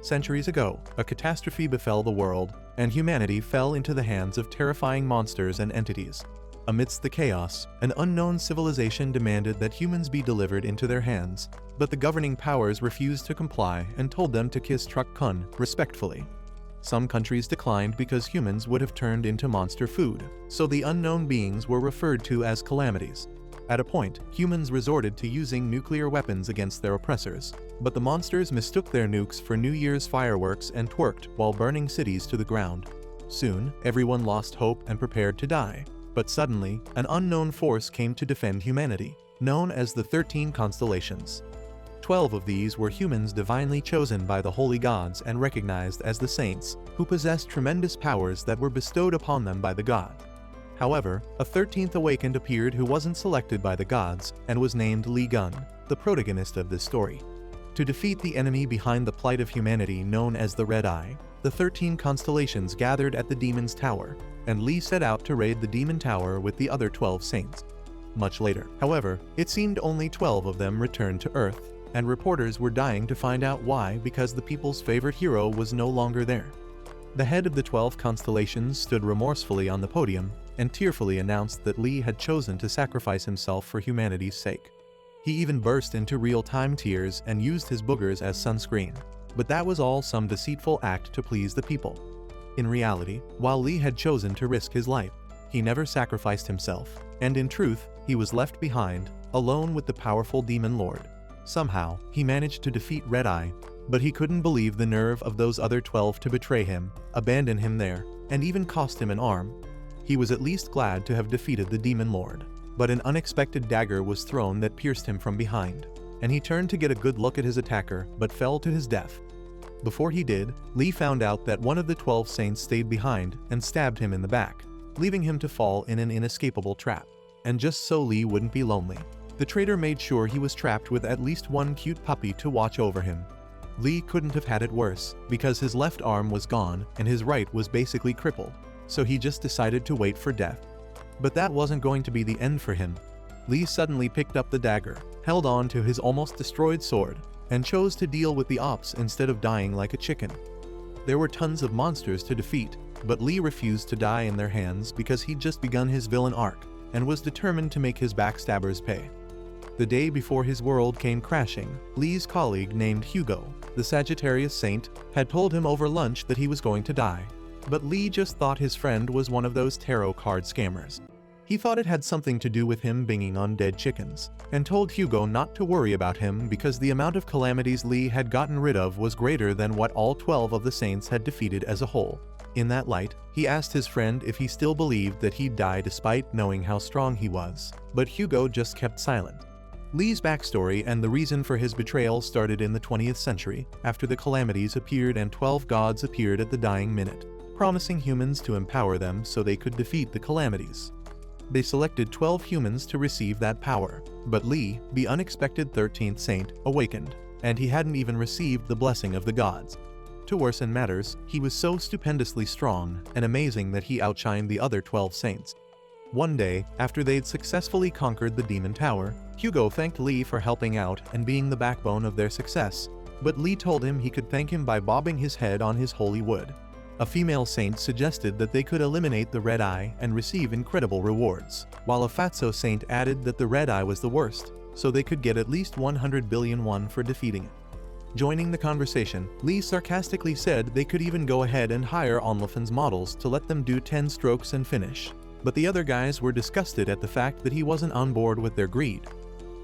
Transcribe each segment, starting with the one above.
Centuries ago, a catastrophe befell the world, and humanity fell into the hands of terrifying monsters and entities. Amidst the chaos, an unknown civilization demanded that humans be delivered into their hands, but the governing powers refused to comply and told them to kiss Truck Kun respectfully. Some countries declined because humans would have turned into monster food, so the unknown beings were referred to as calamities. At a point, humans resorted to using nuclear weapons against their oppressors, but the monsters mistook their nukes for New Year's fireworks and twerked while burning cities to the ground. Soon, everyone lost hope and prepared to die. But suddenly, an unknown force came to defend humanity, known as the 13 Constellations. 12 of these were humans divinely chosen by the holy gods and recognized as the saints, who possessed tremendous powers that were bestowed upon them by the god. However, a 13th awakened appeared who wasn't selected by the gods and was named Lee Gun, the protagonist of this story. To defeat the enemy behind the plight of humanity known as the Red Eye, the 13 constellations gathered at the Demon's Tower, and Lee set out to raid the Demon Tower with the other 12 saints. Much later, however, it seemed only 12 of them returned to Earth, and reporters were dying to find out why because the people's favorite hero was no longer there. The head of the 12 constellations stood remorsefully on the podium and tearfully announced that Lee had chosen to sacrifice himself for humanity's sake. He even burst into real-time tears and used his boogers as sunscreen. But that was all some deceitful act to please the people. In reality, while Lee had chosen to risk his life, he never sacrificed himself, and in truth, he was left behind, alone with the powerful Demon Lord. Somehow, he managed to defeat Red Eye, but he couldn't believe the nerve of those other 12 to betray him, abandon him there, and even cost him an arm. He was at least glad to have defeated the Demon Lord, but an unexpected dagger was thrown that pierced him from behind, and he turned to get a good look at his attacker but fell to his death. Before he did, Lee found out that one of the 12 saints stayed behind and stabbed him in the back, leaving him to fall in an inescapable trap. And just so Lee wouldn't be lonely, the traitor made sure he was trapped with at least one cute puppy to watch over him. Lee couldn't have had it worse, because his left arm was gone and his right was basically crippled, so he just decided to wait for death. But that wasn't going to be the end for him. Lee suddenly picked up the dagger, held on to his almost destroyed sword, and chose to deal with the ops instead of dying like a chicken. There were tons of monsters to defeat, but Lee refused to die in their hands because he'd just begun his villain arc, and was determined to make his backstabbers pay. The day before his world came crashing, Lee's colleague named Hugo, the Sagittarius Saint, had told him over lunch that he was going to die. But Lee just thought his friend was one of those tarot card scammers. He thought it had something to do with him binging on dead chickens, and told Hugo not to worry about him because the amount of calamities Lee had gotten rid of was greater than what all 12 of the saints had defeated as a whole. In that light, he asked his friend if he still believed that he'd die despite knowing how strong he was, but Hugo just kept silent. Lee's backstory and the reason for his betrayal started in the 20th century, after the calamities appeared and 12 gods appeared at the dying minute, promising humans to empower them so they could defeat the calamities. They selected 12 humans to receive that power, but Lee, the unexpected 13th saint, awakened, and he hadn't even received the blessing of the gods. To worsen matters, he was so stupendously strong and amazing that he outshined the other 12 saints. One day, after they'd successfully conquered the Demon Tower, Hugo thanked Lee for helping out and being the backbone of their success, but Lee told him he could thank him by bobbing his head on his holy wood. A female saint suggested that they could eliminate the Red Eye and receive incredible rewards, while a Fatso saint added that the Red Eye was the worst, so they could get at least 100 billion won for defeating it. Joining the conversation, Lee sarcastically said they could even go ahead and hire OnlyFans models to let them do 10 strokes and finish. But the other guys were disgusted at the fact that he wasn't on board with their greed.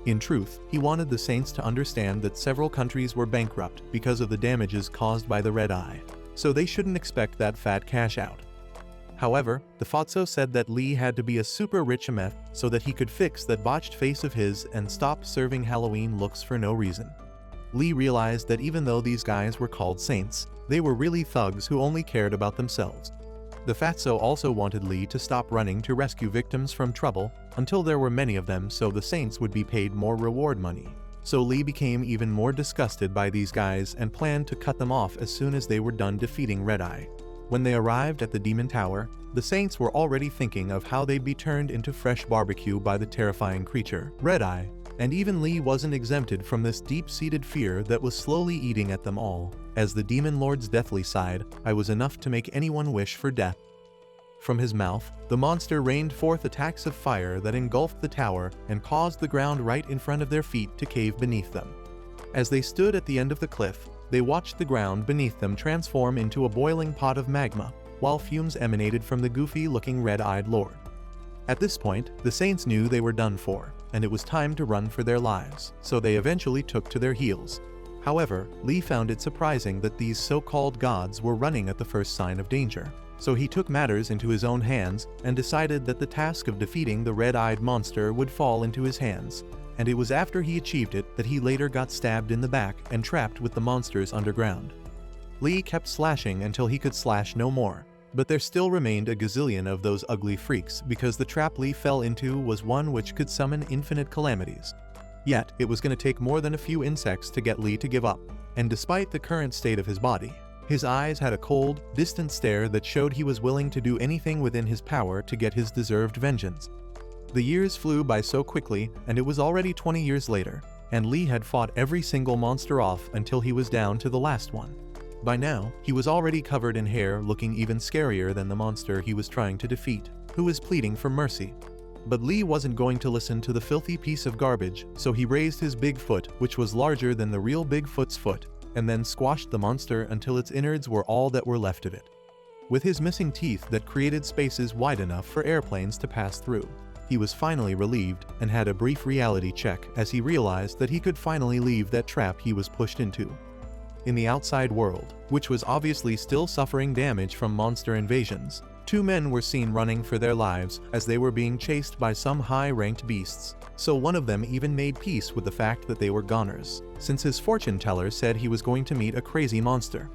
In truth, he wanted the saints to understand that several countries were bankrupt because of the damages caused by the Red Eye, so they shouldn't expect that fat cash out. However, the Fatso said that Lee had to be a super rich MF so that he could fix that botched face of his and stop serving Halloween looks for no reason. Lee realized that even though these guys were called saints, they were really thugs who only cared about themselves. The Fatso also wanted Lee to stop running to rescue victims from trouble until there were many of them so the saints would be paid more reward money. So Lee became even more disgusted by these guys and planned to cut them off as soon as they were done defeating Red Eye. When they arrived at the Demon Tower, the saints were already thinking of how they'd be turned into fresh barbecue by the terrifying creature, Red Eye, and even Lee wasn't exempted from this deep-seated fear that was slowly eating at them all. As the demon lords deathly sighed, I was enough to make anyone wish for death. From his mouth, the monster rained forth attacks of fire that engulfed the tower and caused the ground right in front of their feet to cave beneath them. As they stood at the end of the cliff, they watched the ground beneath them transform into a boiling pot of magma, while fumes emanated from the goofy-looking red-eyed lord. At this point, the saints knew they were done for, and it was time to run for their lives, so they eventually took to their heels. However, Lee found it surprising that these so-called gods were running at the first sign of danger. So he took matters into his own hands and decided that the task of defeating the red-eyed monster would fall into his hands. And it was after he achieved it that he later got stabbed in the back and trapped with the monsters underground. Lee kept slashing until he could slash no more, but there still remained a gazillion of those ugly freaks because the trap Lee fell into was one which could summon infinite calamities. Yet, it was going to take more than a few insects to get Lee to give up, and despite the current state of his body, his eyes had a cold, distant stare that showed he was willing to do anything within his power to get his deserved vengeance. The years flew by so quickly, and it was already 20 years later, and Lee had fought every single monster off until he was down to the last one. By now, he was already covered in hair, looking even scarier than the monster he was trying to defeat, who was pleading for mercy. But Lee wasn't going to listen to the filthy piece of garbage, so he raised his big foot, which was larger than the real Bigfoot's foot, and then squashed the monster until its innards were all that were left of it. With his missing teeth that created spaces wide enough for airplanes to pass through, he was finally relieved and had a brief reality check as he realized that he could finally leave that trap he was pushed into. In the outside world, which was obviously still suffering damage from monster invasions, two men were seen running for their lives as they were being chased by some high-ranked beasts, so one of them even made peace with the fact that they were goners, since his fortune teller said he was going to meet a crazy monster.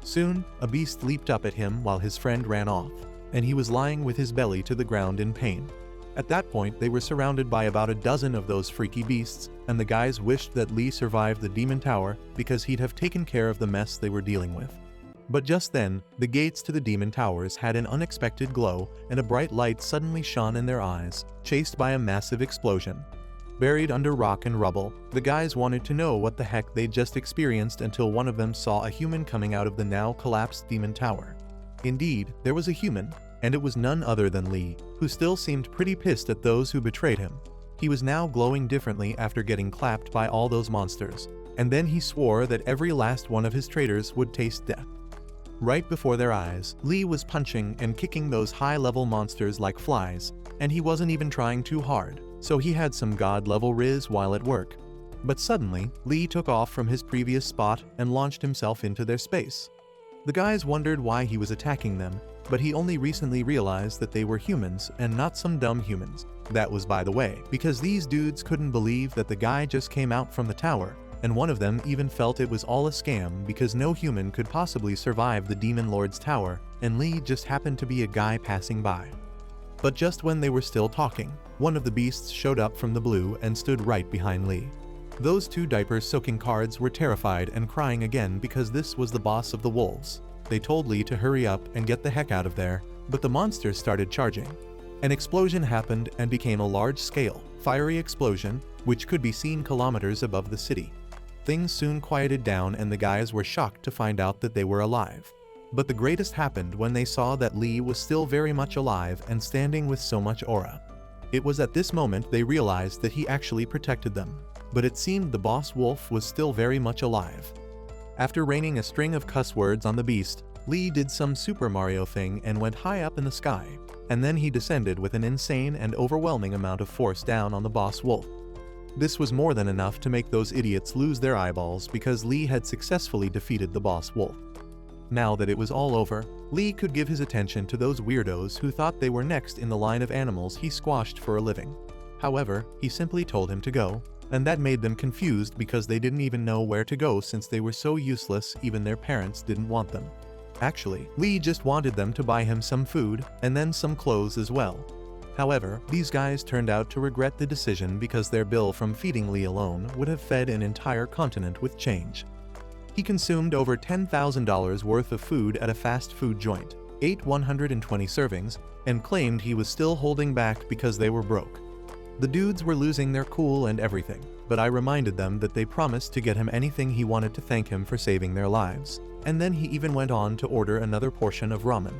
Soon, a beast leaped up at him while his friend ran off, and he was lying with his belly to the ground in pain. At that point, they were surrounded by about a dozen of those freaky beasts, and the guys wished that Lee survived the demon tower because he'd have taken care of the mess they were dealing with. But just then, the gates to the demon towers had an unexpected glow, and a bright light suddenly shone in their eyes, chased by a massive explosion. Buried under rock and rubble, the guys wanted to know what the heck they'd just experienced until one of them saw a human coming out of the now collapsed demon tower. Indeed, there was a human, and it was none other than Lee, who still seemed pretty pissed at those who betrayed him. He was now glowing differently after getting clapped by all those monsters, and then he swore that every last one of his traitors would taste death. Right before their eyes, Lee was punching and kicking those high-level monsters like flies, and he wasn't even trying too hard, so he had some god-level riz while at work. But suddenly, Lee took off from his previous spot and launched himself into their space. The guys wondered why he was attacking them, but he only recently realized that they were humans and not some dumb humans. That was by the way, because these dudes couldn't believe that the guy just came out from the tower, and one of them even felt it was all a scam because no human could possibly survive the Demon Lord's tower, and Lee just happened to be a guy passing by. But just when they were still talking, one of the beasts showed up from the blue and stood right behind Lee. Those two diaper-soaking cards were terrified and crying again because this was the boss of the wolves. They told Lee to hurry up and get the heck out of there, but the monsters started charging. An explosion happened and became a large-scale, fiery explosion, which could be seen kilometers above the city. Things soon quieted down and the guys were shocked to find out that they were alive. But the greatest happened when they saw that Lee was still very much alive and standing with so much aura. It was at this moment they realized that he actually protected them, but it seemed the boss wolf was still very much alive. After raining a string of cuss words on the beast, Lee did some Super Mario thing and went high up in the sky, and then he descended with an insane and overwhelming amount of force down on the boss wolf. This was more than enough to make those idiots lose their eyeballs because Lee had successfully defeated the boss wolf. Now that it was all over, Lee could give his attention to those weirdos who thought they were next in the line of animals he squashed for a living. However, he simply told him to go, and that made them confused because they didn't even know where to go since they were so useless even their parents didn't want them. Actually, Lee just wanted them to buy him some food and then some clothes as well. However, these guys turned out to regret the decision because their bill from feeding Lee alone would have fed an entire continent with change. He consumed over $10,000 worth of food at a fast food joint, ate 120 servings, and claimed he was still holding back because they were broke. The dudes were losing their cool and everything, but I reminded them that they promised to get him anything he wanted to thank him for saving their lives. And then he even went on to order another portion of ramen.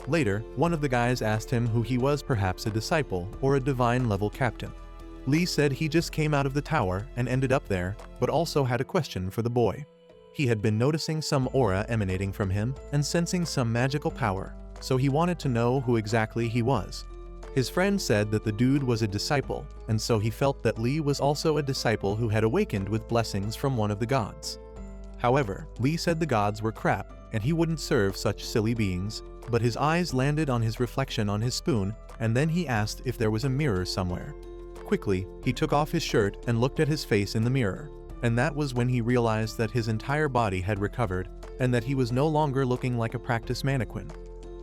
Later, one of the guys asked him who he was, perhaps a disciple or a divine-level captain. Lee said he just came out of the tower and ended up there, but also had a question for the boy. He had been noticing some aura emanating from him and sensing some magical power, so he wanted to know who exactly he was. His friend said that the dude was a disciple, and so he felt that Lee was also a disciple who had awakened with blessings from one of the gods. However, Lee said the gods were crap, and he wouldn't serve such silly beings, but his eyes landed on his reflection on his spoon, and then he asked if there was a mirror somewhere. Quickly, he took off his shirt and looked at his face in the mirror, and that was when he realized that his entire body had recovered, and that he was no longer looking like a practice mannequin.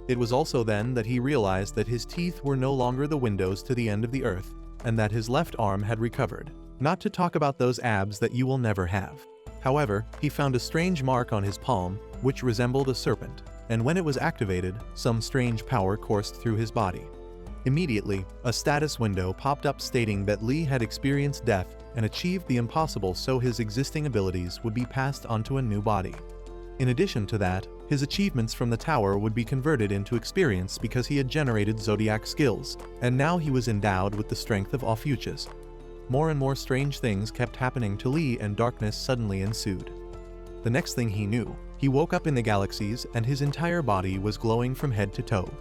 It was also then that he realized that his teeth were no longer the windows to the end of the earth, and that his left arm had recovered. Not to talk about those abs that you will never have. However, he found a strange mark on his palm, which resembled a serpent, and when it was activated, some strange power coursed through his body. Immediately, a status window popped up stating that Lee had experienced death and achieved the impossible, so his existing abilities would be passed onto a new body. In addition to that, his achievements from the tower would be converted into experience because he had generated zodiac skills, and now he was endowed with the strength of Ophiuchus. More and more strange things kept happening to Lee, and darkness suddenly ensued. The next thing he knew, he woke up in the galaxies and his entire body was glowing from head to toe.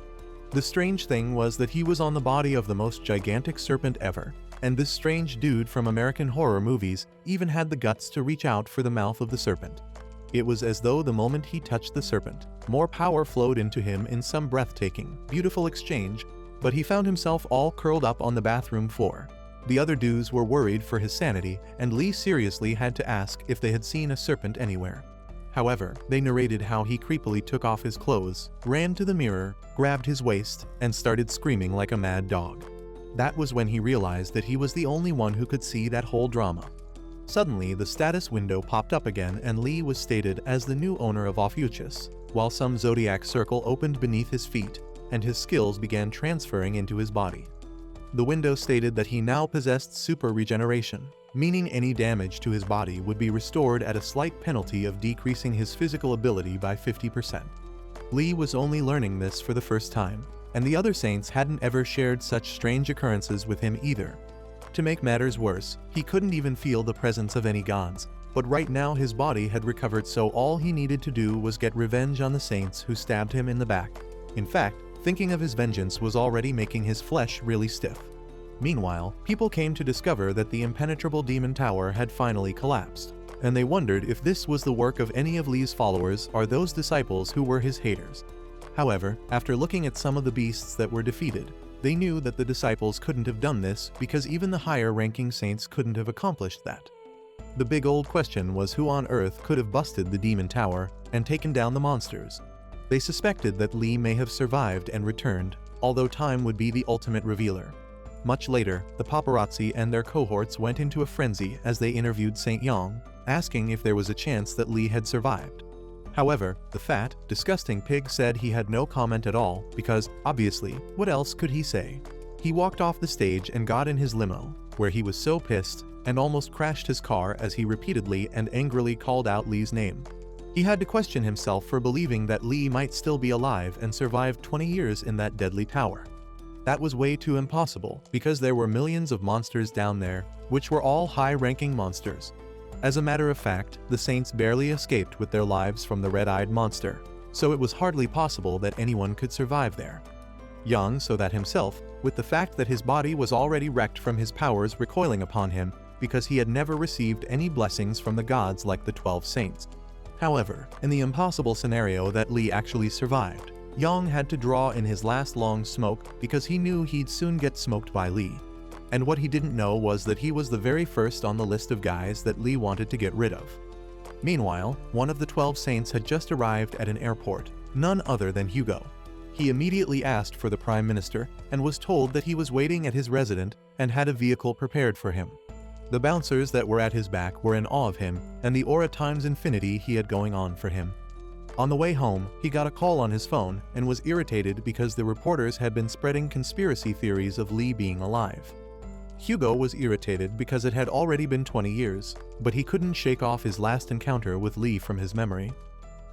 The strange thing was that he was on the body of the most gigantic serpent ever, and this strange dude from American horror movies even had the guts to reach out for the mouth of the serpent. It was as though the moment he touched the serpent, more power flowed into him in some breathtaking, beautiful exchange, but he found himself all curled up on the bathroom floor. The other dudes were worried for his sanity, and Lee seriously had to ask if they had seen a serpent anywhere. However, they narrated how he creepily took off his clothes, ran to the mirror, grabbed his waist, and started screaming like a mad dog. That was when he realized that he was the only one who could see that whole drama. Suddenly, the status window popped up again and Lee was stated as the new owner of Ophiuchus, while some zodiac circle opened beneath his feet, and his skills began transferring into his body. The window stated that he now possessed super regeneration, meaning any damage to his body would be restored at a slight penalty of decreasing his physical ability by 50%. Lee was only learning this for the first time, and the other saints hadn't ever shared such strange occurrences with him either. To make matters worse, he couldn't even feel the presence of any gods, but right now his body had recovered, so all he needed to do was get revenge on the saints who stabbed him in the back. In fact, thinking of his vengeance was already making his flesh really stiff. Meanwhile, people came to discover that the impenetrable demon tower had finally collapsed, and they wondered if this was the work of any of Lee's followers or those disciples who were his haters. However, after looking at some of the beasts that were defeated, they knew that the disciples couldn't have done this because even the higher-ranking saints couldn't have accomplished that. The big old question was who on earth could have busted the demon tower and taken down the monsters. They suspected that Lee may have survived and returned, although time would be the ultimate revealer. Much later, the paparazzi and their cohorts went into a frenzy as they interviewed Saint Yang, asking if there was a chance that Lee had survived. However, the fat, disgusting pig said he had no comment at all because, obviously, what else could he say? He walked off the stage and got in his limo, where he was so pissed and almost crashed his car as he repeatedly and angrily called out Lee's name. He had to question himself for believing that Lee might still be alive and survived 20 years in that deadly tower. That was way too impossible because there were millions of monsters down there, which were all high-ranking monsters. As a matter of fact, the saints barely escaped with their lives from the red-eyed monster, so it was hardly possible that anyone could survive there. Yang saw that himself, with the fact that his body was already wrecked from his powers recoiling upon him because he had never received any blessings from the gods like the 12 saints. However, in the impossible scenario that Lee actually survived, Yang had to draw in his last long smoke because he knew he'd soon get smoked by Lee. And what he didn't know was that he was the very first on the list of guys that Lee wanted to get rid of. Meanwhile, one of the 12 saints had just arrived at an airport, none other than Hugo. He immediately asked for the Prime Minister and was told that he was waiting at his residence and had a vehicle prepared for him. The bouncers that were at his back were in awe of him and the aura times infinity he had going on for him. On the way home, he got a call on his phone and was irritated because the reporters had been spreading conspiracy theories of Lee being alive. Hugo was irritated because it had already been 20 years, but he couldn't shake off his last encounter with Lee from his memory.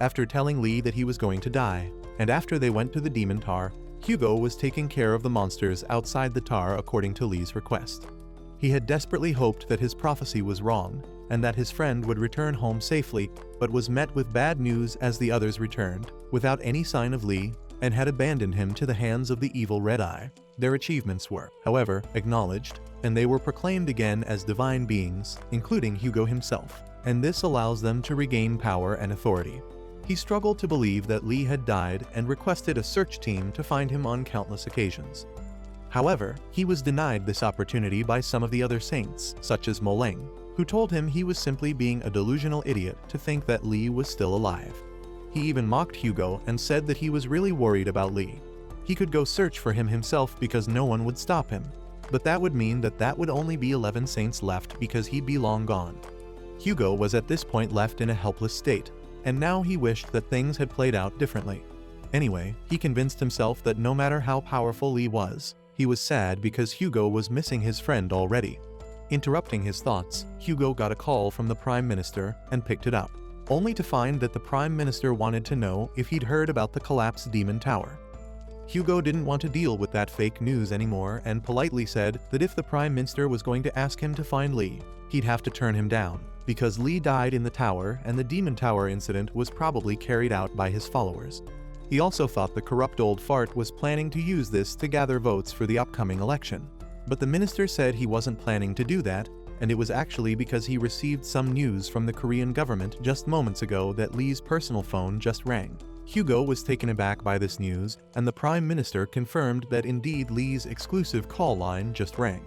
After telling Lee that he was going to die, and after they went to the demon tower, Hugo was taking care of the monsters outside the tower according to Lee's request. He had desperately hoped that his prophecy was wrong, and that his friend would return home safely, but was met with bad news as the others returned, without any sign of Lee, and had abandoned him to the hands of the evil Red Eye. Their achievements were, however, acknowledged, and they were proclaimed again as divine beings, including Hugo himself, and this allows them to regain power and authority. He struggled to believe that Lee had died and requested a search team to find him on countless occasions. However, he was denied this opportunity by some of the other saints, such as Moleng, who told him he was simply being a delusional idiot to think that Lee was still alive. He even mocked Hugo and said that he was really worried about Lee. He could go search for him himself because no one would stop him, but that would mean that would only be 11 saints left because he'd be long gone. Hugo was at this point left in a helpless state, and now he wished that things had played out differently. Anyway, he convinced himself that no matter how powerful Lee was, he was sad because Hugo was missing his friend already. Interrupting his thoughts, Hugo got a call from the Prime Minister and picked it up, only to find that the Prime Minister wanted to know if he'd heard about the collapsed demon tower. Hugo didn't want to deal with that fake news anymore and politely said that if the Prime Minister was going to ask him to find Lee, he'd have to turn him down, because Lee died in the tower and the demon tower incident was probably carried out by his followers. He also thought the corrupt old fart was planning to use this to gather votes for the upcoming election. But the minister said he wasn't planning to do that, and it was actually because he received some news from the Korean government just moments ago that Lee's personal phone just rang. Hugo was taken aback by this news, and the Prime Minister confirmed that indeed Lee's exclusive call line just rang.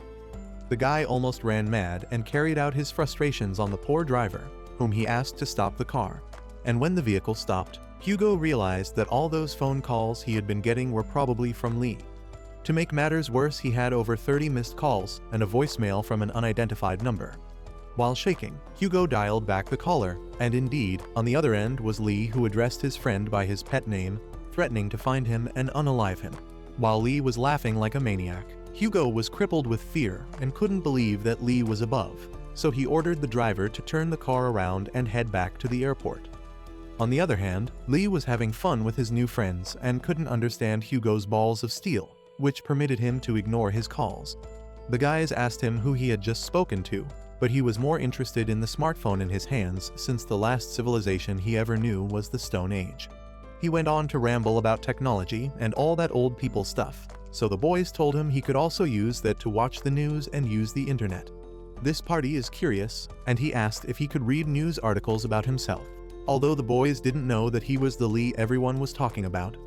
The guy almost ran mad and carried out his frustrations on the poor driver, whom he asked to stop the car. And when the vehicle stopped, Hugo realized that all those phone calls he had been getting were probably from Lee. To make matters worse, he had over 30 missed calls and a voicemail from an unidentified number. While shaking, Hugo dialed back the caller, and indeed, on the other end was Lee, who addressed his friend by his pet name, threatening to find him and unalive him. While Lee was laughing like a maniac, Hugo was crippled with fear and couldn't believe that Lee was above, so he ordered the driver to turn the car around and head back to the airport. On the other hand, Lee was having fun with his new friends and couldn't understand Hugo's balls of steel, which permitted him to ignore his calls. The guys asked him who he had just spoken to, but he was more interested in the smartphone in his hands since the last civilization he ever knew was the Stone Age. He went on to ramble about technology and all that old people stuff, so the boys told him he could also use that to watch the news and use the internet. This party is curious, and he asked if he could read news articles about himself, although the boys didn't know that he was the Lee everyone was talking about.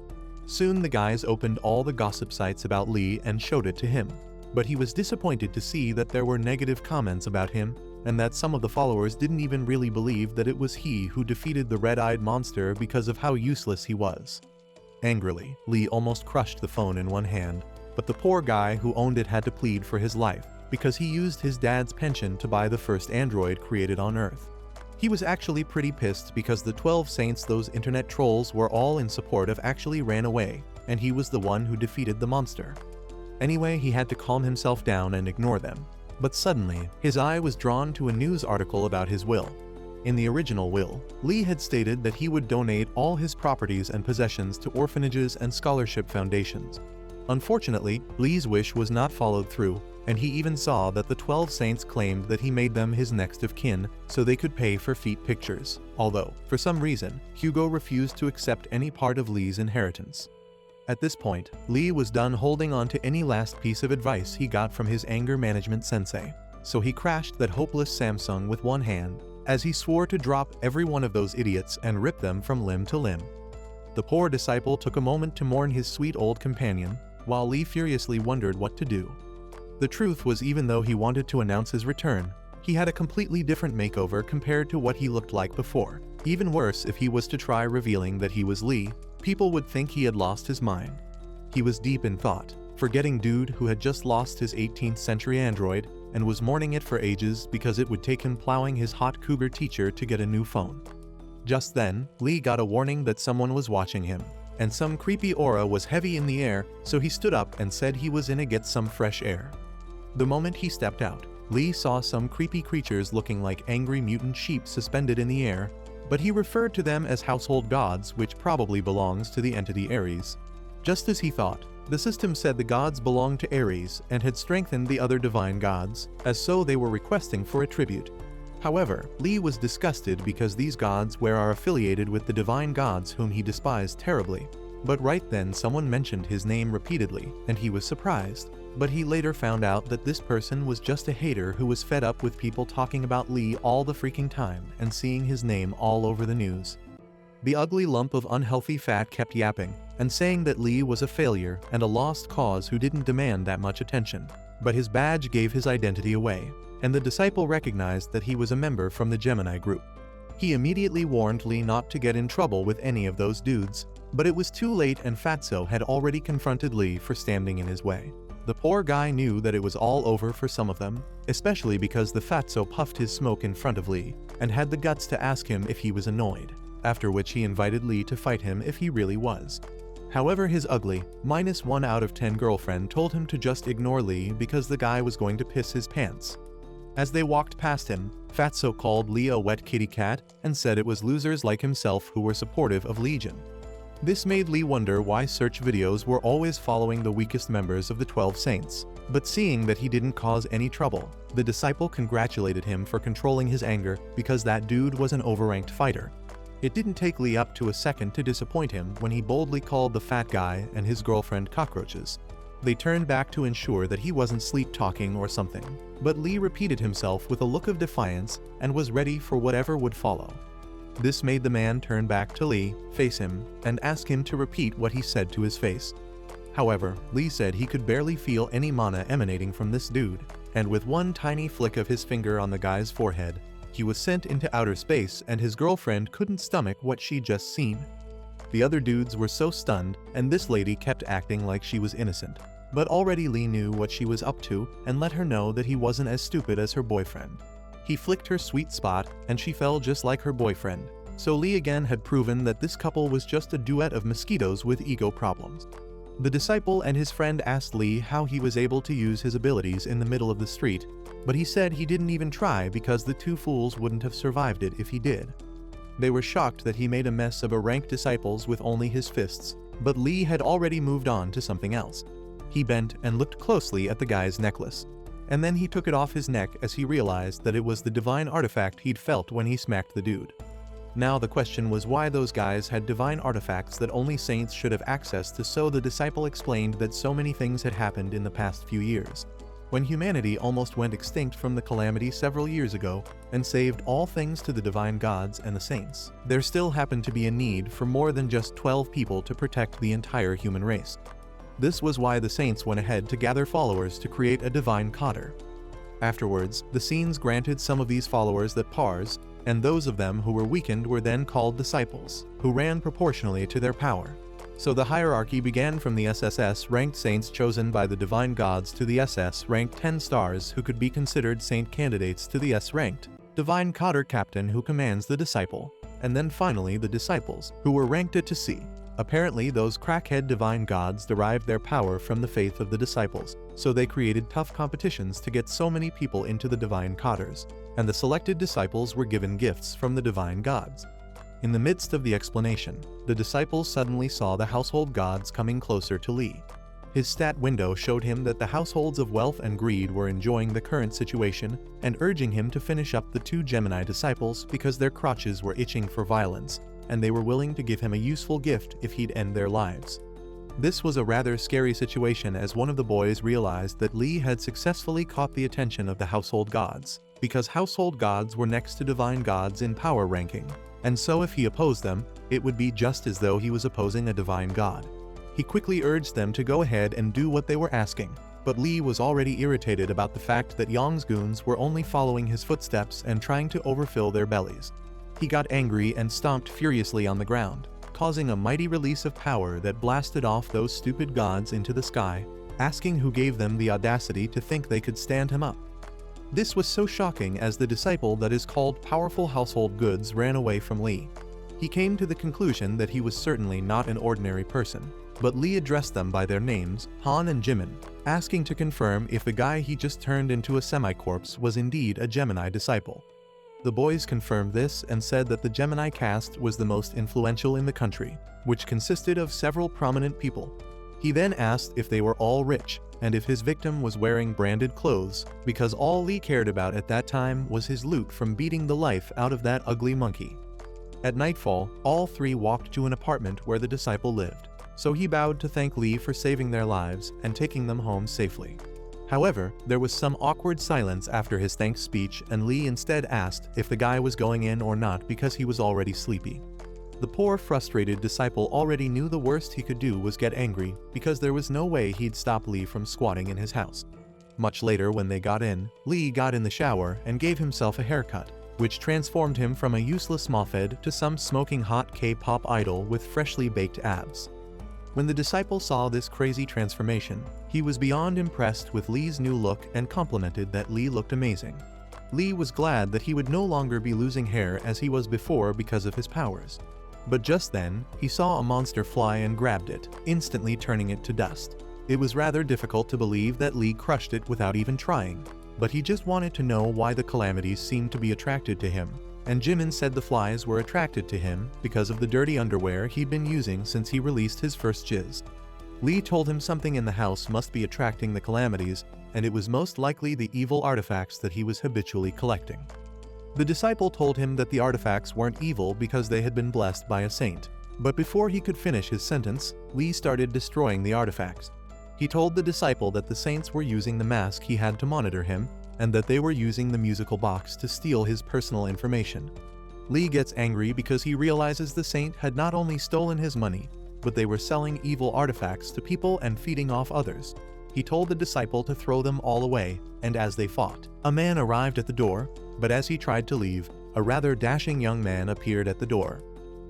Soon the guys opened all the gossip sites about Lee and showed it to him, but he was disappointed to see that there were negative comments about him and that some of the followers didn't even really believe that it was he who defeated the red-eyed monster because of how useless he was. Angrily, Lee almost crushed the phone in one hand, but the poor guy who owned it had to plead for his life because he used his dad's pension to buy the first android created on Earth. He was actually pretty pissed because the 12 saints those internet trolls were all in support of actually ran away, and he was the one who defeated the monster. Anyway, he had to calm himself down and ignore them. But suddenly, his eye was drawn to a news article about his will. In the original will, Lee had stated that he would donate all his properties and possessions to orphanages and scholarship foundations. Unfortunately, Lee's wish was not followed through, and he even saw that the 12 saints claimed that he made them his next of kin so they could pay for feet pictures, although, for some reason, Hugo refused to accept any part of Lee's inheritance. At this point, Lee was done holding on to any last piece of advice he got from his anger management sensei, so he crashed that hopeless Samsung with one hand, as he swore to drop every one of those idiots and rip them from limb to limb. The poor disciple took a moment to mourn his sweet old companion, while Lee furiously wondered what to do. The truth was, even though he wanted to announce his return, he had a completely different makeover compared to what he looked like before. Even worse, if he was to try revealing that he was Lee, people would think he had lost his mind. He was deep in thought, forgetting dude who had just lost his 18th century android and was mourning it for ages because it would take him plowing his hot cougar teacher to get a new phone. Just then, Lee got a warning that someone was watching him, and some creepy aura was heavy in the air, so he stood up and said he was in to get some fresh air. The moment he stepped out, Lee saw some creepy creatures looking like angry mutant sheep suspended in the air, but he referred to them as household gods, which probably belongs to the entity Ares. Just as he thought, the system said the gods belonged to Ares and had strengthened the other divine gods, as so they were requesting for a tribute. However, Lee was disgusted because these gods are affiliated with the divine gods whom he despised terribly. But right then someone mentioned his name repeatedly, and he was surprised. But he later found out that this person was just a hater who was fed up with people talking about Lee all the freaking time and seeing his name all over the news. The ugly lump of unhealthy fat kept yapping and saying that Lee was a failure and a lost cause who didn't demand that much attention. But his badge gave his identity away, and the disciple recognized that he was a member from the Gemini group. He immediately warned Lee not to get in trouble with any of those dudes, but it was too late and Fatso had already confronted Lee for standing in his way. The poor guy knew that it was all over for some of them, especially because the Fatso puffed his smoke in front of Lee and had the guts to ask him if he was annoyed, after which he invited Lee to fight him if he really was. However, his ugly, -1 out of 10 girlfriend told him to just ignore Lee because the guy was going to piss his pants. As they walked past him, Fatso called Lee a wet kitty cat and said it was losers like himself who were supportive of Legion. This made Lee wonder why search videos were always following the weakest members of the 12 Saints, but seeing that he didn't cause any trouble, the disciple congratulated him for controlling his anger because that dude was an overranked fighter. It didn't take Lee up to a second to disappoint him when he boldly called the fat guy and his girlfriend cockroaches. They turned back to ensure that he wasn't sleep-talking or something, but Lee repeated himself with a look of defiance and was ready for whatever would follow. This made the man turn back to Lee, face him, and ask him to repeat what he said to his face. However, Lee said he could barely feel any mana emanating from this dude, and with one tiny flick of his finger on the guy's forehead, he was sent into outer space and his girlfriend couldn't stomach what she'd just seen. The other dudes were so stunned, and this lady kept acting like she was innocent. But already Lee knew what she was up to and let her know that he wasn't as stupid as her boyfriend. He flicked her sweet spot and she fell just like her boyfriend. So Lee again had proven that this couple was just a duet of mosquitoes with ego problems. The disciple and his friend asked Lee how he was able to use his abilities in the middle of the street, but he said he didn't even try because the two fools wouldn't have survived it if he did. They were shocked that he made a mess of a rank disciples with only his fists, but Lee had already moved on to something else. He bent and looked closely at the guy's necklace, and then he took it off his neck as he realized that it was the divine artifact he'd felt when he smacked the dude. Now the question was why those guys had divine artifacts that only saints should have access to, so the disciple explained that so many things had happened in the past few years. When humanity almost went extinct from the calamity several years ago and saved all things to the divine gods and the saints, there still happened to be a need for more than just 12 people to protect the entire human race. This was why the saints went ahead to gather followers to create a divine cotter. Afterwards, the scenes granted some of these followers that powers, and those of them who were weakened were then called disciples, who ran proportionally to their power. So the hierarchy began from the SSS ranked saints chosen by the divine gods to the SS ranked 10 stars who could be considered saint candidates to the S ranked divine cotter captain who commands the disciple, and then finally the disciples, who were ranked at to C. Apparently those crackhead divine gods derived their power from the faith of the disciples, so they created tough competitions to get so many people into the divine cotters, and the selected disciples were given gifts from the divine gods. In the midst of the explanation, the disciples suddenly saw the household gods coming closer to Lee. His stat window showed him that the households of wealth and greed were enjoying the current situation and urging him to finish up the two Gemini disciples because their crotches were itching for violence, and they were willing to give him a useful gift if he'd end their lives. This was a rather scary situation as one of the boys realized that Lee had successfully caught the attention of the household gods, because household gods were next to divine gods in power ranking, and so if he opposed them, it would be just as though he was opposing a divine god. He quickly urged them to go ahead and do what they were asking, but Lee was already irritated about the fact that Yang's goons were only following his footsteps and trying to overfill their bellies. He got angry and stomped furiously on the ground, causing a mighty release of power that blasted off those stupid gods into the sky, asking who gave them the audacity to think they could stand him up. This was so shocking as the disciple that is called Powerful Household Goods ran away from Lee. He came to the conclusion that he was certainly not an ordinary person, but Lee addressed them by their names, Han and Jimin, asking to confirm if the guy he just turned into a semi-corpse was indeed a Gemini disciple. The boys confirmed this and said that the Gemini caste was the most influential in the country, which consisted of several prominent people. He then asked if they were all rich, and if his victim was wearing branded clothes, because all Lee cared about at that time was his loot from beating the life out of that ugly monkey. At nightfall, all three walked to an apartment where the disciple lived, so he bowed to thank Lee for saving their lives and taking them home safely. However, there was some awkward silence after his thanks speech, and Lee instead asked if the guy was going in or not because he was already sleepy. The poor, frustrated disciple already knew the worst he could do was get angry, because there was no way he'd stop Lee from squatting in his house. Much later, when they got in, Lee got in the shower and gave himself a haircut, which transformed him from a useless mothhead to some smoking hot K-pop idol with freshly baked abs. When the disciple saw this crazy transformation, he was beyond impressed with Lee's new look and complimented that Lee looked amazing. Lee was glad that he would no longer be losing hair as he was before because of his powers. But just then, he saw a monster fly and grabbed it, instantly turning it to dust. It was rather difficult to believe that Lee crushed it without even trying, but he just wanted to know why the calamities seemed to be attracted to him, and Jimin said the flies were attracted to him because of the dirty underwear he'd been using since he released his first jizz. Lee told him something in the house must be attracting the calamities, and it was most likely the evil artifacts that he was habitually collecting. The disciple told him that the artifacts weren't evil because they had been blessed by a saint, but before he could finish his sentence, Lee started destroying the artifacts. He told the disciple that the saints were using the mask he had to monitor him, and that they were using the musical box to steal his personal information. Lee gets angry because he realizes the saint had not only stolen his money, but they were selling evil artifacts to people and feeding off others. He told the disciple to throw them all away, and as they fought, a man arrived at the door, but as he tried to leave, a rather dashing young man appeared at the door.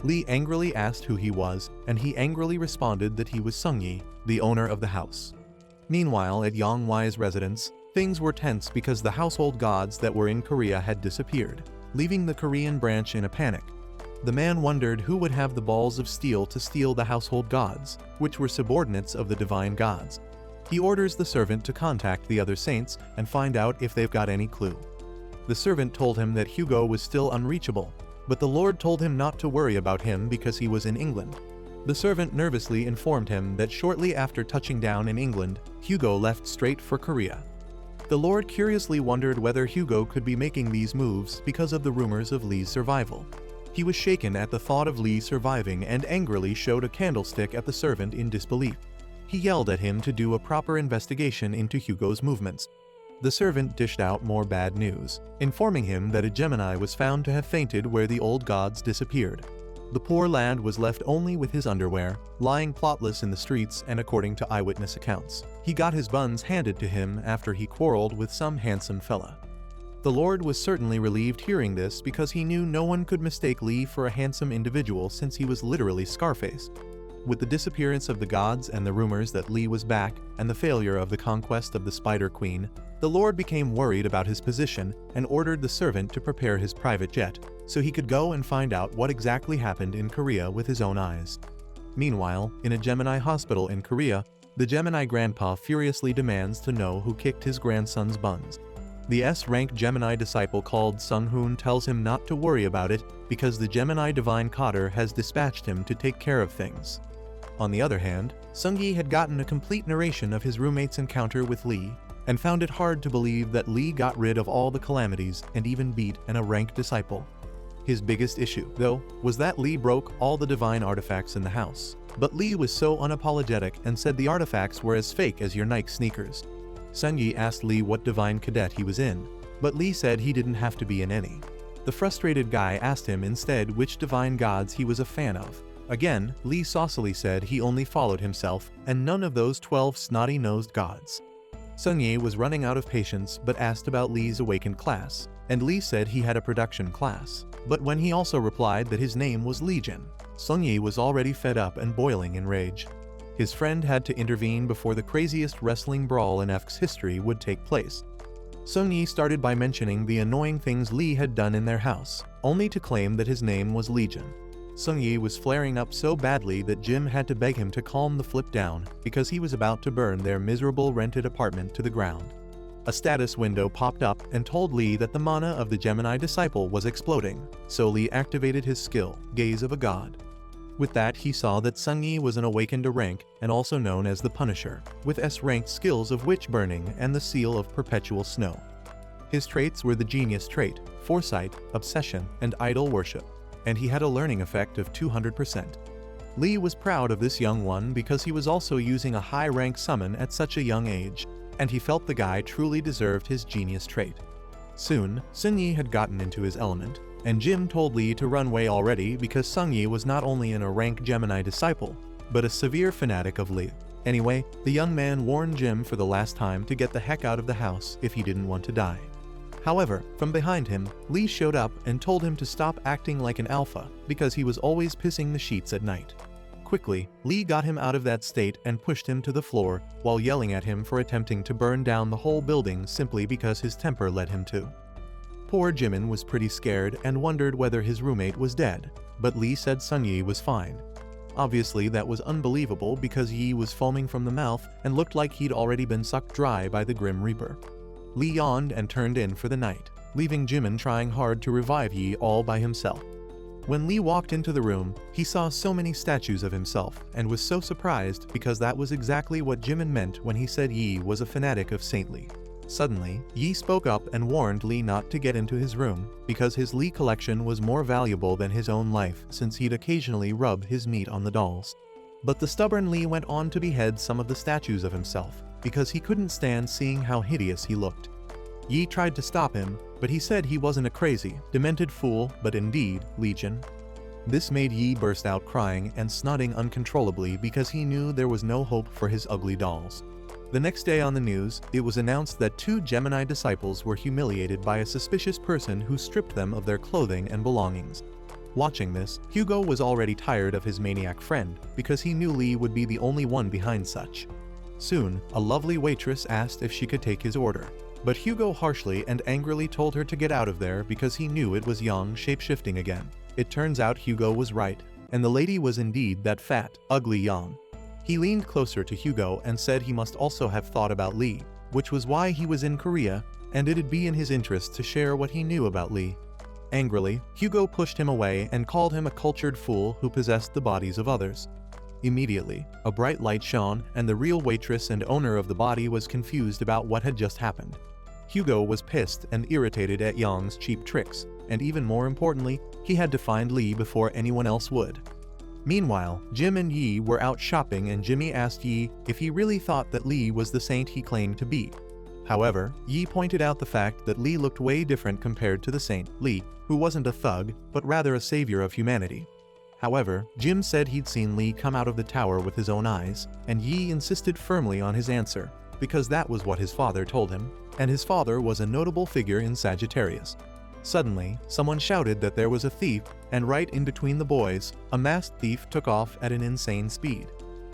Lee angrily asked who he was, and he angrily responded that he was Sungyi, the owner of the house. Meanwhile, at Yongwai's residence, things were tense because the household gods that were in Korea had disappeared, leaving the Korean branch in a panic. The man wondered who would have the balls of steel to steal the household gods, which were subordinates of the divine gods. He orders the servant to contact the other saints and find out if they've got any clue. The servant told him that Hugo was still unreachable, but the Lord told him not to worry about him because he was in England. The servant nervously informed him that shortly after touching down in England, Hugo left straight for Korea. The Lord curiously wondered whether Hugo could be making these moves because of the rumors of Lee's survival. He was shaken at the thought of Lee surviving and angrily showed a candlestick at the servant in disbelief. He yelled at him to do a proper investigation into Hugo's movements. The servant dished out more bad news, informing him that a Gemini was found to have fainted where the old gods disappeared. The poor lad was left only with his underwear, lying plotless in the streets, and according to eyewitness accounts, he got his buns handed to him after he quarreled with some handsome fella. The Lord was certainly relieved hearing this because he knew no one could mistake Lee for a handsome individual since he was literally Scarface. With the disappearance of the gods and the rumors that Lee was back and the failure of the conquest of the Spider Queen, the Lord became worried about his position and ordered the servant to prepare his private jet so he could go and find out what exactly happened in Korea with his own eyes. Meanwhile, in a Gemini hospital in Korea, the Gemini grandpa furiously demands to know who kicked his grandson's buns. The S-rank Gemini disciple called Sung-hoon tells him not to worry about it because the Gemini divine Cotter has dispatched him to take care of things. On the other hand, Sungyi had gotten a complete narration of his roommate's encounter with Lee and found it hard to believe that Lee got rid of all the calamities and even beat a rank disciple. His biggest issue, though, was that Lee broke all the divine artifacts in the house. But Lee was so unapologetic and said the artifacts were as fake as your Nike sneakers. Sungyi asked Lee what divine cadet he was in, but Lee said he didn't have to be in any. The frustrated guy asked him instead which divine gods he was a fan of. Again, Lee saucily said he only followed himself and none of those 12 snotty-nosed gods. Sungyi was running out of patience but asked about Lee's awakened class, and Lee said he had a production class. But when he also replied that his name was Legion, Sungyi was already fed up and boiling in rage. His friend had to intervene before the craziest wrestling brawl in FK's history would take place. Sungyi started by mentioning the annoying things Lee had done in their house, only to claim that his name was Legion. Sung-yi was flaring up so badly that Jim had to beg him to calm the flip down because he was about to burn their miserable rented apartment to the ground. A status window popped up and told Lee that the mana of the Gemini disciple was exploding, so Lee activated his skill, Gaze of a God. With that, he saw that Sung-yi was an awakened rank and also known as the Punisher, with S-ranked skills of Witch Burning and the Seal of Perpetual Snow. His traits were the Genius trait, Foresight, Obsession, and Idol Worship, and he had a learning effect of 200%. Lee was proud of this young one because he was also using a high-rank summon at such a young age, and he felt the guy truly deserved his Genius trait. Soon, Sung-yi had gotten into his element, and Jim told Lee to run away already because Sung-yi was not only a rank Gemini disciple, but a severe fanatic of Lee. Anyway, the young man warned Jim for the last time to get the heck out of the house if he didn't want to die. However, from behind him, Lee showed up and told him to stop acting like an alpha because he was always pissing the sheets at night. Quickly, Lee got him out of that state and pushed him to the floor while yelling at him for attempting to burn down the whole building simply because his temper led him to. Poor Jimin was pretty scared and wondered whether his roommate was dead, but Lee said Sung-yi was fine. Obviously that was unbelievable because Yi was foaming from the mouth and looked like he'd already been sucked dry by the Grim Reaper. Lee yawned and turned in for the night, leaving Jimin trying hard to revive Yi all by himself. When Lee walked into the room, he saw so many statues of himself and was so surprised because that was exactly what Jimin meant when he said Yi was a fanatic of Saint Lee. Suddenly, Yi spoke up and warned Lee not to get into his room because his Lee collection was more valuable than his own life since he'd occasionally rub his meat on the dolls. But the stubborn Lee went on to behead some of the statues of himself because he couldn't stand seeing how hideous he looked. Yi tried to stop him, but he said he wasn't a crazy, demented fool, but indeed, Legion. This made Yi burst out crying and snotting uncontrollably because he knew there was no hope for his ugly dolls. The next day on the news, it was announced that 2 Gemini disciples were humiliated by a suspicious person who stripped them of their clothing and belongings. Watching this, Hugo was already tired of his maniac friend because he knew Lee would be the only one behind such. Soon, a lovely waitress asked if she could take his order, but Hugo harshly and angrily told her to get out of there because he knew it was Yang shape-shifting again. It turns out Hugo was right, and the lady was indeed that fat, ugly Yang. He leaned closer to Hugo and said he must also have thought about Lee, which was why he was in Korea, and it'd be in his interest to share what he knew about Lee. Angrily, Hugo pushed him away and called him a cultured fool who possessed the bodies of others. Immediately, a bright light shone, and the real waitress and owner of the body was confused about what had just happened. Hugo was pissed and irritated at Yang's cheap tricks, and even more importantly, he had to find Lee before anyone else would. Meanwhile, Jim and Yi were out shopping and Jimmy asked Yi if he really thought that Lee was the saint he claimed to be. However, Yi pointed out the fact that Lee looked way different compared to the saint, Lee, who wasn't a thug, but rather a savior of humanity. However, Jim said he'd seen Lee come out of the tower with his own eyes, and Yi insisted firmly on his answer, because that was what his father told him, and his father was a notable figure in Sagittarius. Suddenly, someone shouted that there was a thief, and right in between the boys, a masked thief took off at an insane speed.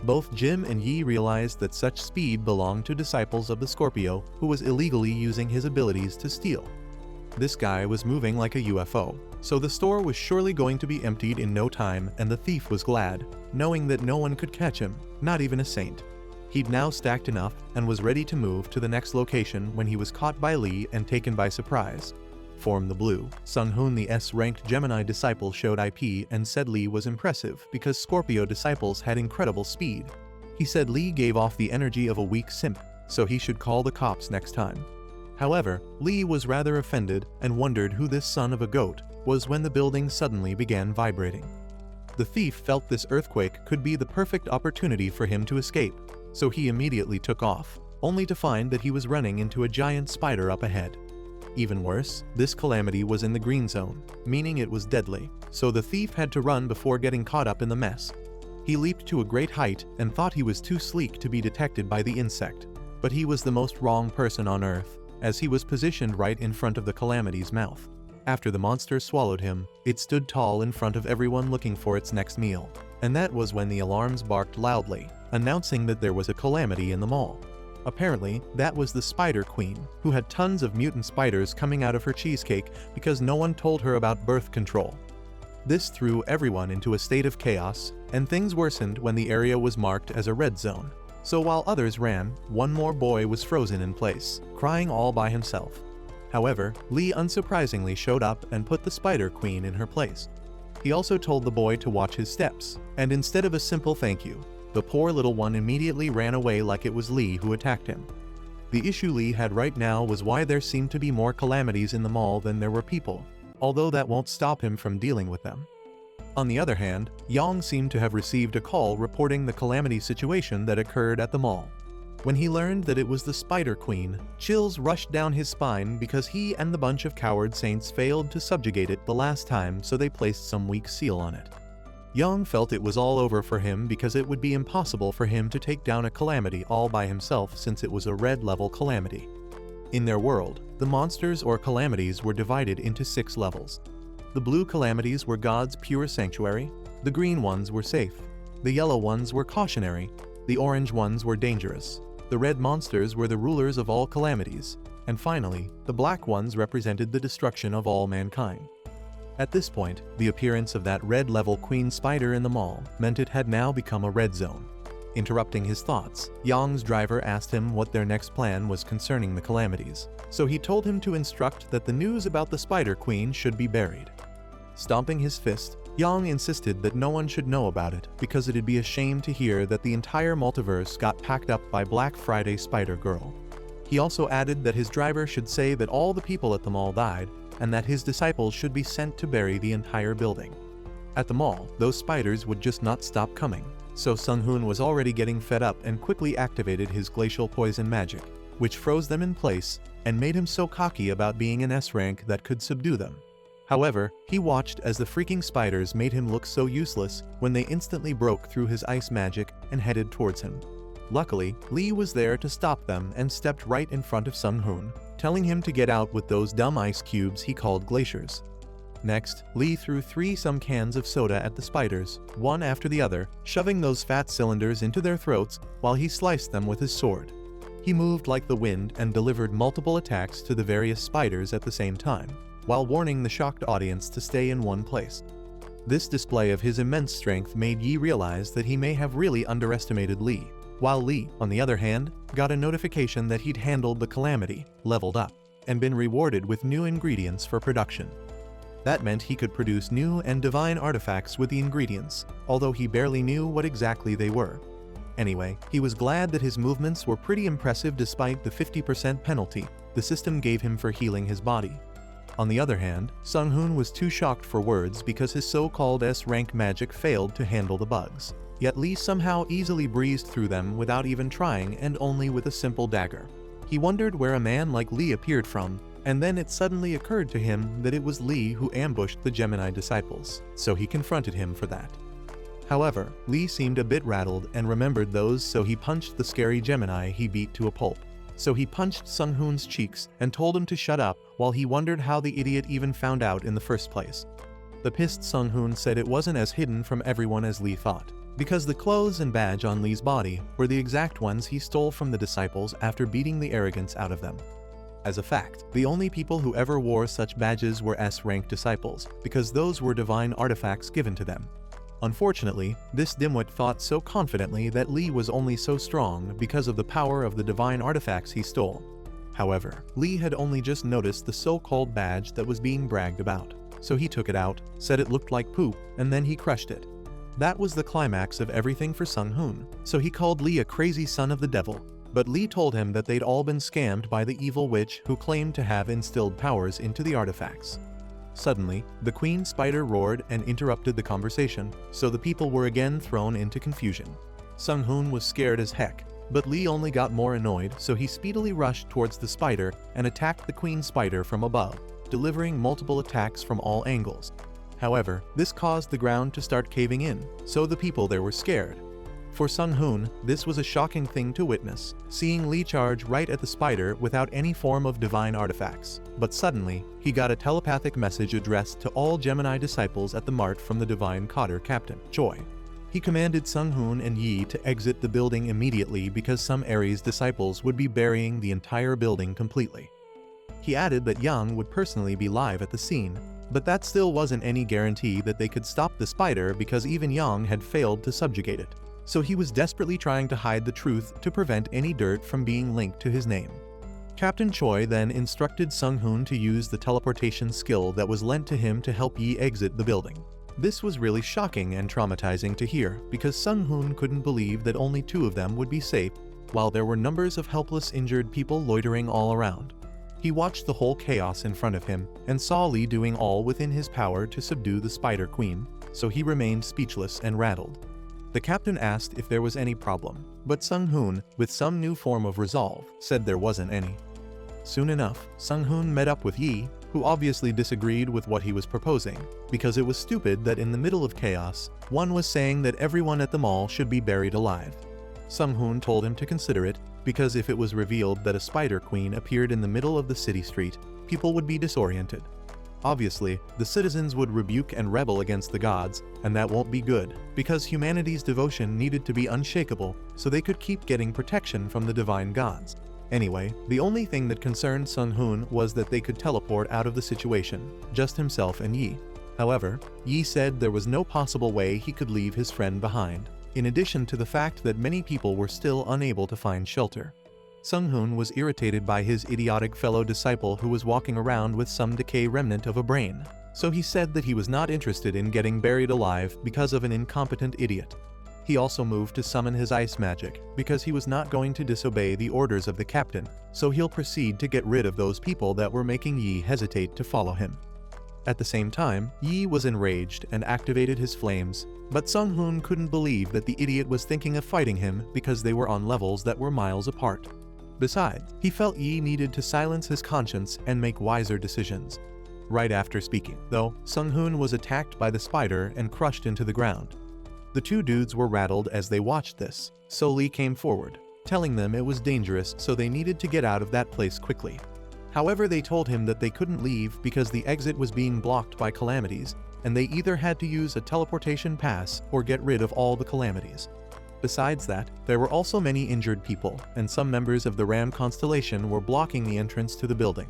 Both Jim and Yi realized that such speed belonged to disciples of the Scorpio who was illegally using his abilities to steal. This guy was moving like a UFO, so the store was surely going to be emptied in no time, and the thief was glad, knowing that no one could catch him, not even a saint. He'd now stacked enough and was ready to move to the next location when he was caught by Lee and taken by surprise. Form the Blue, Sung-hoon, the S-ranked Gemini disciple, showed IP and said Lee was impressive because Scorpio disciples had incredible speed. He said Lee gave off the energy of a weak simp, so he should call the cops next time. However, Lee was rather offended and wondered who this son of a goat was when the building suddenly began vibrating. The thief felt this earthquake could be the perfect opportunity for him to escape, so he immediately took off, only to find that he was running into a giant spider up ahead. Even worse, this calamity was in the green zone, meaning it was deadly, so the thief had to run before getting caught up in the mess. He leaped to a great height and thought he was too sleek to be detected by the insect, but he was the most wrong person on Earth, as he was positioned right in front of the calamity's mouth. After the monster swallowed him, it stood tall in front of everyone looking for its next meal, and that was when the alarms barked loudly, announcing that there was a calamity in the mall. Apparently, that was the Spider Queen, who had tons of mutant spiders coming out of her cheesecake because no one told her about birth control. This threw everyone into a state of chaos, and things worsened when the area was marked as a red zone. So while others ran, one more boy was frozen in place, crying all by himself. However, Lee unsurprisingly showed up and put the Spider Queen in her place. He also told the boy to watch his steps, and instead of a simple thank you, the poor little one immediately ran away like it was Lee who attacked him. The issue Lee had right now was why there seemed to be more calamities in the mall than there were people, although that won't stop him from dealing with them. On the other hand, Yang seemed to have received a call reporting the calamity situation that occurred at the mall. When he learned that it was the Spider Queen, chills rushed down his spine because he and the bunch of coward saints failed to subjugate it the last time, so they placed some weak seal on it. Yang felt it was all over for him because it would be impossible for him to take down a calamity all by himself since it was a red-level calamity. In their world, the monsters or calamities were divided into 6 levels. The blue calamities were God's pure sanctuary, the green ones were safe, the yellow ones were cautionary, the orange ones were dangerous, the red monsters were the rulers of all calamities, and finally, the black ones represented the destruction of all mankind. At this point, the appearance of that red-level queen spider in the mall meant it had now become a red zone. Interrupting his thoughts, Yang's driver asked him what their next plan was concerning the calamities, so he told him to instruct that the news about the Spider Queen should be buried. Stomping his fist, Yang insisted that no one should know about it because it'd be a shame to hear that the entire multiverse got packed up by Black Friday Spider-Girl. He also added that his driver should say that all the people at the mall died and that his disciples should be sent to bury the entire building. At the mall, those spiders would just not stop coming, so Sung-hoon was already getting fed up and quickly activated his glacial poison magic, which froze them in place and made him so cocky about being an S rank that could subdue them. However, he watched as the freaking spiders made him look so useless when they instantly broke through his ice magic and headed towards him. Luckily, Lee was there to stop them and stepped right in front of Sung-hoon, telling him to get out with those dumb ice cubes he called glaciers. Next, Lee threw some cans of soda at the spiders, one after the other, shoving those fat cylinders into their throats while he sliced them with his sword. He moved like the wind and delivered multiple attacks to the various spiders at the same time, while warning the shocked audience to stay in one place. This display of his immense strength made Yi realize that he may have really underestimated Lee, while Lee, on the other hand, got a notification that he'd handled the calamity, leveled up, and been rewarded with new ingredients for production. That meant he could produce new and divine artifacts with the ingredients, although he barely knew what exactly they were. Anyway, he was glad that his movements were pretty impressive despite the 50% penalty the system gave him for healing his body. On the other hand, Sung-hoon was too shocked for words because his so-called S-rank magic failed to handle the bugs. Yet Lee somehow easily breezed through them without even trying and only with a simple dagger. He wondered where a man like Lee appeared from, and then it suddenly occurred to him that it was Lee who ambushed the Gemini disciples, so he confronted him for that. However, Lee seemed a bit rattled and remembered those, so he punched the scary Gemini he beat to a pulp. So he punched Sung-hoon's cheeks and told him to shut up while he wondered how the idiot even found out in the first place. The pissed Sung-hoon said it wasn't as hidden from everyone as Lee thought, because the clothes and badge on Lee's body were the exact ones he stole from the disciples after beating the arrogance out of them. As a fact, the only people who ever wore such badges were S-rank disciples, because those were divine artifacts given to them. Unfortunately, this dimwit thought so confidently that Lee was only so strong because of the power of the divine artifacts he stole. However, Lee had only just noticed the so-called badge that was being bragged about, so he took it out, said it looked like poop, and then he crushed it. That was the climax of everything for Sung-hoon, so he called Lee a crazy son of the devil, but Lee told him that they'd all been scammed by the evil witch who claimed to have instilled powers into the artifacts. Suddenly, the queen spider roared and interrupted the conversation, so the people were again thrown into confusion. Sung-hoon was scared as heck, but Lee only got more annoyed, so he speedily rushed towards the spider and attacked the queen spider from above, delivering multiple attacks from all angles. However, this caused the ground to start caving in, so the people there were scared. For Sung-hoon, this was a shocking thing to witness, seeing Lee charge right at the spider without any form of divine artifacts. But suddenly, he got a telepathic message addressed to all Gemini disciples at the mart from the divine Cotter Captain, Choi. He commanded Sung-hoon and Yi to exit the building immediately because some Aries disciples would be burying the entire building completely. He added that Yang would personally be live at the scene, But that still wasn't any guarantee that they could stop the spider because even Yang had failed to subjugate it. So he was desperately trying to hide the truth to prevent any dirt from being linked to his name. Captain Choi then instructed Sung-hoon to use the teleportation skill that was lent to him to help Yi exit the building. This was really shocking and traumatizing to hear because Sung-hoon couldn't believe that only two of them would be safe, while there were numbers of helpless injured people loitering all around. He watched the whole chaos in front of him and saw Lee doing all within his power to subdue the Spider Queen, so he remained speechless and rattled. The captain asked if there was any problem, but Sung-hoon, with some new form of resolve, said there wasn't any. Soon enough, Sung-hoon met up with Yi, who obviously disagreed with what he was proposing, because it was stupid that in the middle of chaos, one was saying that everyone at the mall should be buried alive. Sung-hoon told him to consider it, because if it was revealed that a Spider Queen appeared in the middle of the city street, people would be disoriented. Obviously, the citizens would rebuke and rebel against the gods, and that won't be good, because humanity's devotion needed to be unshakable so they could keep getting protection from the divine gods. Anyway, the only thing that concerned Sung-hoon was that they could teleport out of the situation, just himself and Yi. However, Yi said there was no possible way he could leave his friend behind, in addition to the fact that many people were still unable to find shelter. Sung-hoon was irritated by his idiotic fellow disciple who was walking around with some decay remnant of a brain, so he said that he was not interested in getting buried alive because of an incompetent idiot. He also moved to summon his ice magic, because he was not going to disobey the orders of the captain, so he'll proceed to get rid of those people that were making Yi hesitate to follow him. At the same time, Yi was enraged and activated his flames, but Sung-hoon couldn't believe that the idiot was thinking of fighting him because they were on levels that were miles apart. Besides, he felt Yi needed to silence his conscience and make wiser decisions. Right after speaking, though, Sung-hoon was attacked by the spider and crushed into the ground. The two dudes were rattled as they watched this, so Lee came forward, telling them it was dangerous so they needed to get out of that place quickly. However, they told him that they couldn't leave because the exit was being blocked by calamities, and they either had to use a teleportation pass or get rid of all the calamities. Besides that, there were also many injured people, and some members of the Ram constellation were blocking the entrance to the building.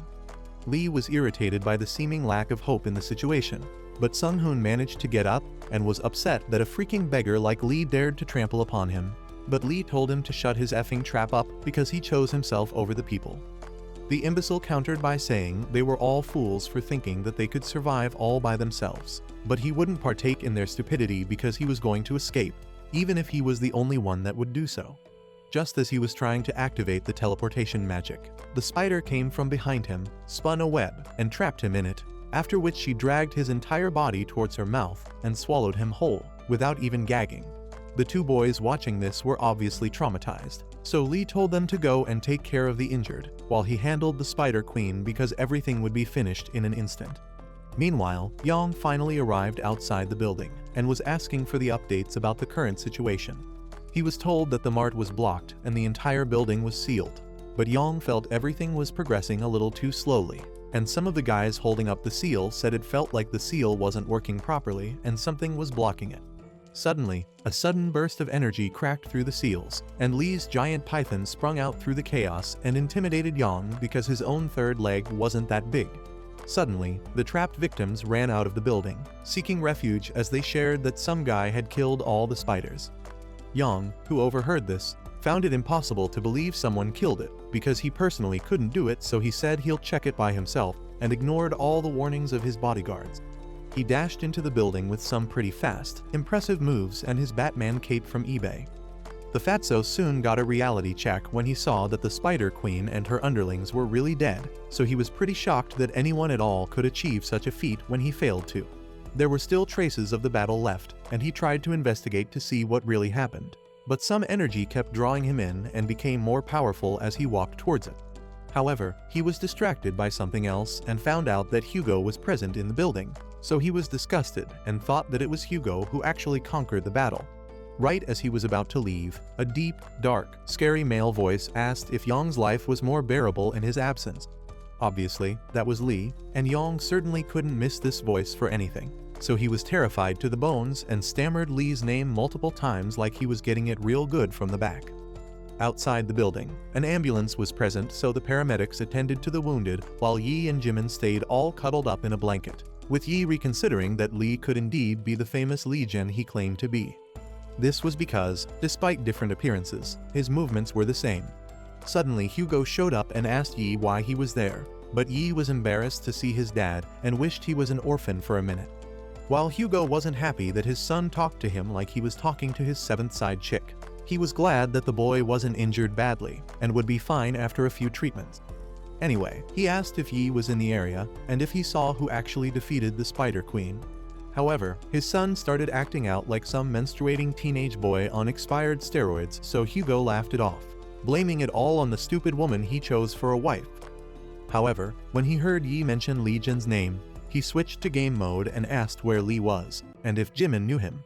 Lee was irritated by the seeming lack of hope in the situation, but Sung-hoon managed to get up and was upset that a freaking beggar like Lee dared to trample upon him. But Lee told him to shut his effing trap up because he chose himself over the people. The imbecile countered by saying they were all fools for thinking that they could survive all by themselves, but he wouldn't partake in their stupidity because he was going to escape, even if he was the only one that would do so. Just as he was trying to activate the teleportation magic, the spider came from behind him, spun a web, and trapped him in it, after which she dragged his entire body towards her mouth and swallowed him whole, without even gagging. The two boys watching this were obviously traumatized, so Lee told them to go and take care of the injured, while he handled the Spider Queen because everything would be finished in an instant. Meanwhile, Yang finally arrived outside the building, and was asking for the updates about the current situation. He was told that the mart was blocked and the entire building was sealed, but Yang felt everything was progressing a little too slowly, and some of the guys holding up the seal said it felt like the seal wasn't working properly and something was blocking it. Suddenly, a sudden burst of energy cracked through the seals, and Lee's giant python sprung out through the chaos and intimidated Yang because his own third leg wasn't that big. Suddenly, the trapped victims ran out of the building, seeking refuge as they shared that some guy had killed all the spiders. Yang, who overheard this, found it impossible to believe someone killed it because he personally couldn't do it, so he said he'll check it by himself and ignored all the warnings of his bodyguards. He dashed into the building with some pretty fast, impressive moves and his Batman cape from eBay. The fatso soon got a reality check when he saw that the Spider Queen and her underlings were really dead, so he was pretty shocked that anyone at all could achieve such a feat when he failed to. There were still traces of the battle left, and he tried to investigate to see what really happened. But some energy kept drawing him in and became more powerful as he walked towards it. However, he was distracted by something else and found out that Hugo was present in the building, so he was disgusted and thought that it was Hugo who actually conquered the battle. Right as he was about to leave, a deep, dark, scary male voice asked if Yang's life was more bearable in his absence. Obviously, that was Lee, and Yang certainly couldn't miss this voice for anything, so he was terrified to the bones and stammered Lee's name multiple times like he was getting it real good from the back. Outside the building, an ambulance was present, so the paramedics attended to the wounded while Yi and Jimin stayed all cuddled up in a blanket. with Yi reconsidering that Li could indeed be the famous Li Jin he claimed to be. This was because, despite different appearances, his movements were the same. Suddenly Hugo showed up and asked Yi why he was there, but Yi was embarrassed to see his dad and wished he was an orphan for a minute. While Hugo wasn't happy that his son talked to him like he was talking to his seventh side chick, he was glad that the boy wasn't injured badly and would be fine after a few treatments. Anyway, he asked if Yi was in the area and if he saw who actually defeated the Spider Queen. However, his son started acting out like some menstruating teenage boy on expired steroids, so Hugo laughed it off, blaming it all on the stupid woman he chose for a wife. However, when he heard Yi mention Li Jin's name, he switched to game mode and asked where Li was, and if Jimin knew him.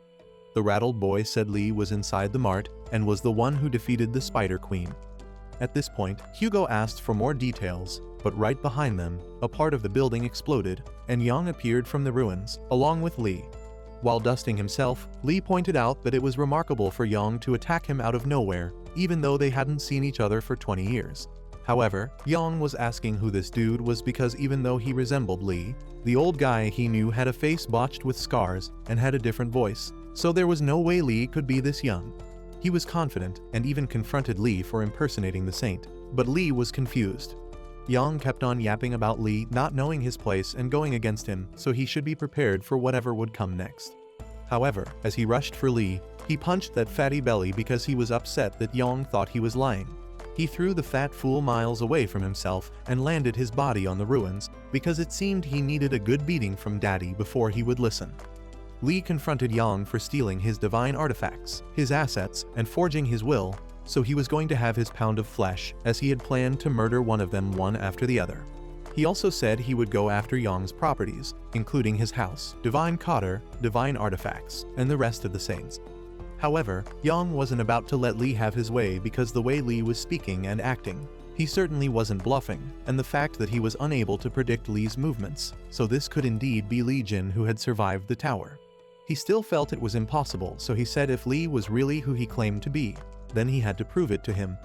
The rattled boy said Li was inside the mart and was the one who defeated the Spider Queen. At this point, Hugo asked for more details, but right behind them, a part of the building exploded, and Yang appeared from the ruins, along with Li. While dusting himself, Li pointed out that it was remarkable for Yang to attack him out of nowhere, even though they hadn't seen each other for 20 years. However, Yang was asking who this dude was because even though he resembled Li, the old guy he knew had a face botched with scars and had a different voice, so there was no way Li could be this young. He was confident and even confronted Li for impersonating the saint, but Li was confused. Yang kept on yapping about Li not knowing his place and going against him, so he should be prepared for whatever would come next. However, as he rushed for Li, he punched that fatty belly because he was upset that Yang thought he was lying. He threw the fat fool miles away from himself and landed his body on the ruins because it seemed he needed a good beating from Daddy before he would listen. Li confronted Yang for stealing his divine artifacts, his assets, and forging his will, so he was going to have his pound of flesh, as he had planned to murder one of them one after the other. He also said he would go after Yang's properties, including his house, divine cotter, divine artifacts, and the rest of the saints. However, Yang wasn't about to let Li have his way because the way Li was speaking and acting, he certainly wasn't bluffing, and the fact that he was unable to predict Li's movements, so this could indeed be Li Jin who had survived the tower. He still felt it was impossible, so he said if Li was really who he claimed to be, then he had to prove it to him.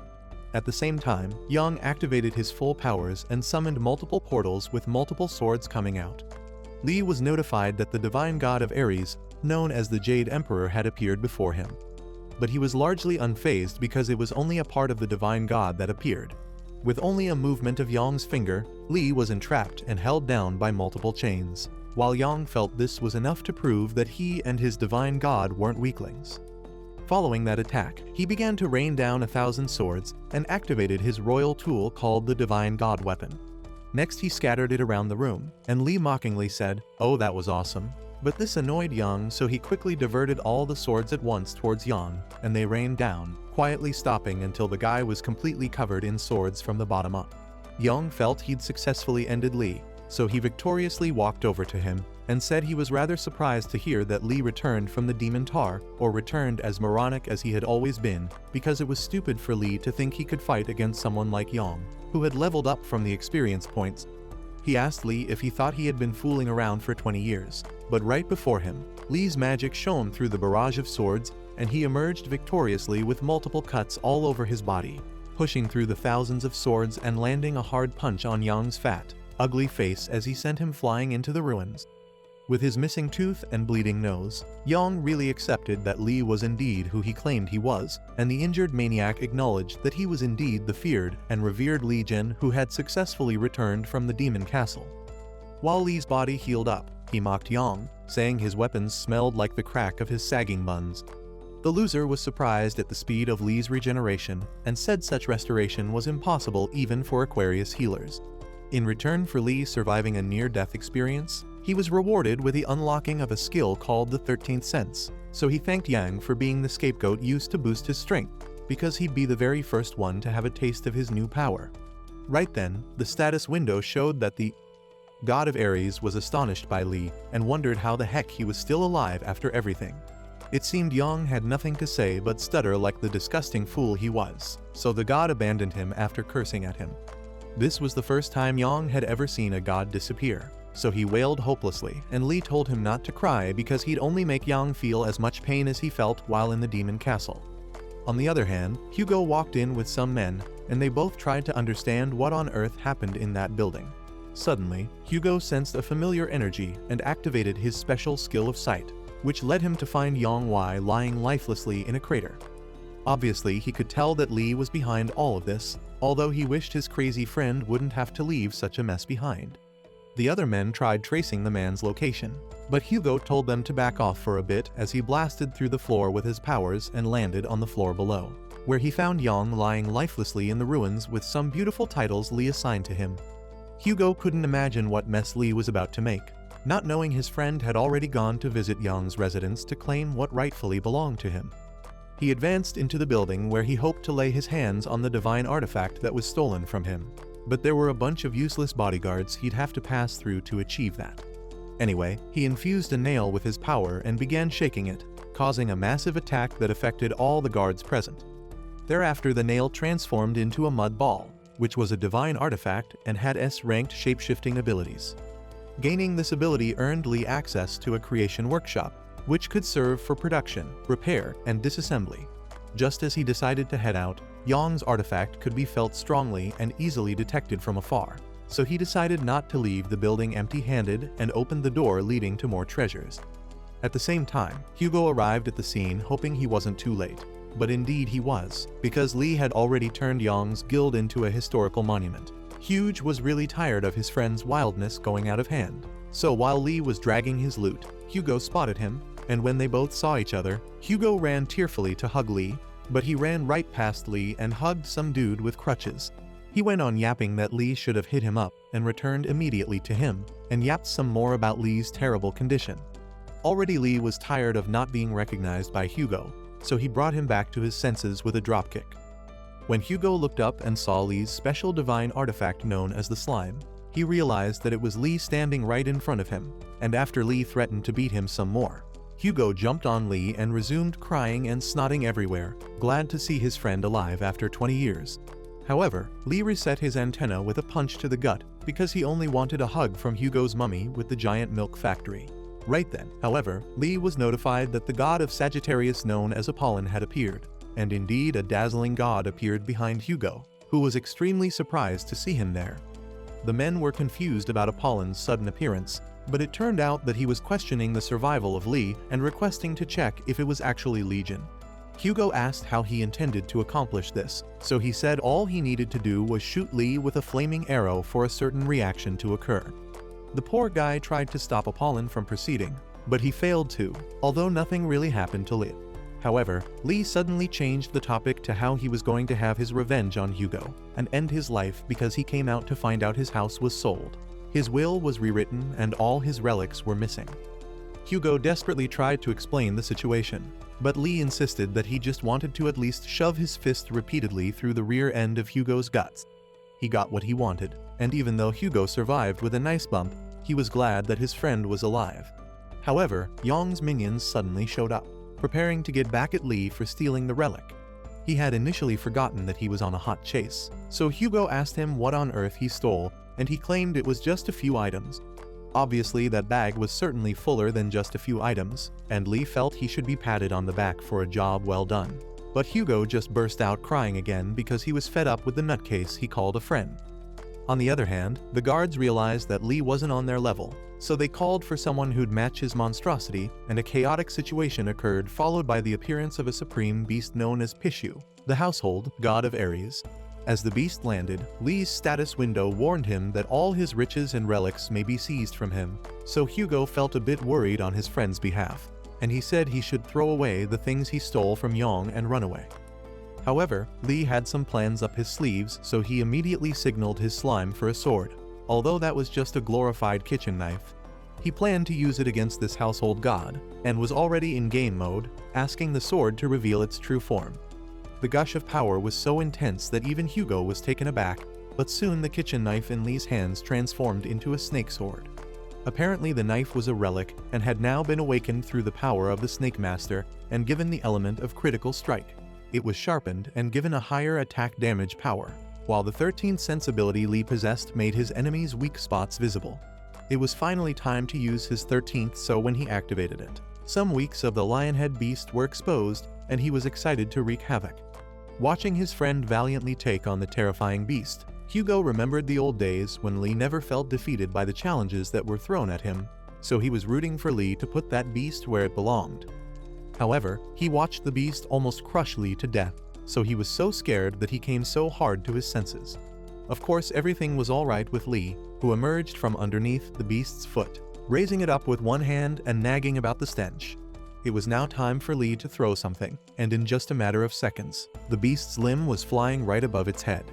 At the same time, Yang activated his full powers and summoned multiple portals with multiple swords coming out. Li was notified that the divine god of Ares, known as the Jade Emperor, had appeared before him. But he was largely unfazed because it was only a part of the divine god that appeared. With only a movement of Yang's finger, Li was entrapped and held down by multiple chains, while Yang felt this was enough to prove that he and his divine god weren't weaklings. Following that attack, he began to rain down 1,000 swords and activated his royal tool called the Divine God Weapon. Next he scattered it around the room, and Li mockingly said, "Oh, that was awesome." But this annoyed Yang, so he quickly diverted all the swords at once towards Yang, and they rained down, quietly stopping until the guy was completely covered in swords from the bottom up. Yang felt he'd successfully ended Li, so he victoriously walked over to him and said he was rather surprised to hear that Li returned from the Demon Tar, or returned as moronic as he had always been, because it was stupid for Li to think he could fight against someone like Yang, who had leveled up from the experience points. He asked Li if he thought he had been fooling around for 20 years, but right before him, Li's magic shone through the barrage of swords, and he emerged victoriously with multiple cuts all over his body, pushing through the thousands of swords and landing a hard punch on Yang's fat, ugly face as he sent him flying into the ruins. With his missing tooth and bleeding nose, Yang really accepted that Li was indeed who he claimed he was, and the injured maniac acknowledged that he was indeed the feared and revered Li Jin who had successfully returned from the demon castle. While Li's body healed up, he mocked Yang, saying his weapons smelled like the crack of his sagging buns. The loser was surprised at the speed of Li's regeneration and said such restoration was impossible even for Aquarius healers. In return for Li surviving a near-death experience, he was rewarded with the unlocking of a skill called the 13th Sense, so he thanked Yang for being the scapegoat used to boost his strength, because he'd be the very first one to have a taste of his new power. Right then, the status window showed that the god of Ares was astonished by Li and wondered how the heck he was still alive after everything. It seemed Yang had nothing to say but stutter like the disgusting fool he was, so the god abandoned him after cursing at him. This was the first time Yang had ever seen a god disappear, so he wailed hopelessly, and Li told him not to cry because he'd only make Yang feel as much pain as he felt while in the demon castle. On the other hand, Hugo walked in with some men, and they both tried to understand what on earth happened in that building. Suddenly, Hugo sensed a familiar energy and activated his special skill of sight, which led him to find Yang Wei lying lifelessly in a crater. Obviously, he could tell that Li was behind all of this, although he wished his crazy friend wouldn't have to leave such a mess behind. The other men tried tracing the man's location, but Hugo told them to back off for a bit as he blasted through the floor with his powers and landed on the floor below, where he found Yang lying lifelessly in the ruins with some beautiful titles Li assigned to him. Hugo couldn't imagine what mess Li was about to make, not knowing his friend had already gone to visit Yang's residence to claim what rightfully belonged to him. He advanced into the building where he hoped to lay his hands on the divine artifact that was stolen from him, but there were a bunch of useless bodyguards he'd have to pass through to achieve that. Anyway, he infused a nail with his power and began shaking it, causing a massive attack that affected all the guards present. Thereafter, the nail transformed into a mud ball, which was a divine artifact and had S-ranked shape-shifting abilities. Gaining this ability earned Li access to a creation workshop, which could serve for production, repair, and disassembly. Just as he decided to head out, Yang's artifact could be felt strongly and easily detected from afar, so he decided not to leave the building empty-handed and opened the door leading to more treasures. At the same time, Hugo arrived at the scene hoping he wasn't too late, but indeed he was, because Li had already turned Yang's guild into a historical monument. Hugo was really tired of his friend's wildness going out of hand, so while Li was dragging his loot, Hugo spotted him, and when they both saw each other, Hugo ran tearfully to hug Li, but he ran right past Li and hugged some dude with crutches. He went on yapping that Li should have hit him up and returned immediately to him, and yapped some more about Li's terrible condition. Already Li was tired of not being recognized by Hugo, so he brought him back to his senses with a dropkick. When Hugo looked up and saw Li's special divine artifact known as the slime, he realized that it was Li standing right in front of him, and after Li threatened to beat him some more, Hugo jumped on Li and resumed crying and snotting everywhere, glad to see his friend alive after 20 years. However, Li reset his antenna with a punch to the gut because he only wanted a hug from Hugo's mummy with the giant milk factory. Right then, however, Li was notified that the god of Sagittarius known as Apollon had appeared, and indeed a dazzling god appeared behind Hugo, who was extremely surprised to see him there. The men were confused about Apollon's sudden appearance, but it turned out that he was questioning the survival of Li and requesting to check if it was actually Legion. Hugo asked how he intended to accomplish this, so he said all he needed to do was shoot Li with a flaming arrow for a certain reaction to occur. The poor guy tried to stop Apollon from proceeding, but he failed to, although nothing really happened to Li. However, Li suddenly changed the topic to how he was going to have his revenge on Hugo and end his life because he came out to find out his house was sold. His will was rewritten and all his relics were missing. Hugo desperately tried to explain the situation, but Li insisted that he just wanted to at least shove his fist repeatedly through the rear end of Hugo's guts. He got what he wanted, and even though Hugo survived with a nice bump, he was glad that his friend was alive. However, Yang's minions suddenly showed up, preparing to get back at Li for stealing the relic. He had initially forgotten that he was on a hot chase, so Hugo asked him what on earth he stole, and he claimed it was just a few items. Obviously, that bag was certainly fuller than just a few items, and Li felt he should be patted on the back for a job well done. But Hugo just burst out crying again because he was fed up with the nutcase he called a friend. On the other hand, the guards realized that Li wasn't on their level, so they called for someone who'd match his monstrosity, and a chaotic situation occurred followed by the appearance of a supreme beast known as Pishu, the household god of Aries. As the beast landed, Li's status window warned him that all his riches and relics may be seized from him, so Hugo felt a bit worried on his friend's behalf, and he said he should throw away the things he stole from Yang and run away. However, Li had some plans up his sleeves, so he immediately signaled his slime for a sword. Although that was just a glorified kitchen knife, he planned to use it against this household god, and was already in game mode, asking the sword to reveal its true form. The gush of power was so intense that even Hugo was taken aback, but soon the kitchen knife in Li's hands transformed into a snake sword. Apparently the knife was a relic and had now been awakened through the power of the Snake Master and given the element of critical strike. It was sharpened and given a higher attack damage power, while the 13th sense ability Li possessed made his enemies' weak spots visible. It was finally time to use his 13th, so when he activated it, some weeks of the Lionhead beast were exposed and he was excited to wreak havoc. Watching his friend valiantly take on the terrifying beast, Hugo remembered the old days when Lee never felt defeated by the challenges that were thrown at him, so he was rooting for Lee to put that beast where it belonged. However, he watched the beast almost crush Lee to death, so he was so scared that he came so hard to his senses. Of course, everything was alright with Lee, who emerged from underneath the beast's foot, raising it up with one hand and nagging about the stench. It was now time for Lee to throw something, and in just a matter of seconds, the beast's limb was flying right above its head.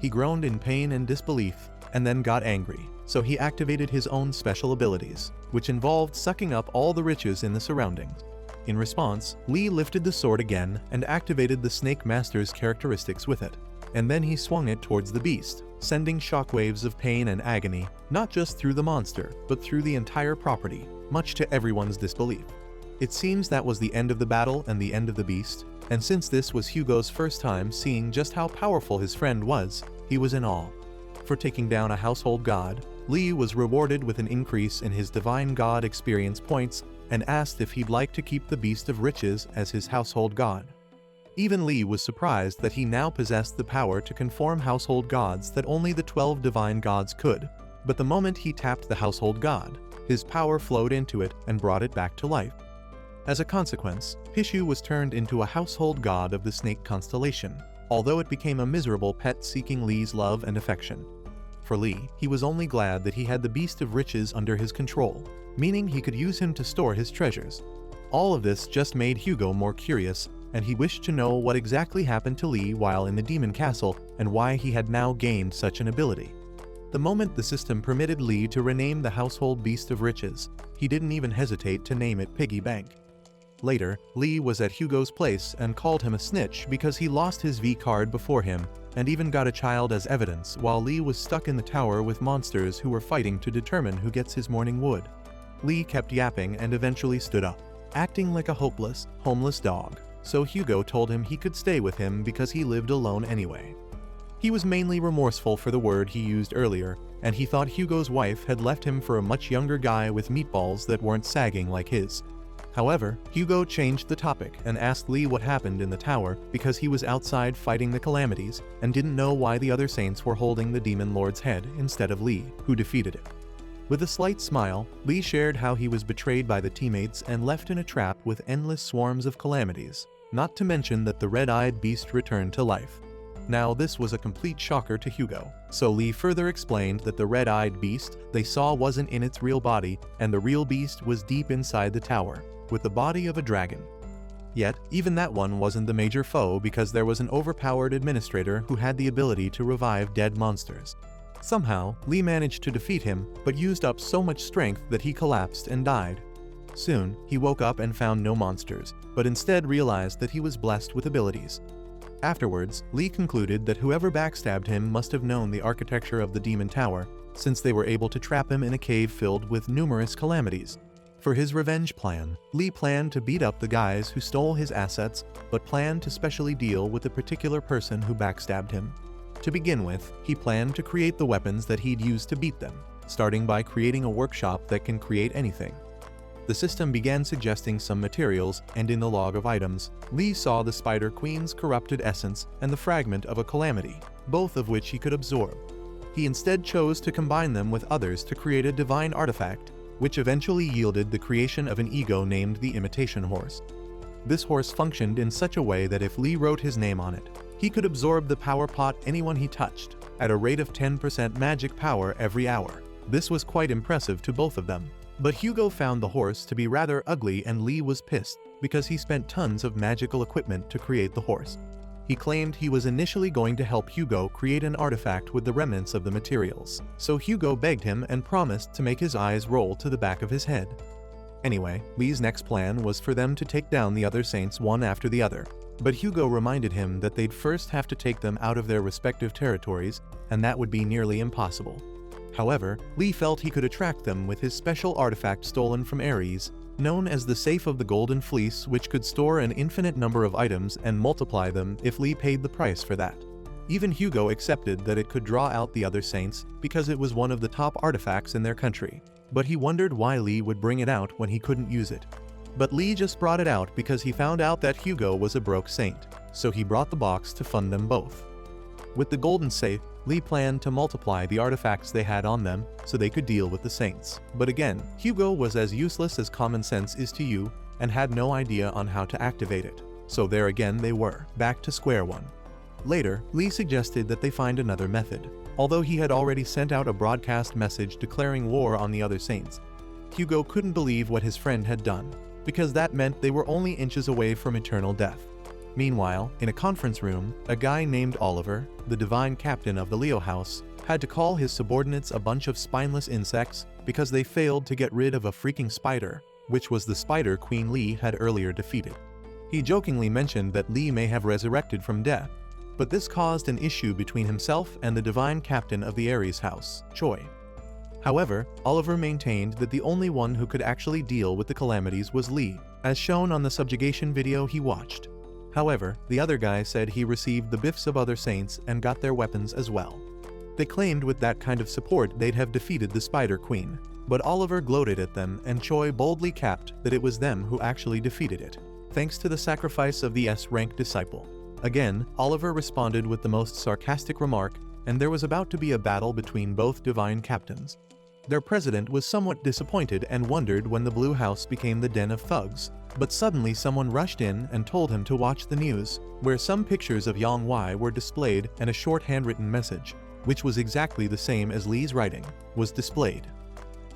He groaned in pain and disbelief, and then got angry, so he activated his own special abilities, which involved sucking up all the riches in the surroundings. In response, Lee lifted the sword again and activated the Snake Master's characteristics with it, and then he swung it towards the beast, sending shockwaves of pain and agony, not just through the monster, but through the entire property, much to everyone's disbelief. It seems that was the end of the battle and the end of the beast, and since this was Hugo's first time seeing just how powerful his friend was, he was in awe. For taking down a household god, Lee was rewarded with an increase in his Divine God experience points and asked if he'd like to keep the Beast of Riches as his household god. Even Lee was surprised that he now possessed the power to conform household gods that only the 12 divine gods could, but the moment he tapped the household god, his power flowed into it and brought it back to life. As a consequence, Pishu was turned into a household god of the snake constellation, although it became a miserable pet seeking Lee's love and affection. For Lee, he was only glad that he had the Beast of Riches under his control, meaning he could use him to store his treasures. All of this just made Hugo more curious, and he wished to know what exactly happened to Lee while in the demon castle and why he had now gained such an ability. The moment the system permitted Lee to rename the household Beast of Riches, he didn't even hesitate to name it Piggy Bank. Later, Lee was at Hugo's place and called him a snitch because he lost his V card before him, and even got a child as evidence while Lee was stuck in the tower with monsters who were fighting to determine who gets his morning wood. Lee kept yapping and eventually stood up, acting like a hopeless, homeless dog, so Hugo told him he could stay with him because he lived alone anyway. He was mainly remorseful for the word he used earlier, and he thought Hugo's wife had left him for a much younger guy with meatballs that weren't sagging like his. However, Hugo changed the topic and asked Lee what happened in the tower because he was outside fighting the calamities and didn't know why the other saints were holding the demon lord's head instead of Lee, who defeated it. With a slight smile, Lee shared how he was betrayed by the teammates and left in a trap with endless swarms of calamities, not to mention that the red-eyed beast returned to life. Now this was a complete shocker to Hugo, so Lee further explained that the red-eyed beast they saw wasn't in its real body and the real beast was deep inside the tower, with the body of a dragon. Yet, even that one wasn't the major foe because there was an overpowered administrator who had the ability to revive dead monsters. Somehow, Lee managed to defeat him, but used up so much strength that he collapsed and died. Soon, he woke up and found no monsters, but instead realized that he was blessed with abilities. Afterwards, Lee concluded that whoever backstabbed him must have known the architecture of the Demon Tower, since they were able to trap him in a cave filled with numerous calamities. For his revenge plan, Lee planned to beat up the guys who stole his assets, but planned to specially deal with the particular person who backstabbed him. To begin with, he planned to create the weapons that he'd use to beat them, starting by creating a workshop that can create anything. The system began suggesting some materials, and in the log of items, Lee saw the Spider Queen's corrupted essence and the fragment of a calamity, both of which he could absorb. He instead chose to combine them with others to create a divine artifact, which eventually yielded the creation of an ego named the Imitation Horse. This horse functioned in such a way that if Lee wrote his name on it, he could absorb the power pot anyone he touched, at a rate of 10% magic power every hour. This was quite impressive to both of them. But Hugo found the horse to be rather ugly and Lee was pissed because he spent tons of magical equipment to create the horse. He claimed he was initially going to help Hugo create an artifact with the remnants of the materials, so Hugo begged him and promised to make his eyes roll to the back of his head. Anyway, Lee's next plan was for them to take down the other saints one after the other, but Hugo reminded him that they'd first have to take them out of their respective territories, and that would be nearly impossible. However, Lee felt he could attract them with his special artifact stolen from Ares, known as the Safe of the Golden Fleece, which could store an infinite number of items and multiply them if Lee paid the price for that. Even Hugo accepted that it could draw out the other saints because it was one of the top artifacts in their country, but he wondered why Lee would bring it out when he couldn't use it. But Lee just brought it out because he found out that Hugo was a broke saint, so he brought the box to fund them both. With the golden safe, Lee planned to multiply the artifacts they had on them so they could deal with the saints. But again, Hugo was as useless as common sense is to you and had no idea on how to activate it. So there again they were, back to square one. Later, Lee suggested that they find another method. Although he had already sent out a broadcast message declaring war on the other saints, Hugo couldn't believe what his friend had done, because that meant they were only inches away from eternal death. Meanwhile, in a conference room, a guy named Oliver, the divine captain of the Leo house, had to call his subordinates a bunch of spineless insects because they failed to get rid of a freaking spider, which was the spider Queen Lee had earlier defeated. He jokingly mentioned that Lee may have resurrected from death, but this caused an issue between himself and the divine captain of the Ares house, Choi. However, Oliver maintained that the only one who could actually deal with the calamities was Lee, as shown on the subjugation video he watched. However, the other guy said he received the biffs of other saints and got their weapons as well. They claimed with that kind of support they'd have defeated the Spider Queen, but Oliver gloated at them and Choi boldly capped that it was them who actually defeated it, thanks to the sacrifice of the S-rank disciple. Again, Oliver responded with the most sarcastic remark, and there was about to be a battle between both divine captains. Their president was somewhat disappointed and wondered when the Blue House became the den of thugs, but suddenly someone rushed in and told him to watch the news, where some pictures of Yang Wei were displayed and a short handwritten message, which was exactly the same as Lee's writing, was displayed.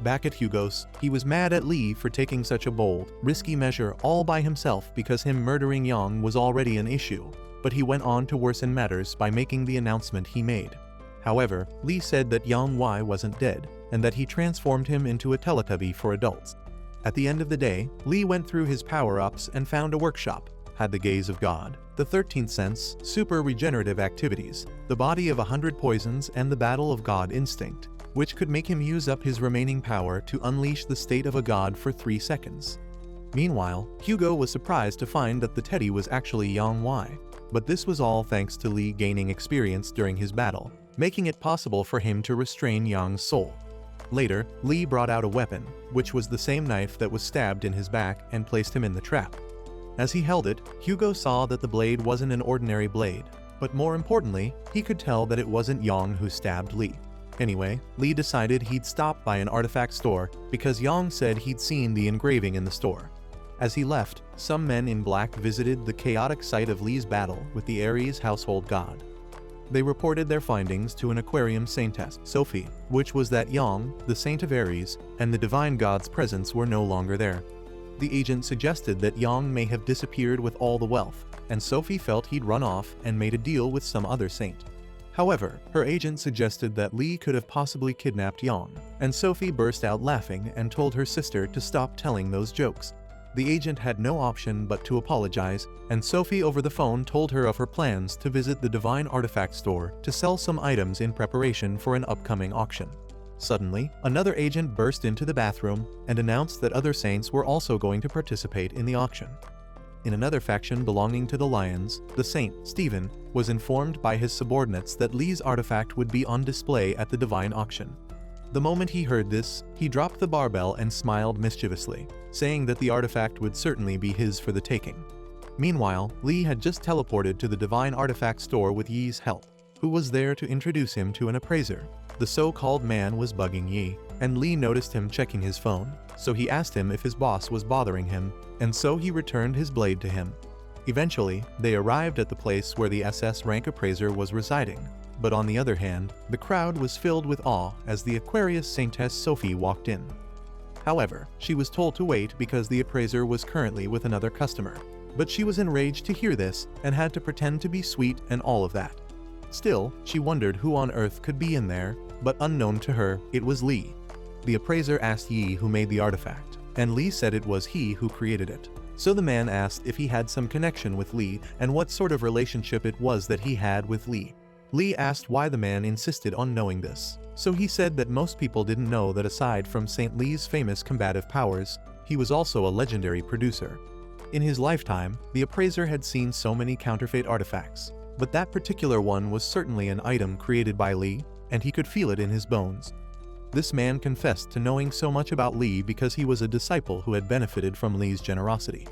Back at Hugo's, he was mad at Lee for taking such a bold, risky measure all by himself because him murdering Yang was already an issue, but he went on to worsen matters by making the announcement he made. However, Lee said that Yang Wei wasn't dead, and that he transformed him into a Teletubby for adults. At the end of the day, Lee went through his power-ups and found a workshop, had the gaze of God, the 13th sense, super regenerative activities, the body of 100 poisons and the battle of God instinct, which could make him use up his remaining power to unleash the state of a god for 3 seconds. Meanwhile, Hugo was surprised to find that the teddy was actually Yang Wei, but this was all thanks to Lee gaining experience during his battle, making it possible for him to restrain Yang's soul. Later, Lee brought out a weapon, which was the same knife that was stabbed in his back and placed him in the trap. As he held it, Hugo saw that the blade wasn't an ordinary blade, but more importantly, he could tell that it wasn't Yang who stabbed Lee. Anyway, Lee decided he'd stop by an artifact store because Yang said he'd seen the engraving in the store. As he left, some men in black visited the chaotic site of Lee's battle with the Ares household god. They reported their findings to an aquarium saintess, Sophie, which was that Yang, the saint of Ares, and the divine god's presence were no longer there. The agent suggested that Yang may have disappeared with all the wealth, and Sophie felt he'd run off and made a deal with some other saint. However, her agent suggested that Lee could have possibly kidnapped Yang, and Sophie burst out laughing and told her sister to stop telling those jokes. The agent had no option but to apologize, and Sophie over the phone told her of her plans to visit the Divine Artifact store to sell some items in preparation for an upcoming auction. Suddenly, another agent burst into the bathroom and announced that other saints were also going to participate in the auction. In another faction belonging to the Lions, the saint, Stephen, was informed by his subordinates that Lee's artifact would be on display at the Divine Auction. The moment he heard this, he dropped the barbell and smiled mischievously, saying that the artifact would certainly be his for the taking. Meanwhile, Lee had just teleported to the Divine Artifact store with Yi's help, who was there to introduce him to an appraiser. The so-called man was bugging Yi, and Lee noticed him checking his phone, so he asked him if his boss was bothering him, and so he returned his blade to him. Eventually, they arrived at the place where the SS rank appraiser was residing. But on the other hand, the crowd was filled with awe as the Aquarius Saintess Sophie walked in. However, she was told to wait because the appraiser was currently with another customer. But she was enraged to hear this and had to pretend to be sweet and all of that. Still, she wondered who on earth could be in there, but unknown to her, it was Lee. The appraiser asked Yi who made the artifact, and Lee said it was he who created it. So the man asked if he had some connection with Lee and what sort of relationship it was that he had with Lee. Lee asked why the man insisted on knowing this, so he said that most people didn't know that aside from St. Lee's famous combative powers, he was also a legendary producer. In his lifetime, the appraiser had seen so many counterfeit artifacts, but that particular one was certainly an item created by Lee, and he could feel it in his bones. This man confessed to knowing so much about Lee because he was a disciple who had benefited from Lee's generosity.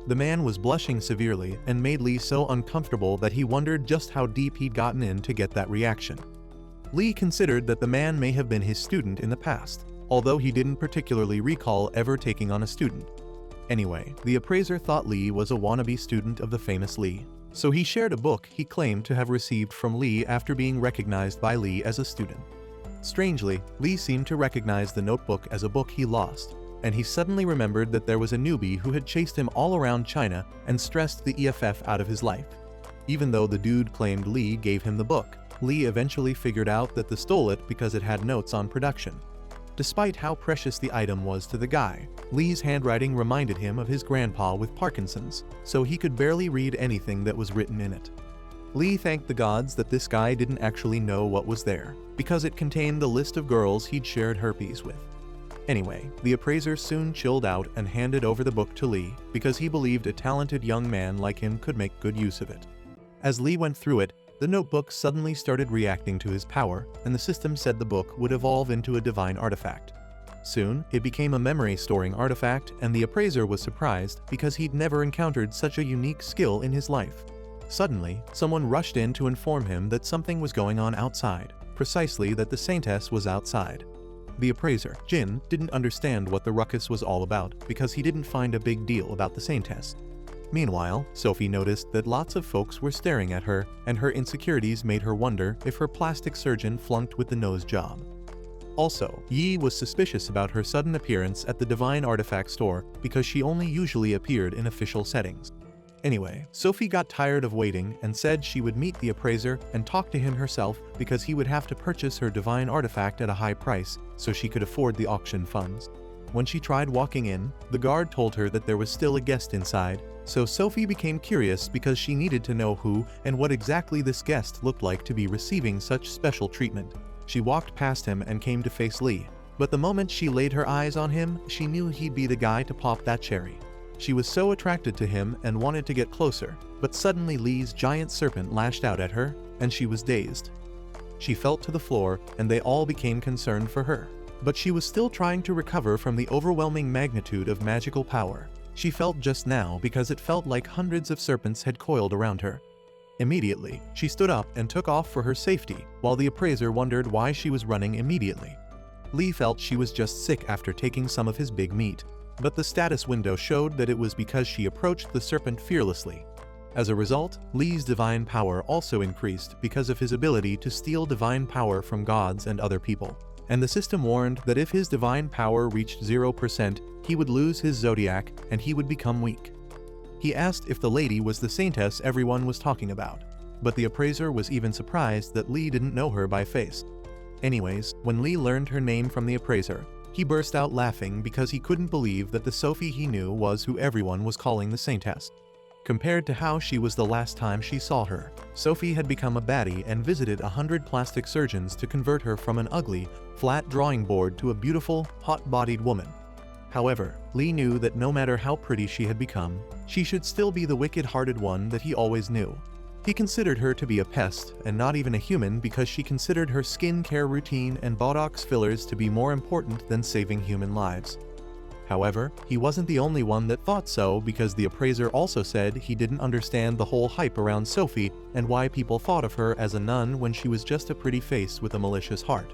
The man was blushing severely and made Lee so uncomfortable that he wondered just how deep he'd gotten in to get that reaction. Lee considered that the man may have been his student in the past, although he didn't particularly recall ever taking on a student. Anyway, the appraiser thought Lee was a wannabe student of the famous Lee, so he shared a book he claimed to have received from Lee after being recognized by Lee as a student. Strangely, Lee seemed to recognize the notebook as a book he lost, and he suddenly remembered that there was a newbie who had chased him all around China and stressed the EFF out of his life. Even though the dude claimed Lee gave him the book, Lee eventually figured out that they stole it because it had notes on production. Despite how precious the item was to the guy, Lee's handwriting reminded him of his grandpa with Parkinson's, so he could barely read anything that was written in it. Lee thanked the gods that this guy didn't actually know what was there, because it contained the list of girls he'd shared herpes with. Anyway, the appraiser soon chilled out and handed over the book to Lee because he believed a talented young man like him could make good use of it. As Lee went through it, the notebook suddenly started reacting to his power, and the system said the book would evolve into a divine artifact. Soon, it became a memory-storing artifact, and the appraiser was surprised because he'd never encountered such a unique skill in his life. Suddenly, someone rushed in to inform him that something was going on outside, precisely that the saintess was outside. The appraiser, Jin, didn't understand what the ruckus was all about because he didn't find a big deal about the saintess. Meanwhile, Sophie noticed that lots of folks were staring at her, and her insecurities made her wonder if her plastic surgeon flunked with the nose job. Also, Yi was suspicious about her sudden appearance at the Divine Artifact store because she only usually appeared in official settings. Anyway, Sophie got tired of waiting and said she would meet the appraiser and talk to him herself because he would have to purchase her divine artifact at a high price so she could afford the auction funds. When she tried walking in, the guard told her that there was still a guest inside, so Sophie became curious because she needed to know who and what exactly this guest looked like to be receiving such special treatment. She walked past him and came to face Lee, but the moment she laid her eyes on him, she knew he'd be the guy to pop that cherry. She was so attracted to him and wanted to get closer, but suddenly Lee's giant serpent lashed out at her, and she was dazed. She fell to the floor, and they all became concerned for her. But she was still trying to recover from the overwhelming magnitude of magical power she felt just now because it felt like hundreds of serpents had coiled around her. Immediately, she stood up and took off for her safety, while the appraiser wondered why she was running immediately. Lee felt she was just sick after taking some of his big meat, but the status window showed that it was because she approached the serpent fearlessly. As a result, Lee's divine power also increased because of his ability to steal divine power from gods and other people. And the system warned that if his divine power reached 0%, he would lose his zodiac and he would become weak. He asked if the lady was the saintess everyone was talking about, but the appraiser was even surprised that Lee didn't know her by face. Anyways, when Lee learned her name from the appraiser, he burst out laughing because he couldn't believe that the Sophie he knew was who everyone was calling the saintess. Compared to how she was the last time she saw her, Sophie had become a baddie and visited 100 plastic surgeons to convert her from an ugly, flat drawing board to a beautiful, hot-bodied woman. However, Lee knew that no matter how pretty she had become, she should still be the wicked-hearted one that he always knew. He considered her to be a pest and not even a human because she considered her skin care routine and Botox fillers to be more important than saving human lives. However, he wasn't the only one that thought so because the appraiser also said he didn't understand the whole hype around Sophie and why people thought of her as a nun when she was just a pretty face with a malicious heart.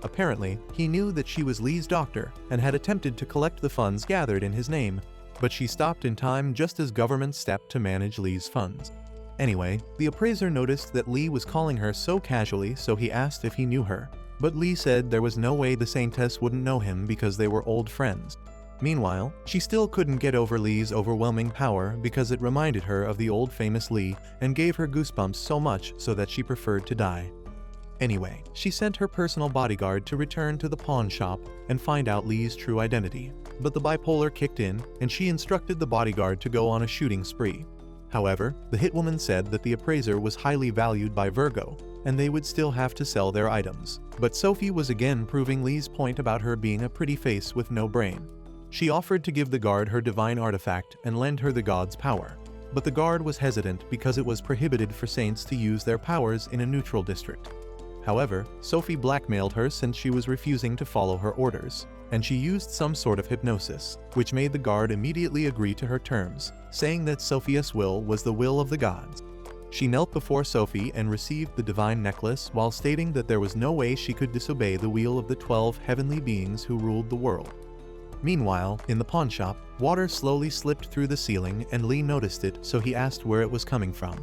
Apparently, he knew that she was Lee's doctor and had attempted to collect the funds gathered in his name, but she stopped in time just as government stepped to manage Lee's funds. Anyway, the appraiser noticed that Lee was calling her so casually, so he asked if he knew her, but Lee said there was no way the saintess wouldn't know him because they were old friends. Meanwhile, she still couldn't get over Lee's overwhelming power because it reminded her of the old famous Lee and gave her goosebumps so much so that she preferred to die. Anyway, she sent her personal bodyguard to return to the pawn shop and find out Lee's true identity, but the bipolar kicked in and she instructed the bodyguard to go on a shooting spree. However, the hitwoman said that the appraiser was highly valued by Virgo, and they would still have to sell their items. But Sophie was again proving Lee's point about her being a pretty face with no brain. She offered to give the guard her divine artifact and lend her the god's power, but the guard was hesitant because it was prohibited for saints to use their powers in a neutral district. However, Sophie blackmailed her since she was refusing to follow her orders, and she used some sort of hypnosis, which made the guard immediately agree to her terms, saying that Sophia's will was the will of the gods. She knelt before Sophie and received the divine necklace while stating that there was no way she could disobey the will of the 12 heavenly beings who ruled the world. Meanwhile, in the pawnshop, water slowly slipped through the ceiling and Lee noticed it, so he asked where it was coming from.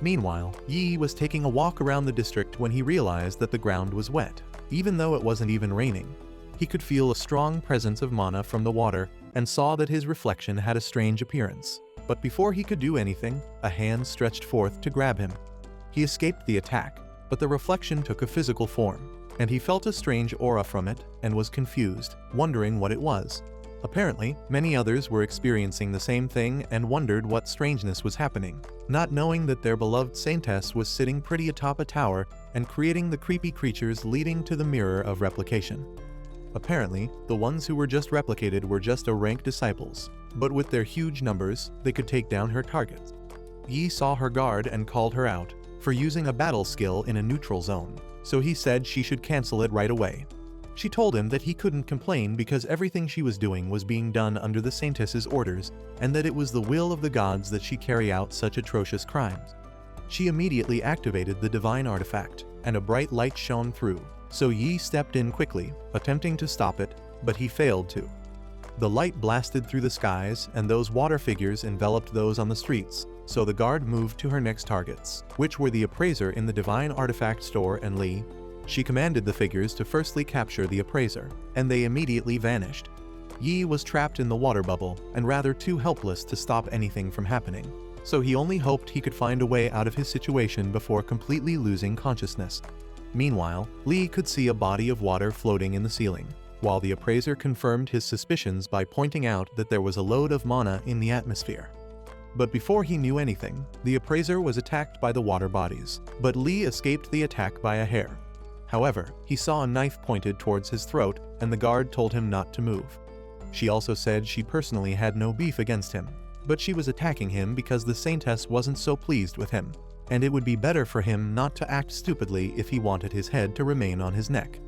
Meanwhile, Yi was taking a walk around the district when he realized that the ground was wet, even though it wasn't even raining. He could feel a strong presence of mana from the water and saw that his reflection had a strange appearance. But before he could do anything, a hand stretched forth to grab him. He escaped the attack, but the reflection took a physical form, and he felt a strange aura from it and was confused, wondering what it was. Apparently, many others were experiencing the same thing and wondered what strangeness was happening, not knowing that their beloved saintess was sitting pretty atop a tower and creating the creepy creatures leading to the mirror of replication. Apparently, the ones who were just replicated were just rank disciples, but with their huge numbers, they could take down her targets. Yi saw her guard and called her out for using a battle skill in a neutral zone, so he said she should cancel it right away. She told him that he couldn't complain because everything she was doing was being done under the saintess's orders, and that it was the will of the gods that she carry out such atrocious crimes. She immediately activated the divine artifact, and a bright light shone through, so Yi stepped in quickly, attempting to stop it, but he failed to. The light blasted through the skies, and those water figures enveloped those on the streets, so the guard moved to her next targets, which were the appraiser in the divine artifact store and Lee. She commanded the figures to firstly capture the appraiser, and they immediately vanished. Yi was trapped in the water bubble and rather too helpless to stop anything from happening, so he only hoped he could find a way out of his situation before completely losing consciousness. Meanwhile, Lee could see a body of water floating in the ceiling, while the appraiser confirmed his suspicions by pointing out that there was a load of mana in the atmosphere. But before he knew anything, the appraiser was attacked by the water bodies, but Lee escaped the attack by a hair. However, he saw a knife pointed towards his throat, and the guard told him not to move. She also said she personally had no beef against him, but she was attacking him because the saintess wasn't so pleased with him, and it would be better for him not to act stupidly if he wanted his head to remain on his neck.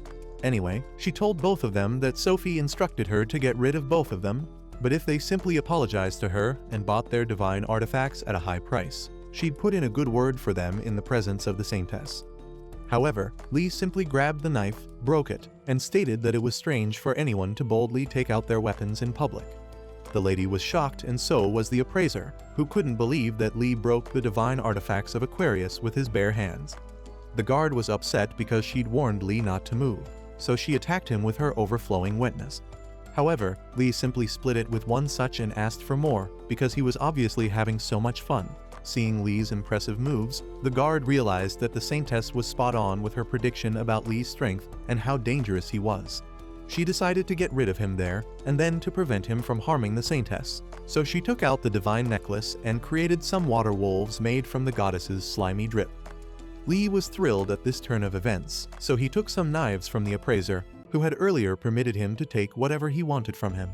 Anyway, she told both of them that Sophie instructed her to get rid of both of them, but if they simply apologized to her and bought their divine artifacts at a high price, she'd put in a good word for them in the presence of the saintess. However, Lee simply grabbed the knife, broke it, and stated that it was strange for anyone to boldly take out their weapons in public. The lady was shocked, and so was the appraiser, who couldn't believe that Lee broke the divine artifacts of Aquarius with his bare hands. The guard was upset because she'd warned Lee not to move, so she attacked him with her overflowing wetness. However, Lee simply split it with one such and asked for more, because he was obviously having so much fun. Seeing Lee's impressive moves, the guard realized that the saintess was spot on with her prediction about Lee's strength and how dangerous he was. She decided to get rid of him there, and then to prevent him from harming the saintess. So she took out the divine necklace and created some water wolves made from the goddess's slimy drip. Lee was thrilled at this turn of events, so he took some knives from the appraiser, who had earlier permitted him to take whatever he wanted from him.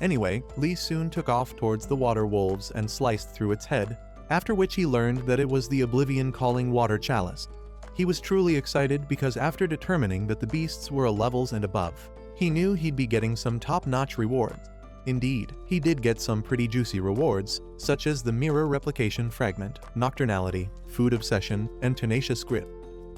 Anyway, Lee soon took off towards the water wolves and sliced through its head, after which he learned that it was the Oblivion Calling Water Chalice. He was truly excited because after determining that the beasts were levels and above, he knew he'd be getting some top-notch rewards. Indeed, he did get some pretty juicy rewards, such as the Mirror Replication Fragment, Nocturnality, Food Obsession, and Tenacious Grip.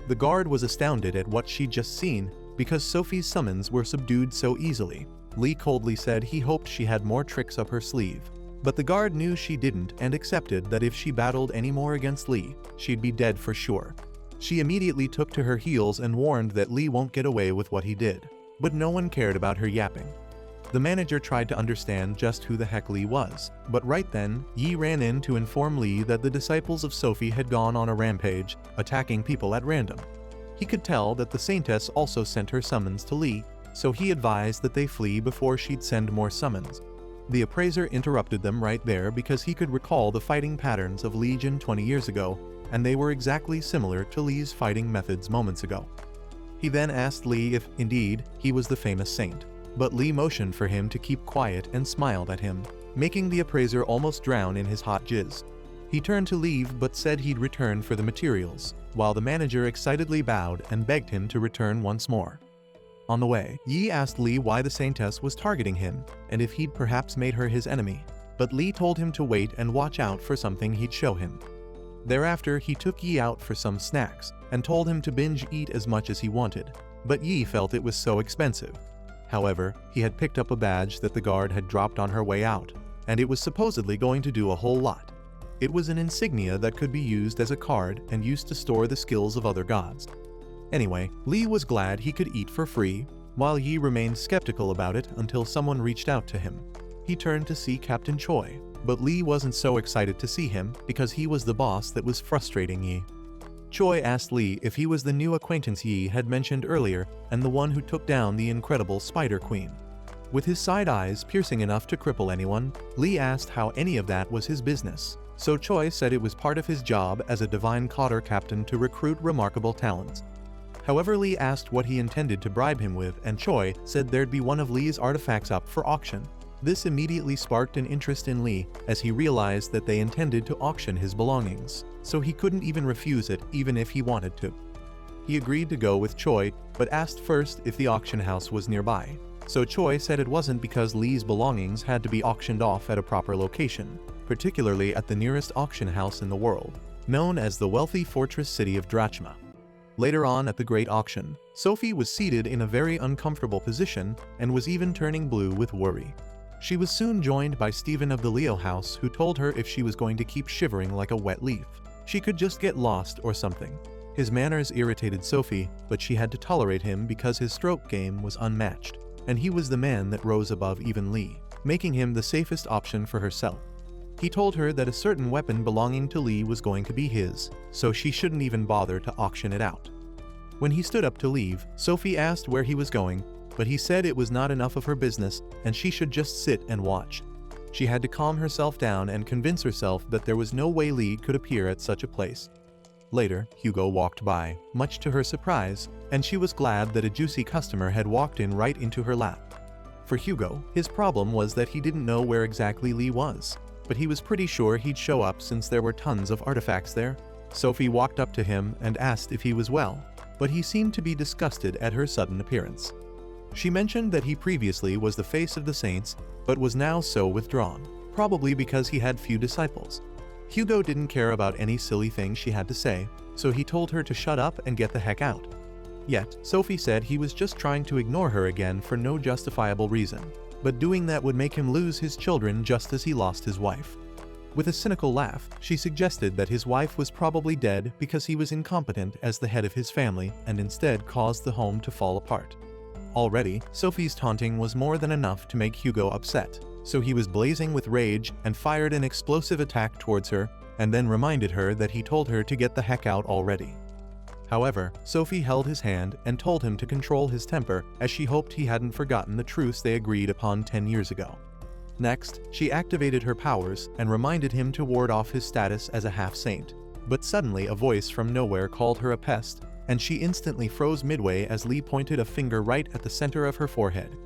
The guard was astounded at what she'd just seen, because Sophie's summons were subdued so easily. Lee coldly said he hoped she had more tricks up her sleeve. But the guard knew she didn't and accepted that if she battled any more against Lee, she'd be dead for sure. She immediately took to her heels and warned that Lee won't get away with what he did. But no one cared about her yapping. The manager tried to understand just who the heck Lee was, but right then, Yi ran in to inform Lee that the disciples of Sophie had gone on a rampage, attacking people at random. He could tell that the saintess also sent her summons to Lee, so he advised that they flee before she'd send more summons. The appraiser interrupted them right there because he could recall the fighting patterns of Legion 20 years ago, and they were exactly similar to Lee's fighting methods moments ago. He then asked Lee if, indeed, he was the famous saint, but Lee motioned for him to keep quiet and smiled at him, making the appraiser almost drown in his hot jizz. He turned to leave but said he'd return for the materials, while the manager excitedly bowed and begged him to return once more. On the way, Yi asked Lee why the saintess was targeting him, and if he'd perhaps made her his enemy. but Lee told him to wait and watch out for something he'd show him. Thereafter, he took Yi out for some snacks and told him to binge eat as much as he wanted, but Yi felt it was so expensive. However, he had picked up a badge that the guard had dropped on her way out, and it was supposedly going to do a whole lot. It was an insignia that could be used as a card and used to store the skills of other gods. Anyway, Lee was glad he could eat for free, while Yi remained skeptical about it until someone reached out to him. He turned to see Captain Choi, but Lee wasn't so excited to see him because he was the boss that was frustrating Yi. Choi asked Lee if he was the new acquaintance Yi had mentioned earlier and the one who took down the incredible Spider Queen. With his side eyes piercing enough to cripple anyone, Lee asked how any of that was his business, so Choi said it was part of his job as a divine cotter captain to recruit remarkable talents. However, Lee asked what he intended to bribe him with, and Choi said there'd be one of Lee's artifacts up for auction. This immediately sparked an interest in Lee, as he realized that they intended to auction his belongings, so he couldn't even refuse it even if he wanted to. He agreed to go with Choi, but asked first if the auction house was nearby. So Choi said it wasn't because Lee's belongings had to be auctioned off at a proper location, particularly at the nearest auction house in the world, known as the wealthy fortress city of Drachma. Later on at the Great Auction, Sophie was seated in a very uncomfortable position and was even turning blue with worry. She was soon joined by Stephen of the Leo house, who told her if she was going to keep shivering like a wet leaf, she could just get lost or something. His manners irritated Sophie, but she had to tolerate him because his stroke game was unmatched, and he was the man that rose above even Lee, making him the safest option for herself. He told her that a certain weapon belonging to Lee was going to be his, so she shouldn't even bother to auction it out. When he stood up to leave, Sophie asked where he was going, but he said it was not enough of her business and she should just sit and watch. She had to calm herself down and convince herself that there was no way Lee could appear at such a place. Later, Hugo walked by, much to her surprise, and she was glad that a juicy customer had walked in right into her lap. For Hugo, his problem was that he didn't know where exactly Lee was, but he was pretty sure he'd show up since there were tons of artifacts there. Sophie walked up to him and asked if he was well, but he seemed to be disgusted at her sudden appearance. She mentioned that he previously was the face of the saints, but was now so withdrawn, probably because he had few disciples. Hugo didn't care about any silly thing she had to say, so he told her to shut up and get the heck out. Yet, Sophie said he was just trying to ignore her again for no justifiable reason, but doing that would make him lose his children just as he lost his wife. With a cynical laugh, she suggested that his wife was probably dead because he was incompetent as the head of his family and instead caused the home to fall apart. Already, Sophie's taunting was more than enough to make Hugo upset, so he was blazing with rage and fired an explosive attack towards her, and then reminded her that he told her to get the heck out already. However, Sophie held his hand and told him to control his temper, as she hoped he hadn't forgotten the truce they agreed upon 10 years ago. Next, she activated her powers and reminded him to ward off his status as a half-saint. But suddenly a voice from nowhere called her a pest, and she instantly froze midway as Lee pointed a finger right at the center of her forehead.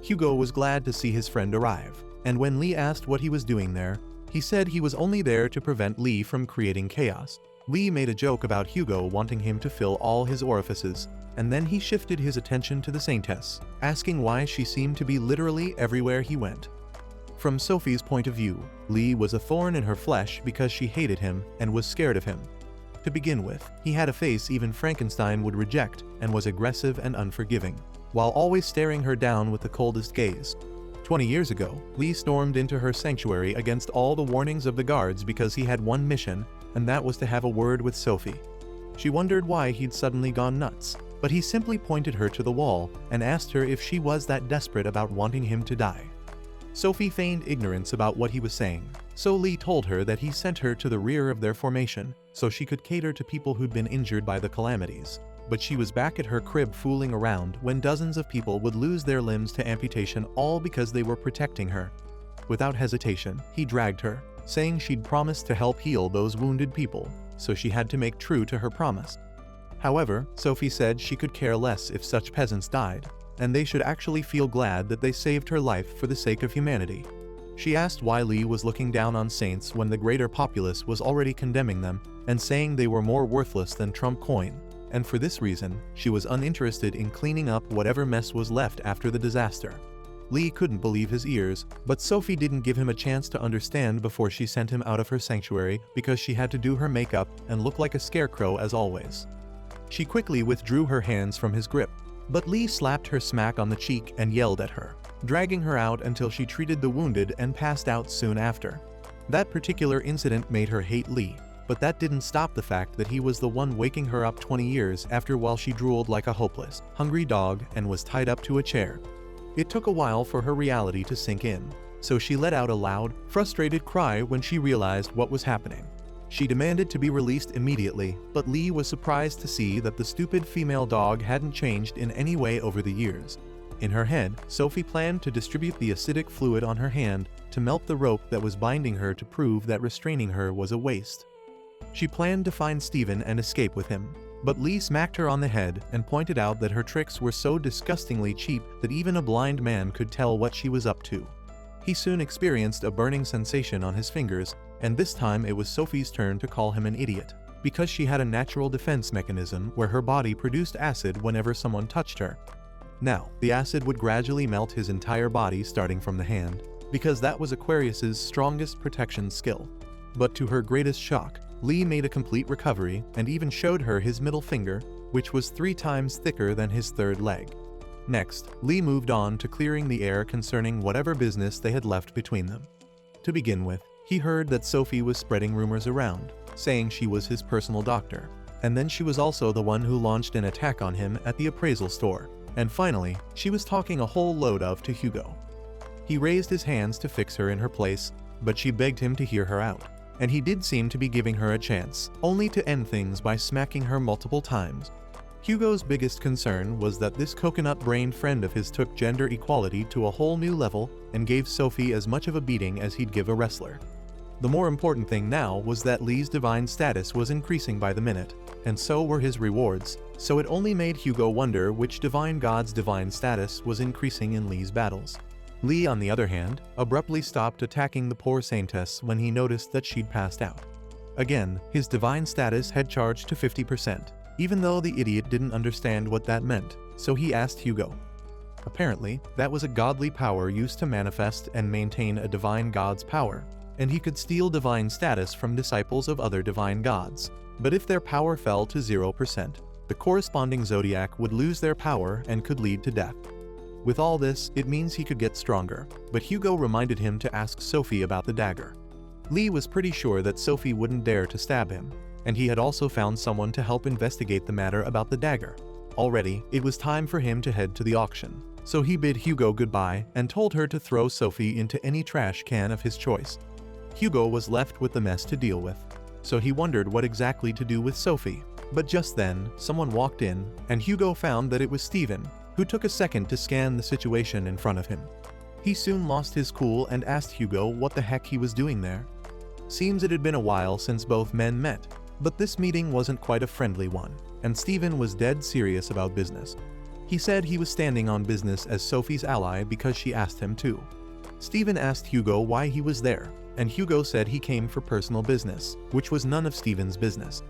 Hugo was glad to see his friend arrive, and when Lee asked what he was doing there, he said he was only there to prevent Lee from creating chaos. Lee made a joke about Hugo wanting him to fill all his orifices, and then he shifted his attention to the saintess, asking why she seemed to be literally everywhere he went. From Sophie's point of view, Lee was a thorn in her flesh because she hated him and was scared of him. To begin with, he had a face even Frankenstein would reject and was aggressive and unforgiving, while always staring her down with the coldest gaze. 20 years ago, Lee stormed into her sanctuary against all the warnings of the guards because he had one mission, and that was to have a word with Sophie. She wondered why he'd suddenly gone nuts, but he simply pointed her to the wall and asked her if she was that desperate about wanting him to die. Sophie feigned ignorance about what he was saying, so Lee told her that he sent her to the rear of their formation so she could cater to people who'd been injured by the calamities. But she was back at her crib fooling around when dozens of people would lose their limbs to amputation, all because they were protecting her. Without hesitation, he dragged her, saying she'd promised to help heal those wounded people, so she had to make true to her promise. However, Sophie said she could care less if such peasants died, and they should actually feel glad that they saved her life for the sake of humanity. She asked why Lee was looking down on saints when the greater populace was already condemning them and saying they were more worthless than Trump coin, and for this reason, she was uninterested in cleaning up whatever mess was left after the disaster. Lee couldn't believe his ears, but Sophie didn't give him a chance to understand before she sent him out of her sanctuary because she had to do her makeup and look like a scarecrow as always. She quickly withdrew her hands from his grip, but Lee slapped her smack on the cheek and yelled at her, dragging her out until she treated the wounded and passed out soon after. That particular incident made her hate Lee, but that didn't stop the fact that he was the one waking her up 20 years after while she drooled like a hopeless, hungry dog and was tied up to a chair. It took a while for her reality to sink in, so she let out a loud, frustrated cry when she realized what was happening. She demanded to be released immediately, but Lee was surprised to see that the stupid female dog hadn't changed in any way over the years. In her head, Sophie planned to distribute the acidic fluid on her hand to melt the rope that was binding her to prove that restraining her was a waste. She planned to find Steven and escape with him, but Lee smacked her on the head and pointed out that her tricks were so disgustingly cheap that even a blind man could tell what she was up to. He soon experienced a burning sensation on his fingers, and this time it was Sophie's turn to call him an idiot, because she had a natural defense mechanism where her body produced acid whenever someone touched her. Now, the acid would gradually melt his entire body starting from the hand, because that was Aquarius's strongest protection skill. But to her greatest shock, Lee made a complete recovery and even showed her his middle finger, which was 3 times thicker than his third leg. Next, Lee moved on to clearing the air concerning whatever business they had left between them. To begin with, he heard that Sophie was spreading rumors around, saying she was his personal doctor, and then she was also the one who launched an attack on him at the appraisal store, and finally, she was talking a whole load of to Hugo. He raised his hands to fix her in her place, but she begged him to hear her out. And he did seem to be giving her a chance, only to end things by smacking her multiple times. Hugo's biggest concern was that this coconut-brained friend of his took gender equality to a whole new level and gave Sophie as much of a beating as he'd give a wrestler. The more important thing now was that Lee's divine status was increasing by the minute, and so were his rewards, so it only made Hugo wonder which divine god's divine status was increasing in Lee's battles. Lee, on the other hand, abruptly stopped attacking the poor saintess when he noticed that she'd passed out. Again, his divine status had charged to 50%, even though the idiot didn't understand what that meant, so he asked Hugo. Apparently, that was a godly power used to manifest and maintain a divine god's power, and he could steal divine status from disciples of other divine gods. But if their power fell to 0%, the corresponding zodiac would lose their power and could lead to death. With all this, it means he could get stronger, but Hugo reminded him to ask Sophie about the dagger. Lee was pretty sure that Sophie wouldn't dare to stab him, and he had also found someone to help investigate the matter about the dagger. Already, it was time for him to head to the auction, so he bid Hugo goodbye and told her to throw Sophie into any trash can of his choice. Hugo was left with the mess to deal with, so he wondered what exactly to do with Sophie. But just then, someone walked in, and Hugo found that it was Steven, who took a second to scan the situation in front of him. He soon lost his cool and asked Hugo what the heck he was doing there. Seems it had been a while since both men met, but this meeting wasn't quite a friendly one, and Steven was dead serious about business. He said he was standing on business as Sophie's ally because she asked him to. Steven asked Hugo why he was there, and Hugo said he came for personal business, which was none of Steven's business.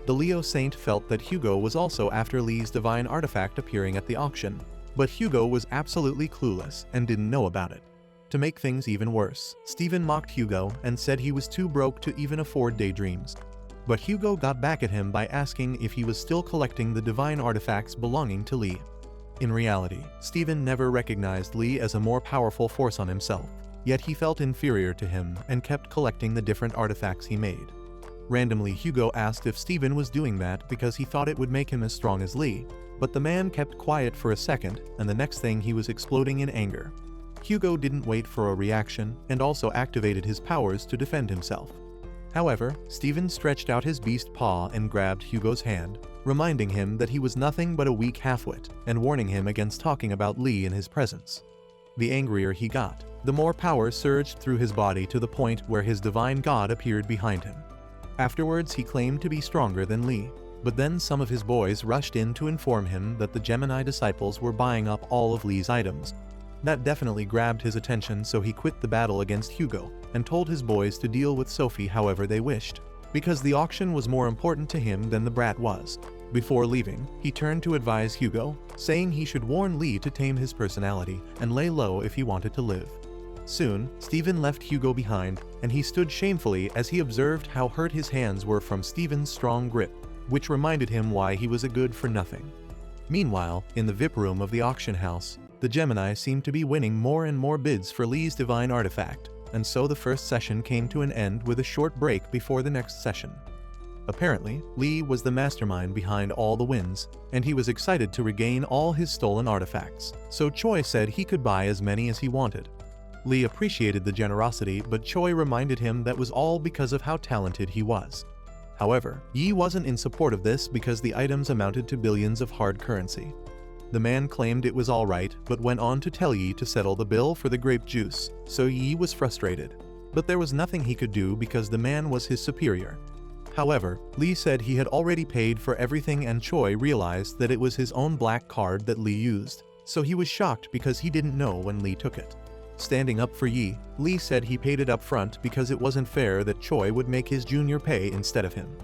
The Leo Saint felt that Hugo was also after Lee's divine artifact appearing at the auction, but Hugo was absolutely clueless and didn't know about it. To make things even worse, Steven mocked Hugo and said he was too broke to even afford daydreams. But Hugo got back at him by asking if he was still collecting the divine artifacts belonging to Lee. In reality, Steven never recognized Lee as a more powerful force on himself, yet he felt inferior to him and kept collecting the different artifacts he made. Randomly, Hugo asked if Steven was doing that because he thought it would make him as strong as Lee, but the man kept quiet for a second, and the next thing he was exploding in anger. Hugo didn't wait for a reaction and also activated his powers to defend himself. However, Steven stretched out his beast paw and grabbed Hugo's hand, reminding him that he was nothing but a weak halfwit and warning him against talking about Lee in his presence. The angrier he got, the more power surged through his body to the point where his divine god appeared behind him. Afterwards, he claimed to be stronger than Lee, but then some of his boys rushed in to inform him that the Gemini disciples were buying up all of Lee's items. That definitely grabbed his attention, so he quit the battle against Hugo and told his boys to deal with Sophie however they wished, because the auction was more important to him than the brat was. Before leaving, he turned to advise Hugo, saying he should warn Lee to tame his personality and lay low if he wanted to live. Soon, Steven left Hugo behind, and he stood shamefully as he observed how hurt his hands were from Steven's strong grip, which reminded him why he was a good-for-nothing. Meanwhile, in the VIP room of the auction house, the Gemini seemed to be winning more and more bids for Lee's divine artifact, and so the first session came to an end with a short break before the next session. Apparently, Lee was the mastermind behind all the wins, and he was excited to regain all his stolen artifacts, so Choi said he could buy as many as he wanted. Lee appreciated the generosity, but Choi reminded him that was all because of how talented he was. However, Yi wasn't in support of this because the items amounted to billions of hard currency. The man claimed it was alright, but went on to tell Yi to settle the bill for the grape juice, so Yi was frustrated. But there was nothing he could do because the man was his superior. However, Lee said he had already paid for everything, and Choi realized that it was his own black card that Lee used, so he was shocked because he didn't know when Lee took it. Standing up for Yi, Lee said he paid it up front because it wasn't fair that Choi would make his junior pay instead of him.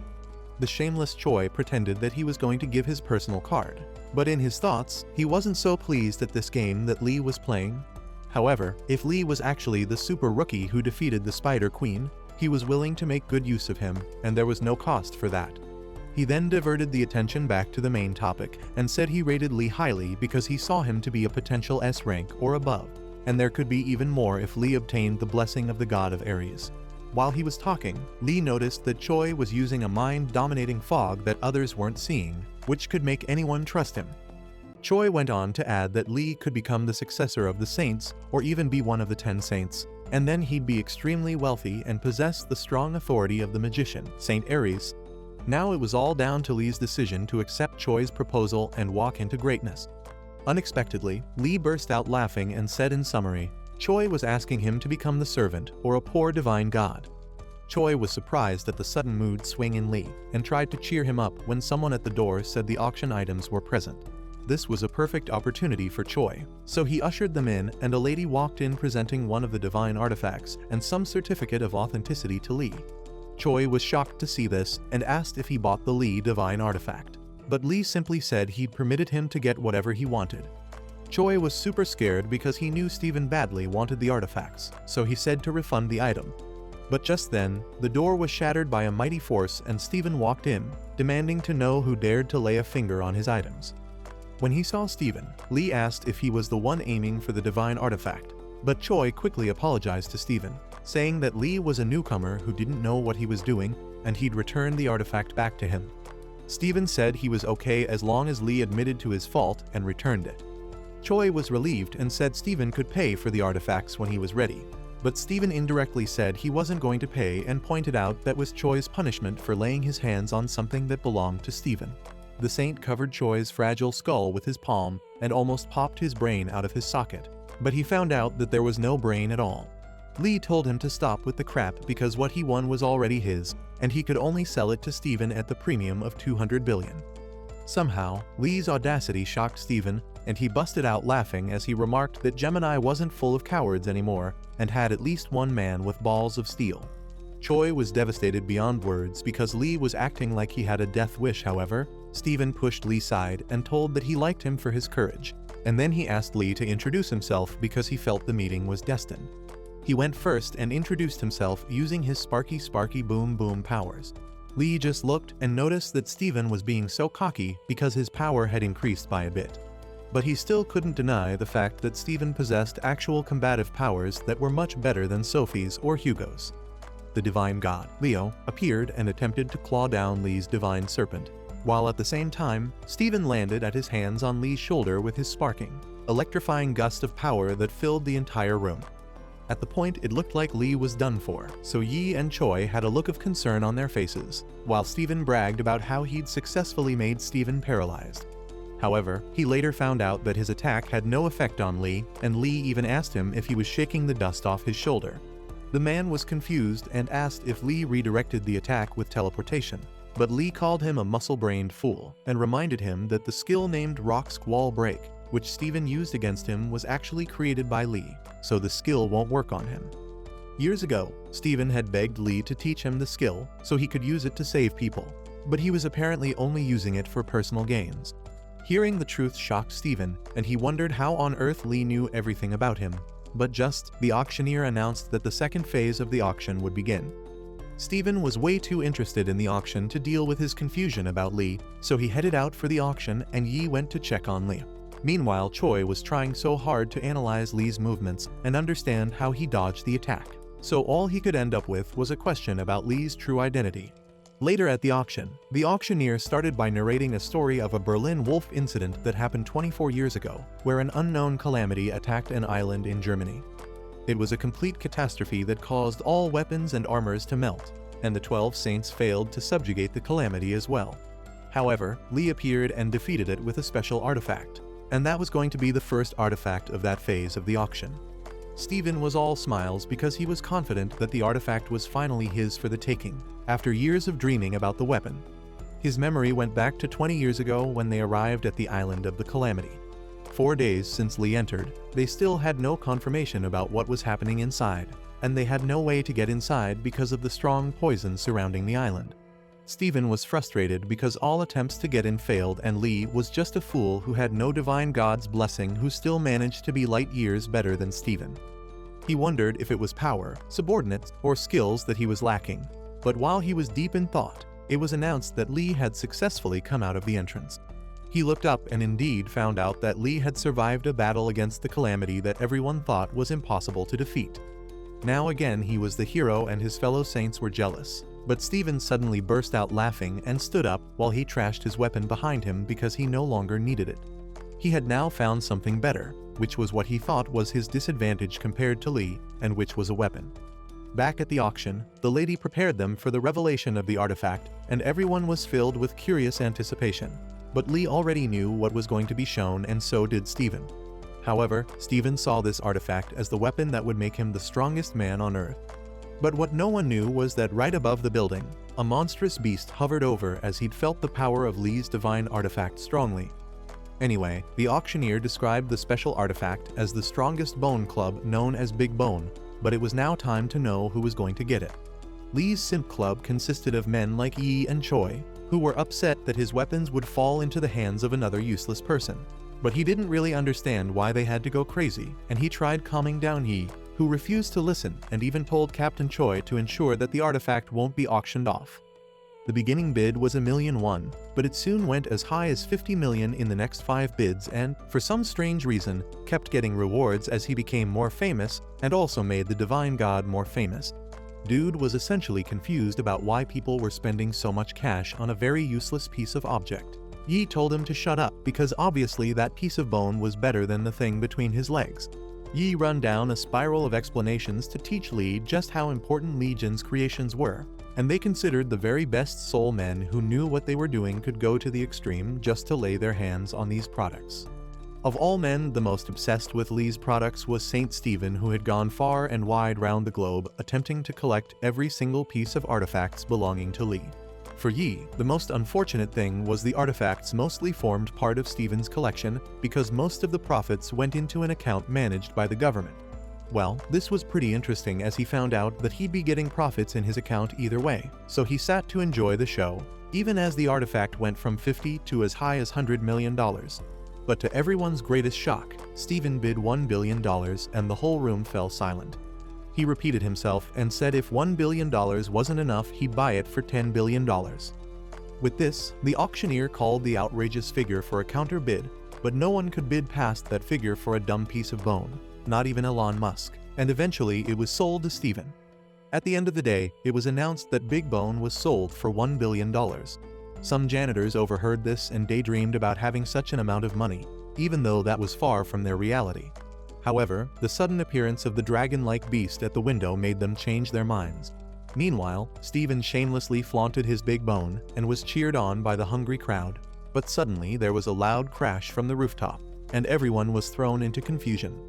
The shameless Choi pretended that he was going to give his personal card, but in his thoughts, he wasn't so pleased at this game that Lee was playing. However, if Lee was actually the super rookie who defeated the Spider Queen, he was willing to make good use of him, and there was no cost for that. He then diverted the attention back to the main topic and said he rated Lee highly because he saw him to be a potential S rank or above, and there could be even more if Lee obtained the blessing of the god of Aries. While he was talking, Lee noticed that Choi was using a mind-dominating fog that others weren't seeing, which could make anyone trust him. Choi went on to add that Lee could become the successor of the saints, or even be one of the 10 saints, and then he'd be extremely wealthy and possess the strong authority of the magician, Saint Aries. Now it was all down to Lee's decision to accept Choi's proposal and walk into greatness. Unexpectedly, Lee burst out laughing and said in summary, Choi was asking him to become the servant or a poor divine god. Choi was surprised at the sudden mood swing in Lee and tried to cheer him up when someone at the door said the auction items were present. This was a perfect opportunity for Choi, so he ushered them in, and a lady walked in presenting one of the divine artifacts and some certificate of authenticity to Lee. Choi was shocked to see this and asked if he bought the Lee divine artifact, but Lee simply said he'd permitted him to get whatever he wanted. Choi was super scared because he knew Steven badly wanted the artifacts, so he said to refund the item. But just then, the door was shattered by a mighty force and Steven walked in, demanding to know who dared to lay a finger on his items. When he saw Steven, Lee asked if he was the one aiming for the divine artifact, but Choi quickly apologized to Steven, saying that Lee was a newcomer who didn't know what he was doing and he'd return the artifact back to him. Steven said he was okay as long as Lee admitted to his fault and returned it. Choi was relieved and said Steven could pay for the artifacts when he was ready, but Steven indirectly said he wasn't going to pay and pointed out that was Choi's punishment for laying his hands on something that belonged to Steven. The saint covered Choi's fragile skull with his palm and almost popped his brain out of his socket, but he found out that there was no brain at all. Lee told him to stop with the crap because what he won was already his, and he could only sell it to Steven at the premium of 200 billion. Somehow, Lee's audacity shocked Steven, and he busted out laughing as he remarked that Gemini wasn't full of cowards anymore and had at least one man with balls of steel. Choi was devastated beyond words because Lee was acting like he had a death wish. However, Steven pushed Lee's side and told that he liked him for his courage, and then he asked Lee to introduce himself because he felt the meeting was destined. He went first and introduced himself using his sparky boom boom powers. Lee just looked and noticed that Steven was being so cocky because his power had increased by a bit. But he still couldn't deny the fact that Steven possessed actual combative powers that were much better than Sophie's or Hugo's. The divine god, Leo, appeared and attempted to claw down Lee's divine serpent, while at the same time, Steven landed at his hands on Lee's shoulder with his sparking, electrifying gust of power that filled the entire room. At the point it looked like Lee was done for, so Yi and Choi had a look of concern on their faces, while Steven bragged about how he'd successfully made Steven paralyzed. However, he later found out that his attack had no effect on Lee, and Lee even asked him if he was shaking the dust off his shoulder. The man was confused and asked if Lee redirected the attack with teleportation, but Lee called him a muscle-brained fool and reminded him that the skill named Rock Squall Break, which Steven used against him, was actually created by Lee, so the skill won't work on him. Years ago, Steven had begged Lee to teach him the skill so he could use it to save people, but he was apparently only using it for personal gains. Hearing the truth shocked Stephen, and he wondered how on earth Lee knew everything about him. But the auctioneer announced that the second phase of the auction would begin. Stephen was way too interested in the auction to deal with his confusion about Lee, so he headed out for the auction and Yi went to check on Lee. Meanwhile, Choi was trying so hard to analyze Lee's movements and understand how he dodged the attack, so all he could end up with was a question about Lee's true identity. Later at the auction, the auctioneer started by narrating a story of a Berlin Wolf incident that happened 24 years ago, where an unknown calamity attacked an island in Germany. It was a complete catastrophe that caused all weapons and armors to melt, and the 12 saints failed to subjugate the calamity as well. However, Lee appeared and defeated it with a special artifact, and that was going to be the first artifact of that phase of the auction. Stephen was all smiles because he was confident that the artifact was finally his for the taking, after years of dreaming about the weapon. His memory went back to 20 years ago when they arrived at the island of the calamity. 4 days since Lee entered, they still had no confirmation about what was happening inside, and they had no way to get inside because of the strong poison surrounding the island. Stephen was frustrated because all attempts to get in failed and Lee was just a fool who had no divine god's blessing who still managed to be light years better than Stephen. He wondered if it was power, subordinates, or skills that he was lacking, but while he was deep in thought, it was announced that Lee had successfully come out of the entrance. He looked up and indeed found out that Lee had survived a battle against the calamity that everyone thought was impossible to defeat. Now again he was the hero and his fellow saints were jealous. But Stephen suddenly burst out laughing and stood up while he trashed his weapon behind him because he no longer needed it. He had now found something better, which was what he thought was his disadvantage compared to Lee, and which was a weapon. Back at the auction, the lady prepared them for the revelation of the artifact, and everyone was filled with curious anticipation. But Lee already knew what was going to be shown, and so did Stephen. However, Stephen saw this artifact as the weapon that would make him the strongest man on Earth. But what no one knew was that right above the building, a monstrous beast hovered over as he'd felt the power of Lee's divine artifact strongly. Anyway, the auctioneer described the special artifact as the strongest bone club known as Big Bone, but it was now time to know who was going to get it. Lee's Simp Club consisted of men like Yi and Choi, who were upset that his weapons would fall into the hands of another useless person. But he didn't really understand why they had to go crazy, and he tried calming down Yi, who refused to listen and even told Captain Choi to ensure that the artifact won't be auctioned off. The beginning bid was $1,000,000, but it soon went as high as $50 million in the next 5 bids and, for some strange reason, kept getting rewards as he became more famous and also made the divine god more famous. Dude was essentially confused about why people were spending so much cash on a very useless piece of object. Yi told him to shut up because obviously that piece of bone was better than the thing between his legs. Yi run down a spiral of explanations to teach Lee just how important Legion's creations were, and they considered the very best soul men who knew what they were doing could go to the extreme just to lay their hands on these products. Of all men, the most obsessed with Lee's products was Saint Stephen, who had gone far and wide round the globe attempting to collect every single piece of artifacts belonging to Lee. For Yi, the most unfortunate thing was the artifacts mostly formed part of Stephen's collection because most of the profits went into an account managed by the government. Well, this was pretty interesting as he found out that he'd be getting profits in his account either way, so he sat to enjoy the show, even as the artifact went from $50 to as high as $100 million. But to everyone's greatest shock, Stephen bid $1 billion and the whole room fell silent. He repeated himself and said if $1 billion wasn't enough, he'd buy it for $10 billion. With this, the auctioneer called the outrageous figure for a counter bid, but no one could bid past that figure for a dumb piece of bone, not even Elon Musk, and eventually it was sold to Stephen. At the end of the day, it was announced that Big Bone was sold for $1 billion. Some janitors overheard this and daydreamed about having such an amount of money, even though that was far from their reality. However, the sudden appearance of the dragon-like beast at the window made them change their minds. Meanwhile, Stephen shamelessly flaunted his big bone and was cheered on by the hungry crowd. But suddenly there was a loud crash from the rooftop, and everyone was thrown into confusion.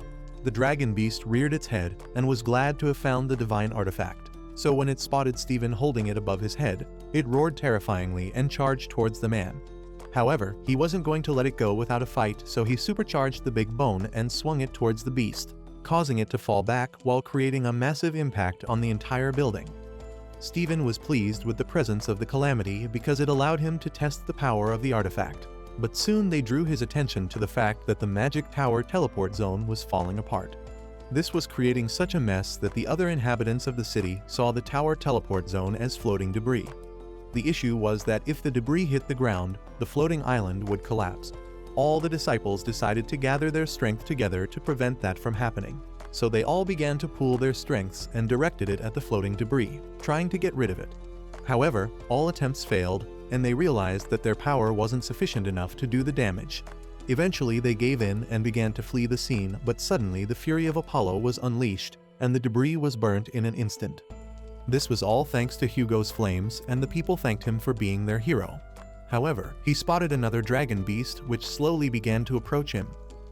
The dragon beast reared its head and was glad to have found the divine artifact. So when it spotted Stephen holding it above his head, it roared terrifyingly and charged towards the man. However, he wasn't going to let it go without a fight, so he supercharged the big bone and swung it towards the beast, causing it to fall back while creating a massive impact on the entire building. Steven was pleased with the presence of the calamity because it allowed him to test the power of the artifact. But soon they drew his attention to the fact that the magic tower teleport zone was falling apart. This was creating such a mess that the other inhabitants of the city saw the tower teleport zone as floating debris. The issue was that if the debris hit the ground, the floating island would collapse. All the disciples decided to gather their strength together to prevent that from happening. So they all began to pool their strengths and directed it at the floating debris, trying to get rid of it. However, all attempts failed, and they realized that their power wasn't sufficient enough to do the damage. Eventually they gave in and began to flee the scene, but suddenly the fury of Apollo was unleashed, and the debris was burnt in an instant. This was all thanks to Hugo's flames, and the people thanked him for being their hero. However, he spotted another dragon beast which slowly began to approach him.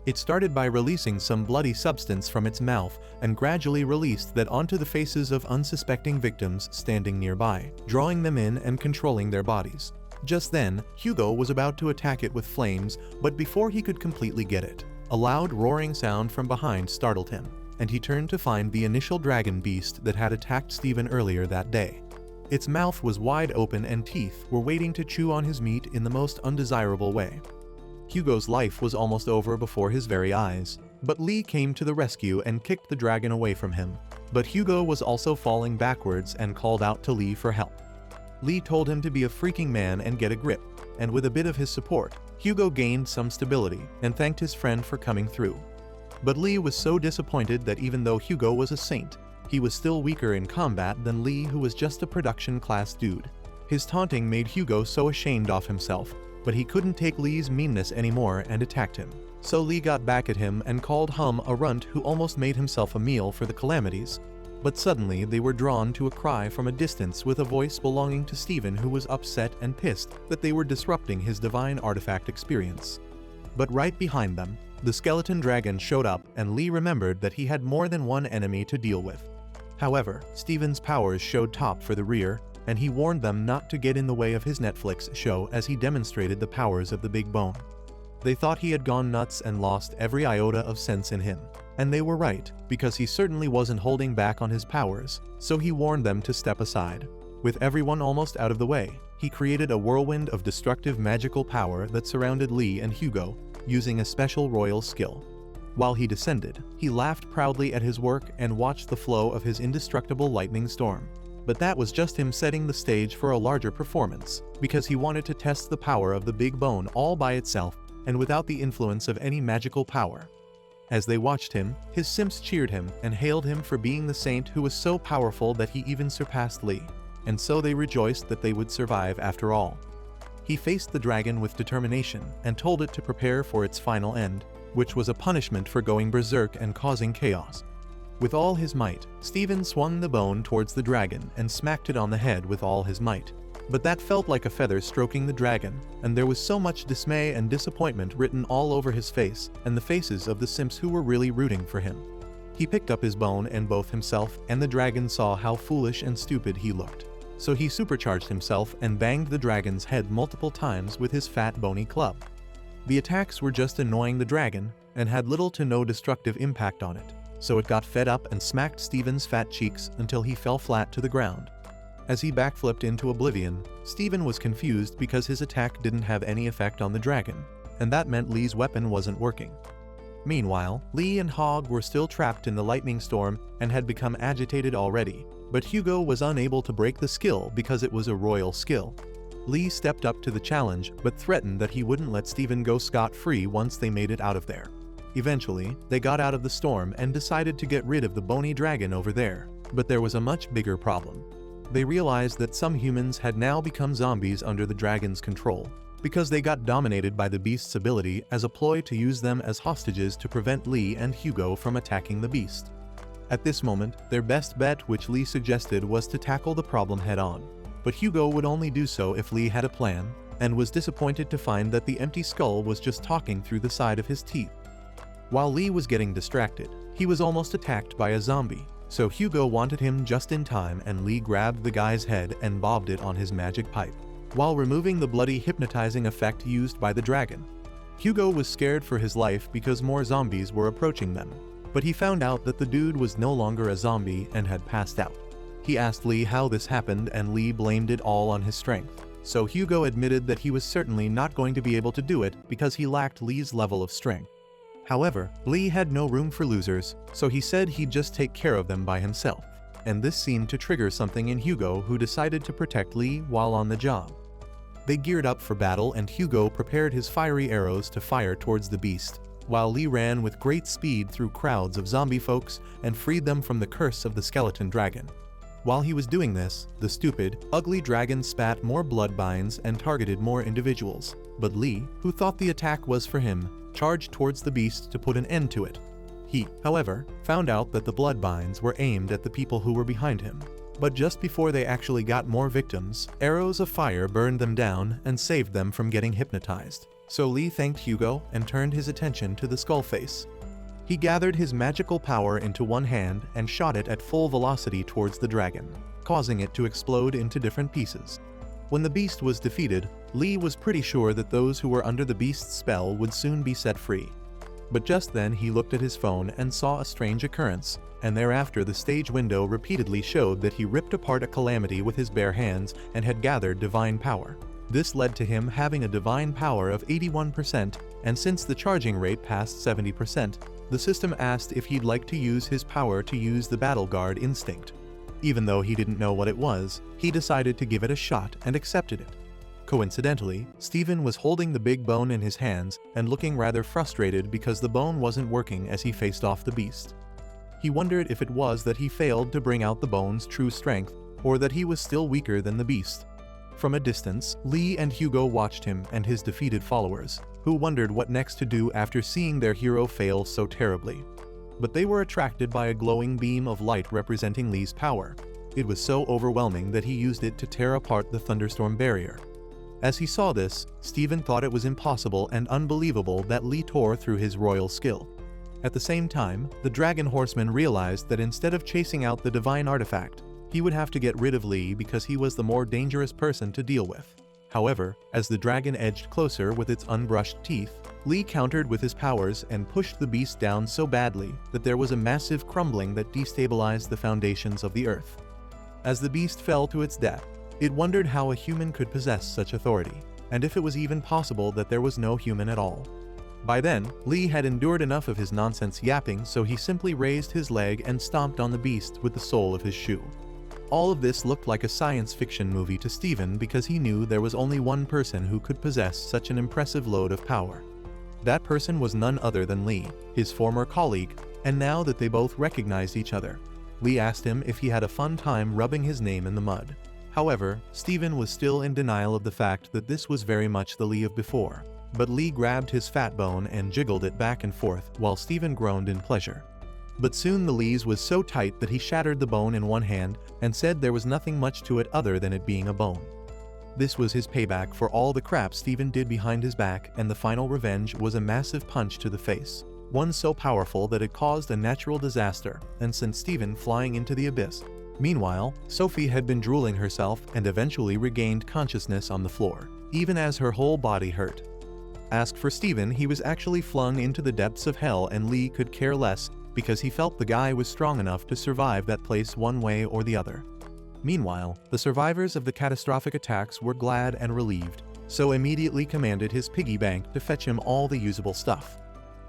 It started by releasing some bloody substance from its mouth and gradually released that onto the faces of unsuspecting victims standing nearby, drawing them in and controlling their bodies. Just then, Hugo was about to attack it with flames, but before he could completely get it, a loud roaring sound from behind startled him, and he turned to find the initial dragon beast that had attacked Steven earlier that day. Its mouth was wide open and teeth were waiting to chew on his meat in the most undesirable way. Hugo's life was almost over before his very eyes, but Lee came to the rescue and kicked the dragon away from him. But Hugo was also falling backwards and called out to Lee for help. Lee told him to be a freaking man and get a grip, and with a bit of his support, Hugo gained some stability and thanked his friend for coming through. But Lee was so disappointed that even though Hugo was a saint, he was still weaker in combat than Lee, who was just a production class dude. His taunting made Hugo so ashamed of himself, but he couldn't take Lee's meanness anymore and attacked him. So Lee got back at him and called Hum a runt who almost made himself a meal for the calamities. But suddenly they were drawn to a cry from a distance with a voice belonging to Steven, who was upset and pissed that they were disrupting his divine artifact experience. But right behind them, the skeleton dragon showed up, and Lee remembered that he had more than one enemy to deal with. However, Steven's powers showed top for the rear, and he warned them not to get in the way of his Netflix show as he demonstrated the powers of the big bone. They thought he had gone nuts and lost every iota of sense in him. And they were right, because he certainly wasn't holding back on his powers, so he warned them to step aside. With everyone almost out of the way, he created a whirlwind of destructive magical power that surrounded Lee and Hugo, using a special royal skill. While he descended, he laughed proudly at his work and watched the flow of his indestructible lightning storm. But that was just him setting the stage for a larger performance, because he wanted to test the power of the big bone all by itself and without the influence of any magical power. As they watched him, his simps cheered him and hailed him for being the saint who was so powerful that he even surpassed Lee, and so they rejoiced that they would survive after all. He faced the dragon with determination and told it to prepare for its final end, which was a punishment for going berserk and causing chaos. With all his might, Steven swung the bone towards the dragon and smacked it on the head with all his might. But that felt like a feather stroking the dragon, and there was so much dismay and disappointment written all over his face and the faces of the simps who were really rooting for him. He picked up his bone, and both himself and the dragon saw how foolish and stupid he looked. So he supercharged himself and banged the dragon's head multiple times with his fat bony club. The attacks were just annoying the dragon and had little to no destructive impact on it, so it got fed up and smacked Steven's fat cheeks until he fell flat to the ground. As he backflipped into oblivion, Steven was confused because his attack didn't have any effect on the dragon, and that meant Lee's weapon wasn't working. Meanwhile, Lee and Hog were still trapped in the lightning storm and had become agitated already, but Hugo was unable to break the skill because it was a royal skill. Lee stepped up to the challenge but threatened that he wouldn't let Steven go scot-free once they made it out of there. Eventually, they got out of the storm and decided to get rid of the bony dragon over there, but there was a much bigger problem. They realized that some humans had now become zombies under the dragon's control, because they got dominated by the beast's ability as a ploy to use them as hostages to prevent Lee and Hugo from attacking the beast. At this moment, their best bet, which Lee suggested, was to tackle the problem head-on. But Hugo would only do so if Lee had a plan, and was disappointed to find that the empty skull was just talking through the side of his teeth. While Lee was getting distracted, he was almost attacked by a zombie. So Hugo wanted him just in time, and Lee grabbed the guy's head and bobbed it on his magic pipe, while removing the bloody hypnotizing effect used by the dragon. Hugo was scared for his life because more zombies were approaching them, but he found out that the dude was no longer a zombie and had passed out. He asked Lee how this happened, and Lee blamed it all on his strength. So Hugo admitted that he was certainly not going to be able to do it because he lacked Lee's level of strength. However, Lee had no room for losers, so he said he'd just take care of them by himself. And this seemed to trigger something in Hugo, who decided to protect Lee while on the job. They geared up for battle, and Hugo prepared his fiery arrows to fire towards the beast, while Lee ran with great speed through crowds of zombie folks and freed them from the curse of the skeleton dragon. While he was doing this, the stupid, ugly dragon spat more bloodbines and targeted more individuals, but Lee, who thought the attack was for him, charged towards the beast to put an end to it. He, however, found out that the bloodbines were aimed at the people who were behind him. But just before they actually got more victims, arrows of fire burned them down and saved them from getting hypnotized. So Lee thanked Hugo and turned his attention to the skull face. He gathered his magical power into one hand and shot it at full velocity towards the dragon, causing it to explode into different pieces. When the beast was defeated, Lee was pretty sure that those who were under the beast's spell would soon be set free. But just then he looked at his phone and saw a strange occurrence, and thereafter the stage window repeatedly showed that he ripped apart a calamity with his bare hands and had gathered divine power. This led to him having a divine power of 81%, and since the charging rate passed 70%, the system asked if he'd like to use his power to use the battle guard instinct. Even though he didn't know what it was, he decided to give it a shot and accepted it. Coincidentally, Steven was holding the big bone in his hands and looking rather frustrated because the bone wasn't working as he faced off the beast. He wondered if it was that he failed to bring out the bone's true strength, or that he was still weaker than the beast. From a distance, Lee and Hugo watched him and his defeated followers, who wondered what next to do after seeing their hero fail so terribly. But they were attracted by a glowing beam of light representing Lee's power. It was so overwhelming that he used it to tear apart the thunderstorm barrier. As he saw this, Steven thought it was impossible and unbelievable that Lee tore through his royal skill. At the same time, the dragon horseman realized that instead of chasing out the divine artifact, he would have to get rid of Lee because he was the more dangerous person to deal with. However, as the dragon edged closer with its unbrushed teeth, Lee countered with his powers and pushed the beast down so badly that there was a massive crumbling that destabilized the foundations of the earth. As the beast fell to its death, it wondered how a human could possess such authority, and if it was even possible that there was no human at all. By then, Lee had endured enough of his nonsense yapping, so he simply raised his leg and stomped on the beast with the sole of his shoe. All of this looked like a science fiction movie to Steven because he knew there was only one person who could possess such an impressive load of power. That person was none other than Lee, his former colleague, and now that they both recognized each other, Lee asked him if he had a fun time rubbing his name in the mud. However, Steven was still in denial of the fact that this was very much the Lee of before, but Lee grabbed his fat bone and jiggled it back and forth while Steven groaned in pleasure. But soon the Lee's was so tight that he shattered the bone in one hand and said there was nothing much to it other than it being a bone. This was his payback for all the crap Steven did behind his back, and the final revenge was a massive punch to the face, one so powerful that it caused a natural disaster and sent Steven flying into the abyss. Meanwhile, Sophie had been drooling herself and eventually regained consciousness on the floor, even as her whole body hurt. As for Steven, he was actually flung into the depths of hell, and Lee could care less because he felt the guy was strong enough to survive that place one way or the other. Meanwhile, the survivors of the catastrophic attacks were glad and relieved, so immediately commanded his piggy bank to fetch him all the usable stuff.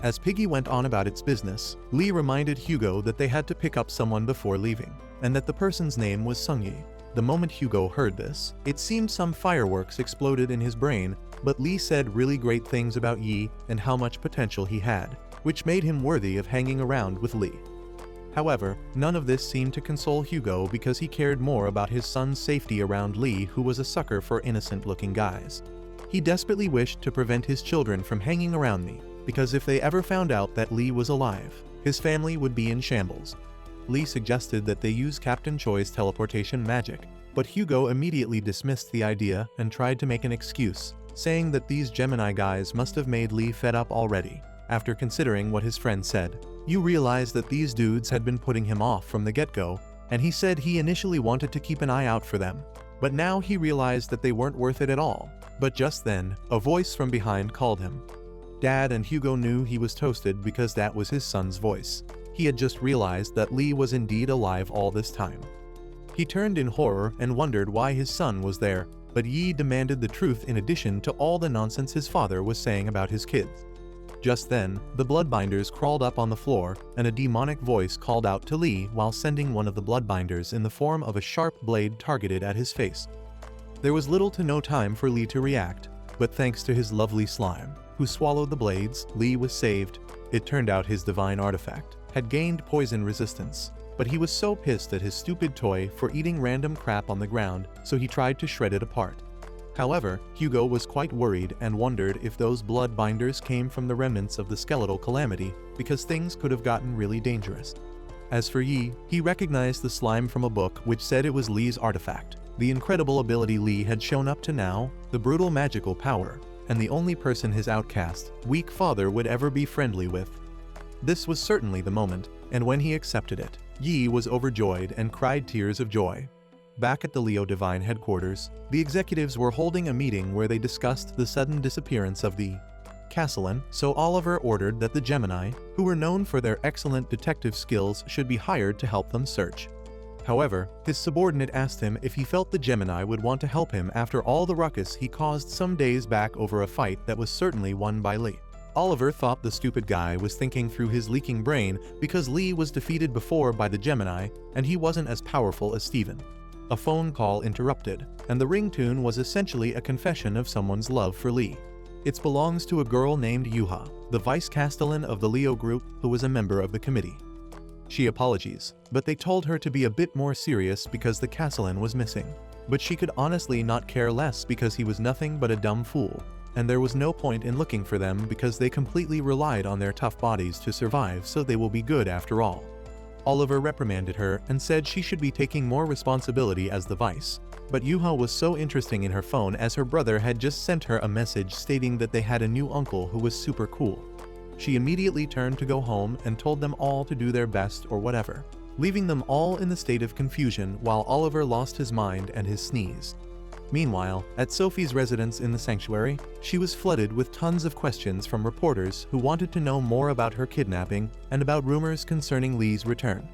As Piggy went on about its business, Lee reminded Hugo that they had to pick up someone before leaving, and that the person's name was Sungyi. The moment Hugo heard this, it seemed some fireworks exploded in his brain, but Lee said really great things about Yi and how much potential he had, which made him worthy of hanging around with Lee. However, none of this seemed to console Hugo because he cared more about his son's safety around Lee, who was a sucker for innocent-looking guys. He desperately wished to prevent his children from hanging around me, because if they ever found out that Lee was alive, his family would be in shambles. Lee suggested that they use Captain Choi's teleportation magic, but Hugo immediately dismissed the idea and tried to make an excuse, saying that these Gemini guys must have made Lee fed up already. After considering what his friend said, you realize that these dudes had been putting him off from the get-go, and he said he initially wanted to keep an eye out for them, but now he realized that they weren't worth it at all. But just then, a voice from behind called him. Dad, and Hugo knew he was toasted because that was his son's voice. He had just realized that Lee was indeed alive all this time. He turned in horror and wondered why his son was there, but Yi demanded the truth in addition to all the nonsense his father was saying about his kids. Just then, the bloodbinders crawled up on the floor, and a demonic voice called out to Li while sending one of the bloodbinders in the form of a sharp blade targeted at his face. There was little to no time for Li to react, but thanks to his lovely slime, who swallowed the blades, Li was saved. It turned out his divine artifact had gained poison resistance, but he was so pissed at his stupid toy for eating random crap on the ground, so he tried to shred it apart. However, Hugo was quite worried and wondered if those blood binders came from the remnants of the skeletal calamity, because things could have gotten really dangerous. As for Yi, he recognized the slime from a book which said it was Li's artifact, the incredible ability Li had shown up to now, the brutal magical power, and the only person his outcast, weak father would ever be friendly with. This was certainly the moment, and when he accepted it, Yi was overjoyed and cried tears of joy. Back at the Leo Divine headquarters, the executives were holding a meeting where they discussed the sudden disappearance of the Castellan, so Oliver ordered that the Gemini, who were known for their excellent detective skills, should be hired to help them search. However, his subordinate asked him if he felt the Gemini would want to help him after all the ruckus he caused some days back over a fight that was certainly won by Li. Oliver thought the stupid guy was thinking through his leaking brain because Li was defeated before by the Gemini and he wasn't as powerful as Steven. A phone call interrupted, and the ringtone was essentially a confession of someone's love for Li. It belongs to a girl named Yuha, the vice castellan of the Leo group who was a member of the committee. She apologized, but they told her to be a bit more serious because the castellan was missing. But she could honestly not care less because he was nothing but a dumb fool, and there was no point in looking for them because they completely relied on their tough bodies to survive, so they will be good after all. Oliver reprimanded her and said she should be taking more responsibility as the vice. But Yuha was so interesting in her phone as her brother had just sent her a message stating that they had a new uncle who was super cool. She immediately turned to go home and told them all to do their best or whatever, leaving them all in the state of confusion while Oliver lost his mind and his sneeze. Meanwhile, at Sophie's residence in the sanctuary, she was flooded with tons of questions from reporters who wanted to know more about her kidnapping and about rumors concerning Li's return.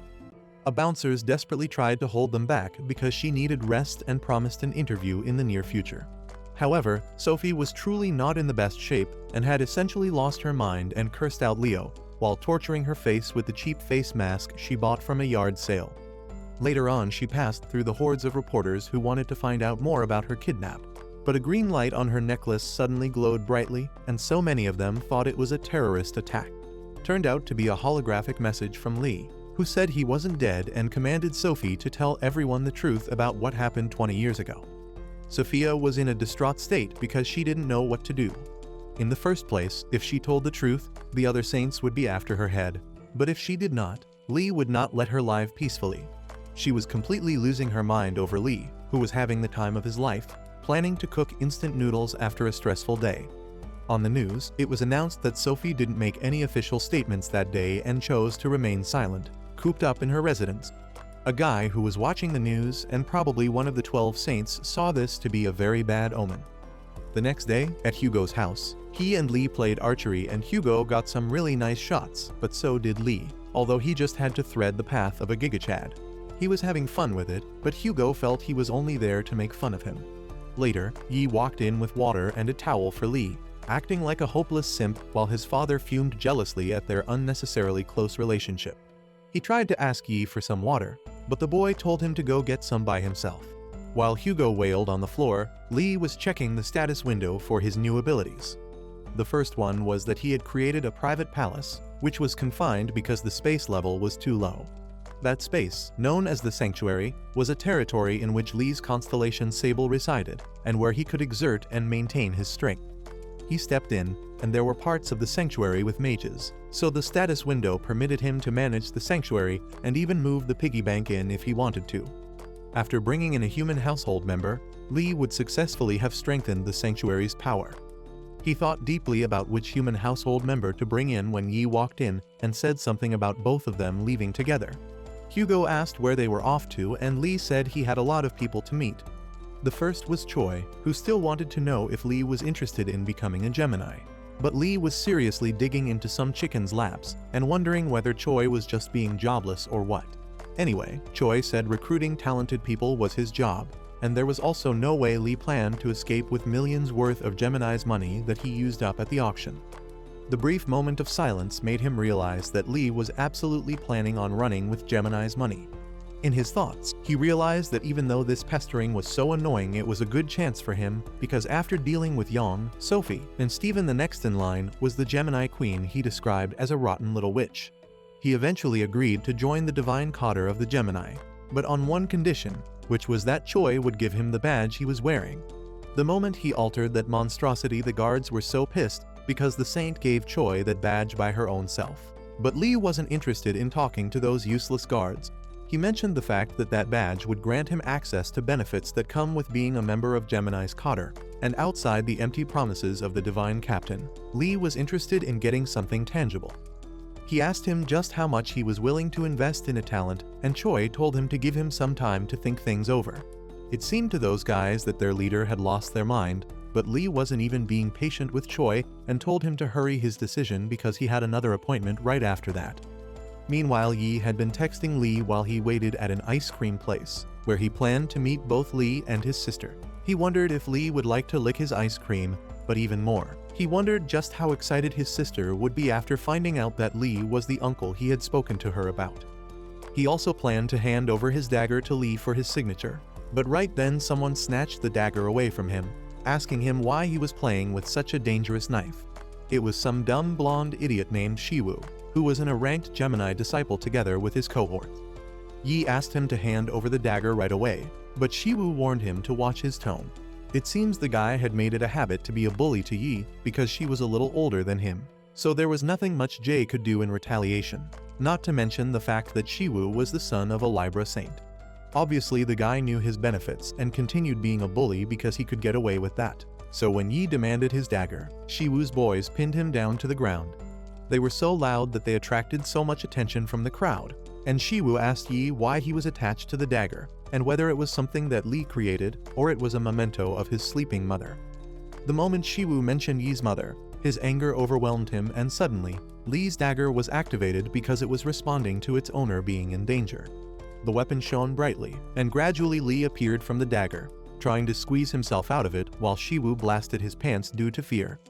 A bouncers desperately tried to hold them back because she needed rest and promised an interview in the near future. However, Sophie was truly not in the best shape and had essentially lost her mind and cursed out Leo, while torturing her face with the cheap face mask she bought from a yard sale. Later on, she passed through the hordes of reporters who wanted to find out more about her kidnap, but a green light on her necklace suddenly glowed brightly, and so many of them thought it was a terrorist attack. Turned out to be a holographic message from Li, who said he wasn't dead and commanded Sophie to tell everyone the truth about what happened 20 years ago. Sophia was in a distraught state because she didn't know what to do. In the first place, if she told the truth, the other saints would be after her head, but if she did not, Li would not let her live peacefully. She was completely losing her mind over Li, who was having the time of his life, planning to cook instant noodles after a stressful day. On the news, it was announced that Sophie didn't make any official statements that day and chose to remain silent, cooped up in her residence. A guy who was watching the news and probably one of the 12 saints saw this to be a very bad omen. The next day, at Hugo's house, he and Li played archery and Hugo got some really nice shots, but so did Li, although he just had to thread the path of a gigachad. He was having fun with it, but Hugo felt he was only there to make fun of him. Later, Yi walked in with water and a towel for Li, acting like a hopeless simp while his father fumed jealously at their unnecessarily close relationship. He tried to ask Yi for some water, but the boy told him to go get some by himself. While Hugo wailed on the floor, Li was checking the status window for his new abilities. The first one was that he had created a private palace, which was confined because the space level was too low. That space, known as the Sanctuary, was a territory in which Li's constellation Sable resided, and where he could exert and maintain his strength. He stepped in, and there were parts of the sanctuary with mages, so the status window permitted him to manage the sanctuary and even move the piggy bank in if he wanted to. After bringing in a human household member, Li would successfully have strengthened the sanctuary's power. He thought deeply about which human household member to bring in when Yi walked in and said something about both of them leaving together. Hugo asked where they were off to and Li said he had a lot of people to meet. The first was Choi, who still wanted to know if Li was interested in becoming a Gemini. But Li was seriously digging into some chicken's laps and wondering whether Choi was just being jobless or what. Anyway, Choi said recruiting talented people was his job, and there was also no way Lee planned to escape with millions worth of Gemini's money that he used up at the auction. The brief moment of silence made him realize that Lee was absolutely planning on running with Gemini's money. In his thoughts, he realized that even though this pestering was so annoying, it was a good chance for him, because after dealing with Yang, Sophie, and Steven, the next in line was the Gemini queen he described as a rotten little witch. He eventually agreed to join the divine cotter of the Gemini, but on one condition, which was that Choi would give him the badge he was wearing. The moment he altered that monstrosity, the guards were so pissed because the saint gave Choi that badge by her own self. But Lee wasn't interested in talking to those useless guards. He mentioned the fact that that badge would grant him access to benefits that come with being a member of Gemini's cotter, and outside the empty promises of the divine captain, Lee was interested in getting something tangible. He asked him just how much he was willing to invest in a talent, and Choi told him to give him some time to think things over. It seemed to those guys that their leader had lost their mind, but Lee wasn't even being patient with Choi and told him to hurry his decision because he had another appointment right after that. Meanwhile, Yi had been texting Lee while he waited at an ice cream place, where he planned to meet both Lee and his sister. He wondered if Lee would like to lick his ice cream, but even more, he wondered just how excited his sister would be after finding out that Lee was the uncle he had spoken to her about. He also planned to hand over his dagger to Lee for his signature, but right then someone snatched the dagger away from him, asking him why he was playing with such a dangerous knife. It was some dumb blonde idiot named Shiwoo, who was in a ranked Gemini disciple together with his cohort. Yi asked him to hand over the dagger right away, but Shiwoo warned him to watch his tone. It seems the guy had made it a habit to be a bully to Yi because she was a little older than him, so there was nothing much Jay could do in retaliation, not to mention the fact that Shiwoo was the son of a Libra saint. Obviously the guy knew his benefits and continued being a bully because he could get away with that. So when Yi demanded his dagger, Shiwoo's boys pinned him down to the ground. They were so loud that they attracted so much attention from the crowd, and Shiwoo asked Yi why he was attached to the dagger, and whether it was something that Lee created or it was a memento of his sleeping mother. The moment Shiwoo mentioned Yi's mother, his anger overwhelmed him, and suddenly, Lee's dagger was activated because it was responding to its owner being in danger. The weapon shone brightly, and gradually Lee appeared from the dagger, trying to squeeze himself out of it while Shiwoo blasted his pants due to fear.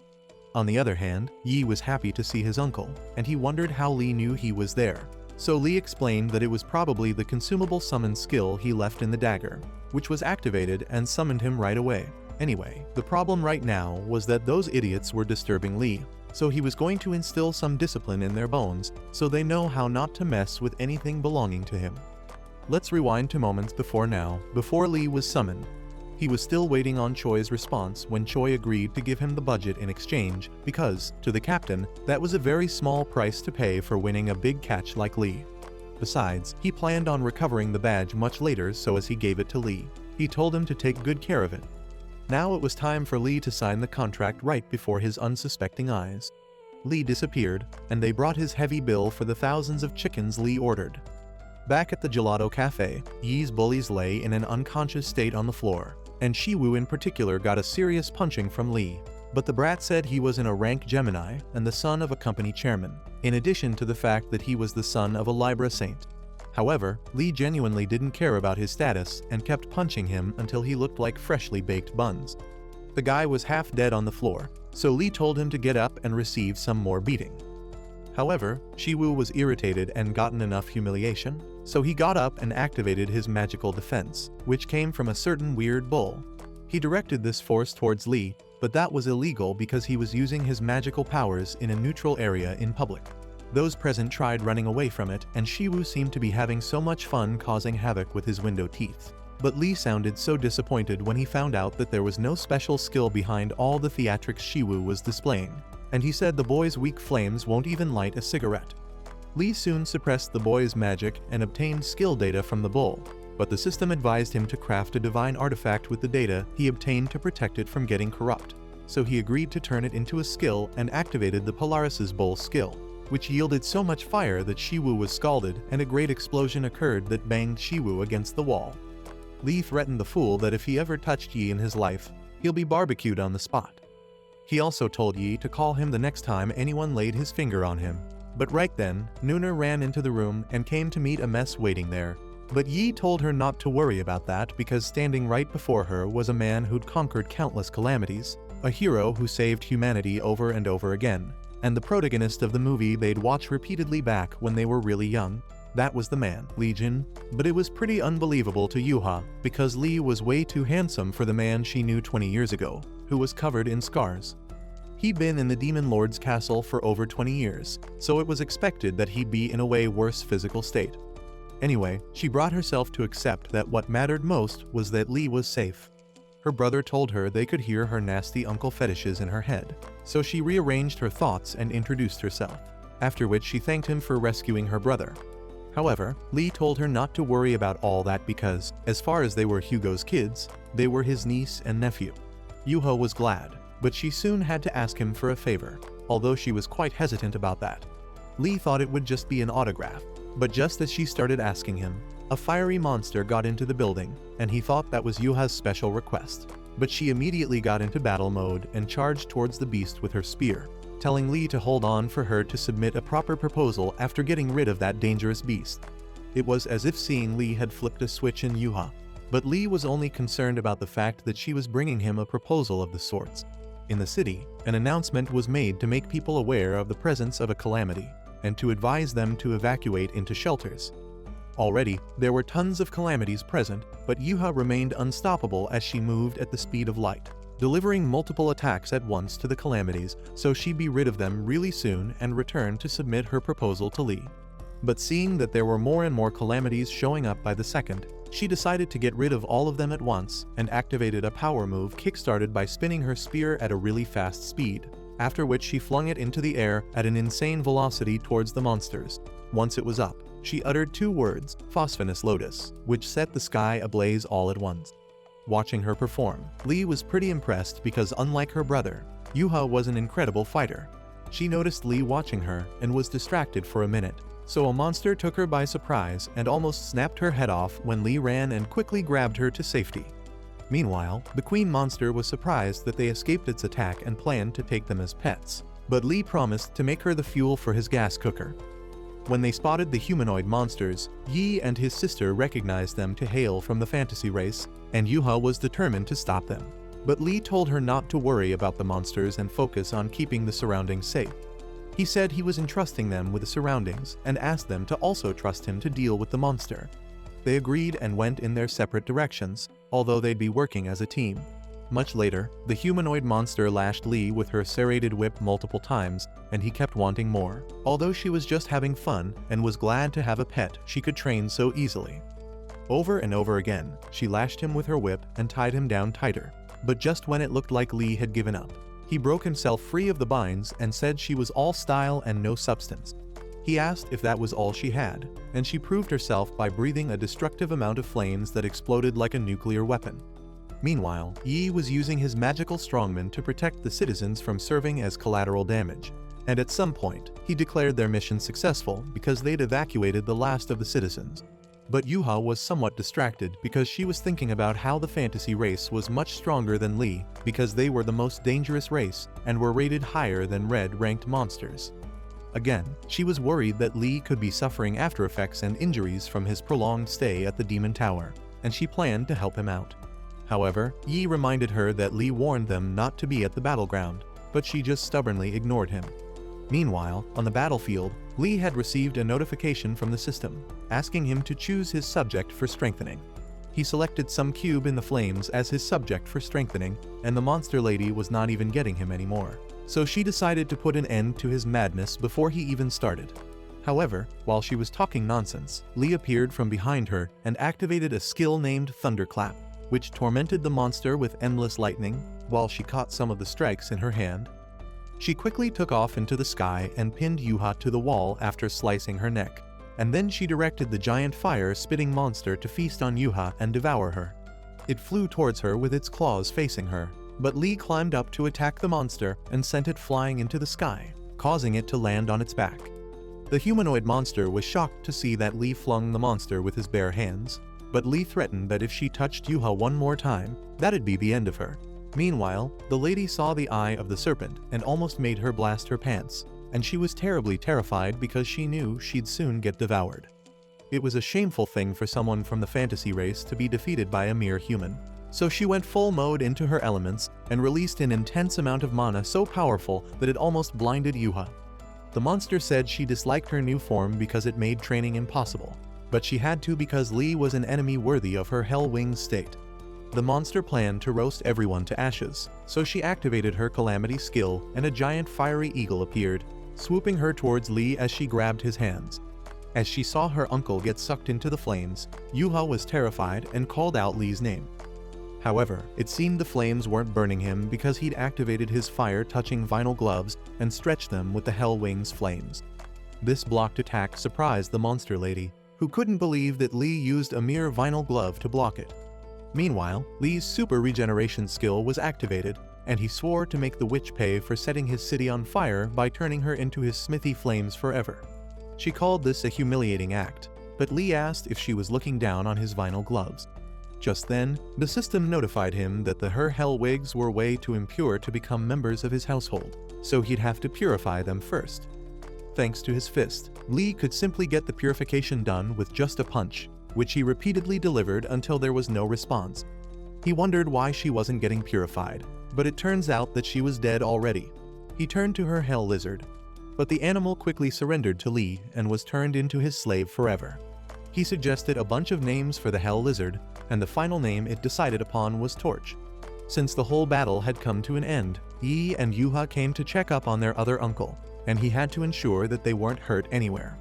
On the other hand, Yi was happy to see his uncle, and he wondered how Lee knew he was there. So Lee explained that it was probably the consumable summon skill he left in the dagger, which was activated and summoned him right away. Anyway, the problem right now was that those idiots were disturbing Lee, so he was going to instill some discipline in their bones so they know how not to mess with anything belonging to him. Let's rewind to moments before now, before Lee was summoned. He was still waiting on Choi's response when Choi agreed to give him the budget in exchange because, to the captain, that was a very small price to pay for winning a big catch like Lee. Besides, he planned on recovering the badge much later, so as he gave it to Lee, he told him to take good care of it. Now it was time for Lee to sign the contract right before his unsuspecting eyes. Lee disappeared, and they brought his heavy bill for the thousands of chickens Lee ordered. Back at the gelato cafe, Yi's bullies lay in an unconscious state on the floor, and Shiwoo in particular got a serious punching from Lee. But the brat said he was in a rank Gemini and the son of a company chairman, in addition to the fact that he was the son of a Libra saint. However, Lee genuinely didn't care about his status and kept punching him until he looked like freshly baked buns. The guy was half dead on the floor, so Lee told him to get up and receive some more beating. However, Shiwoo was irritated and gotten enough humiliation, so he got up and activated his magical defense, which came from a certain weird bull. He directed this force towards Lee, but that was illegal because he was using his magical powers in a neutral area in public. Those present tried running away from it, and Shiwoo seemed to be having so much fun causing havoc with his window teeth. But Lee sounded so disappointed when he found out that there was no special skill behind all the theatrics Shiwoo was displaying, and he said the boy's weak flames won't even light a cigarette. Lee soon suppressed the boy's magic and obtained skill data from the bull, but the system advised him to craft a divine artifact with the data he obtained to protect it from getting corrupt, so he agreed to turn it into a skill and activated the Polaris's bull skill, which yielded so much fire that Shiwoo was scalded and a great explosion occurred that banged Shiwoo against the wall. Lee threatened the fool that if he ever touched Yi in his life, he'll be barbecued on the spot. He also told Yi to call him the next time anyone laid his finger on him. But right then, Nuna ran into the room and came to meet a mess waiting there. But Yi told her not to worry about that because standing right before her was a man who'd conquered countless calamities, a hero who saved humanity over and over again, and the protagonist of the movie they'd watch repeatedly back when they were really young. That was the man, Lee Jin. But it was pretty unbelievable to Yuha, because Lee was way too handsome for the man she knew 20 years ago, who was covered in scars. He'd been in the Demon Lord's castle for over 20 years, so it was expected that he'd be in a way worse physical state. Anyway, she brought herself to accept that what mattered most was that Lee was safe. Her brother told her they could hear her nasty uncle fetishes in her head, so she rearranged her thoughts and introduced herself, after which she thanked him for rescuing her brother. However, Lee told her not to worry about all that because, as far as they were Hugo's kids, they were his niece and nephew. Yuha was glad, but she soon had to ask him for a favor, although she was quite hesitant about that. Lee thought it would just be an autograph, but just as she started asking him, a fiery monster got into the building, and he thought that was Yuha's special request. But she immediately got into battle mode and charged towards the beast with her spear, telling Lee to hold on for her to submit a proper proposal after getting rid of that dangerous beast. It was as if seeing Lee had flipped a switch in Yuha, but Lee was only concerned about the fact that she was bringing him a proposal of the sorts. In the city, an announcement was made to make people aware of the presence of a calamity, and to advise them to evacuate into shelters. Already, there were tons of calamities present, but Yuha remained unstoppable as she moved at the speed of light, delivering multiple attacks at once to the calamities so she'd be rid of them really soon and return to submit her proposal to Lee. But seeing that there were more and more calamities showing up by the second, she decided to get rid of all of them at once and activated a power move kickstarted by spinning her spear at a really fast speed, after which she flung it into the air at an insane velocity towards the monsters. Once it was up, she uttered 2 words, Phosphonous Lotus, which set the sky ablaze all at once. Watching her perform, Lee was pretty impressed because unlike her brother, Yuha was an incredible fighter. She noticed Lee watching her and was distracted for a minute, so a monster took her by surprise and almost snapped her head off when Lee ran and quickly grabbed her to safety. Meanwhile, the queen monster was surprised that they escaped its attack and planned to take them as pets, but Lee promised to make her the fuel for his gas cooker. When they spotted the humanoid monsters, Yi and his sister recognized them to hail from the fantasy race, and Yuha was determined to stop them. But Lee told her not to worry about the monsters and focus on keeping the surroundings safe. He said he was entrusting them with the surroundings and asked them to also trust him to deal with the monster. They agreed and went in their separate directions, although they'd be working as a team. Much later, the humanoid monster lashed Lee with her serrated whip multiple times, and he kept wanting more, although she was just having fun and was glad to have a pet she could train so easily. Over and over again, she lashed him with her whip and tied him down tighter, but just when it looked like Lee had given up, he broke himself free of the binds and said she was all style and no substance. He asked if that was all she had, and she proved herself by breathing a destructive amount of flames that exploded like a nuclear weapon. Meanwhile, Yi was using his magical strongman to protect the citizens from serving as collateral damage, and at some point, he declared their mission successful because they'd evacuated the last of the citizens. But Yuha was somewhat distracted because she was thinking about how the fantasy race was much stronger than Lee because they were the most dangerous race and were rated higher than red-ranked monsters. Again, she was worried that Lee could be suffering after effects and injuries from his prolonged stay at the Demon Tower, and she planned to help him out. However, Yi reminded her that Lee warned them not to be at the battleground, but she just stubbornly ignored him. Meanwhile, on the battlefield, Lee had received a notification from the system, asking him to choose his subject for strengthening. He selected some cube in the flames as his subject for strengthening, and the monster lady was not even getting him anymore. So she decided to put an end to his madness before he even started. However, while she was talking nonsense, Lee appeared from behind her and activated a skill named Thunderclap, which tormented the monster with endless lightning, while she caught some of the strikes in her hand. She quickly took off into the sky and pinned Yuha to the wall after slicing her neck, and then she directed the giant fire-spitting monster to feast on Yuha and devour her. It flew towards her with its claws facing her, but Lee climbed up to attack the monster and sent it flying into the sky, causing it to land on its back. The humanoid monster was shocked to see that Lee flung the monster with his bare hands, but Lee threatened that if she touched Yuha one more time, that'd be the end of her. Meanwhile, the lady saw the eye of the serpent and almost made her blast her pants, and she was terribly terrified because she knew she'd soon get devoured. It was a shameful thing for someone from the fantasy race to be defeated by a mere human. So she went full mode into her elements and released an intense amount of mana so powerful that it almost blinded Yuha. The monster said she disliked her new form because it made training impossible, but she had to because Lee was an enemy worthy of her Hell Wings state. The monster planned to roast everyone to ashes, so she activated her Calamity skill and a giant fiery eagle appeared, swooping her towards Lee as she grabbed his hands. As she saw her uncle get sucked into the flames, Yuha was terrified and called out Lee's name. However, it seemed the flames weren't burning him because he'd activated his fire-touching vinyl gloves and stretched them with the Hell Wings flames. This blocked attack surprised the monster lady, who couldn't believe that Lee used a mere vinyl glove to block it. Meanwhile, Lee's super regeneration skill was activated, and he swore to make the witch pay for setting his city on fire by turning her into his smithy flames forever. She called this a humiliating act, but Lee asked if she was looking down on his vinyl gloves. Just then, the system notified him that her Hell Wigs were way too impure to become members of his household, so he'd have to purify them first. Thanks to his fist, Lee could simply get the purification done with just a punch, which he repeatedly delivered until there was no response. He wondered why she wasn't getting purified, but it turns out that she was dead already. He turned to her Hell Lizard, but the animal quickly surrendered to Lee and was turned into his slave forever. He suggested a bunch of names for the Hell Lizard, and the final name it decided upon was Torch. Since the whole battle had come to an end, Yi and Yuha came to check up on their other uncle, and he had to ensure that they weren't hurt anywhere.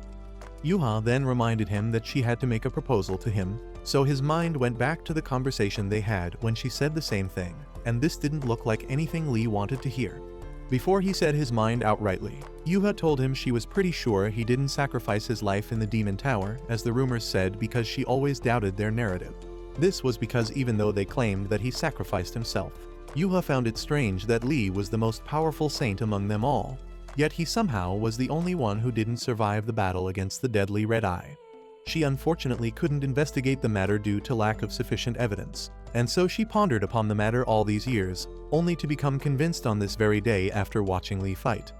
Yuha then reminded him that she had to make a proposal to him, so his mind went back to the conversation they had when she said the same thing, and this didn't look like anything Lee wanted to hear. Before he said his mind outrightly, Yuha told him she was pretty sure he didn't sacrifice his life in the Demon Tower, as the rumors said, because she always doubted their narrative. This was because even though they claimed that he sacrificed himself, Yuha found it strange that Lee was the most powerful saint among them all, yet he somehow was the only one who didn't survive the battle against the deadly Red Eye. She unfortunately couldn't investigate the matter due to lack of sufficient evidence, and so she pondered upon the matter all these years, only to become convinced on this very day after watching Lee fight.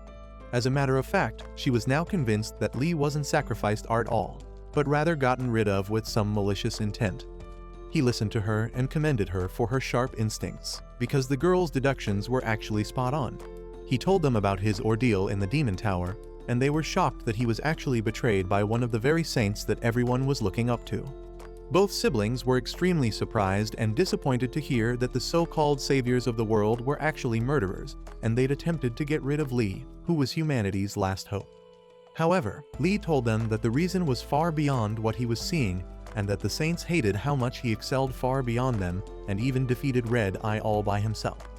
As a matter of fact, she was now convinced that Lee wasn't sacrificed at all, but rather gotten rid of with some malicious intent. He listened to her and commended her for her sharp instincts, because the girl's deductions were actually spot on. He told them about his ordeal in the Demon Tower, and they were shocked that he was actually betrayed by one of the very saints that everyone was looking up to. Both siblings were extremely surprised and disappointed to hear that the so-called saviors of the world were actually murderers, and they'd attempted to get rid of Lee, who was humanity's last hope. However, Lee told them that the reason was far beyond what he was seeing, and that the saints hated how much he excelled far beyond them and even defeated Red Eye all by himself.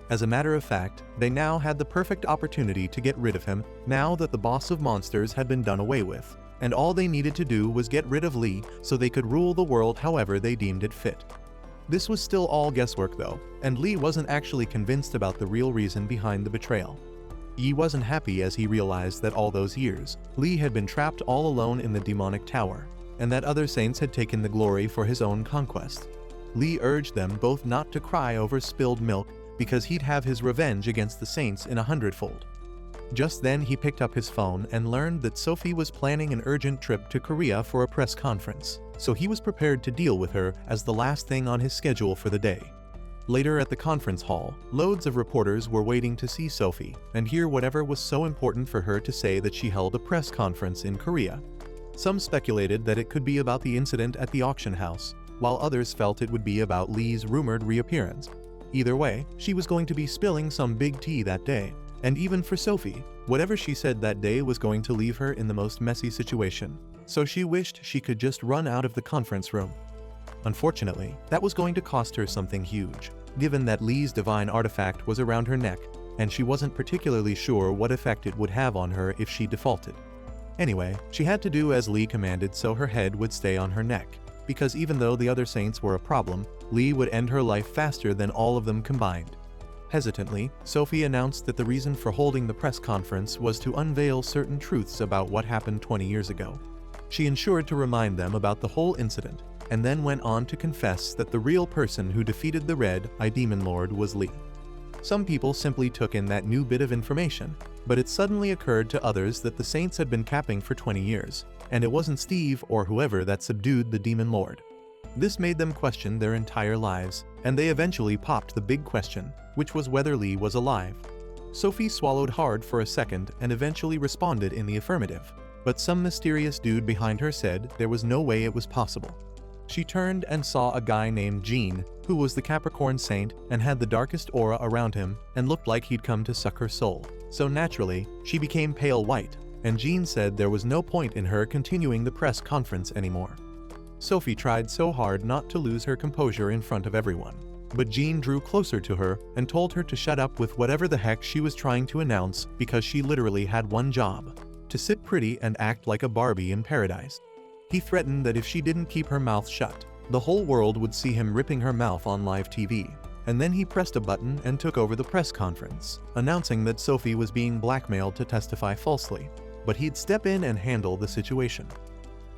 As a matter of fact, they now had the perfect opportunity to get rid of him now that the boss of monsters had been done away with, and all they needed to do was get rid of Lee so they could rule the world however they deemed it fit. This was still all guesswork though, and Lee wasn't actually convinced about the real reason behind the betrayal. Yi wasn't happy as he realized that all those years, Lee had been trapped all alone in the demonic tower, and that other saints had taken the glory for his own conquest. Lee urged them both not to cry over spilled milk because he'd have his revenge against the saints in 100-fold. Just then he picked up his phone and learned that Sophie was planning an urgent trip to Korea for a press conference, so he was prepared to deal with her as the last thing on his schedule for the day. Later at the conference hall, loads of reporters were waiting to see Sophie and hear whatever was so important for her to say that she held a press conference in Korea. Some speculated that it could be about the incident at the auction house, while others felt it would be about Lee's rumored reappearance. Either way, she was going to be spilling some big tea that day, and even for Sophie, whatever she said that day was going to leave her in the most messy situation, so she wished she could just run out of the conference room. Unfortunately, that was going to cost her something huge, given that Lee's divine artifact was around her neck, and she wasn't particularly sure what effect it would have on her if she defaulted. Anyway, she had to do as Lee commanded so her head would stay on her neck, because even though the other saints were a problem, Lee would end her life faster than all of them combined. Hesitantly, Sophie announced that the reason for holding the press conference was to unveil certain truths about what happened 20 years ago. She ensured to remind them about the whole incident, and then went on to confess that the real person who defeated the Red Eye Demon Lord was Lee. Some people simply took in that new bit of information, But it suddenly occurred to others that the saints had been capping for 20 years, and it wasn't Steve or whoever that subdued the demon lord. This made them question their entire lives, and they eventually popped the big question, which was whether Lee was alive. Sophie swallowed hard for a second and eventually responded in the affirmative, but some mysterious dude behind her said there was no way it was possible. She turned and saw a guy named Gene, who was the Capricorn saint and had the darkest aura around him and looked like he'd come to suck her soul. So naturally, she became pale white, and Gene said there was no point in her continuing the press conference anymore. Sophie tried so hard not to lose her composure in front of everyone, but Gene drew closer to her and told her to shut up with whatever the heck she was trying to announce because she literally had one job: to sit pretty and act like a Barbie in paradise. He threatened that if she didn't keep her mouth shut, the whole world would see him ripping her mouth on live TV. And then he pressed a button and took over the press conference, announcing that Sophie was being blackmailed to testify falsely, but he'd step in and handle the situation.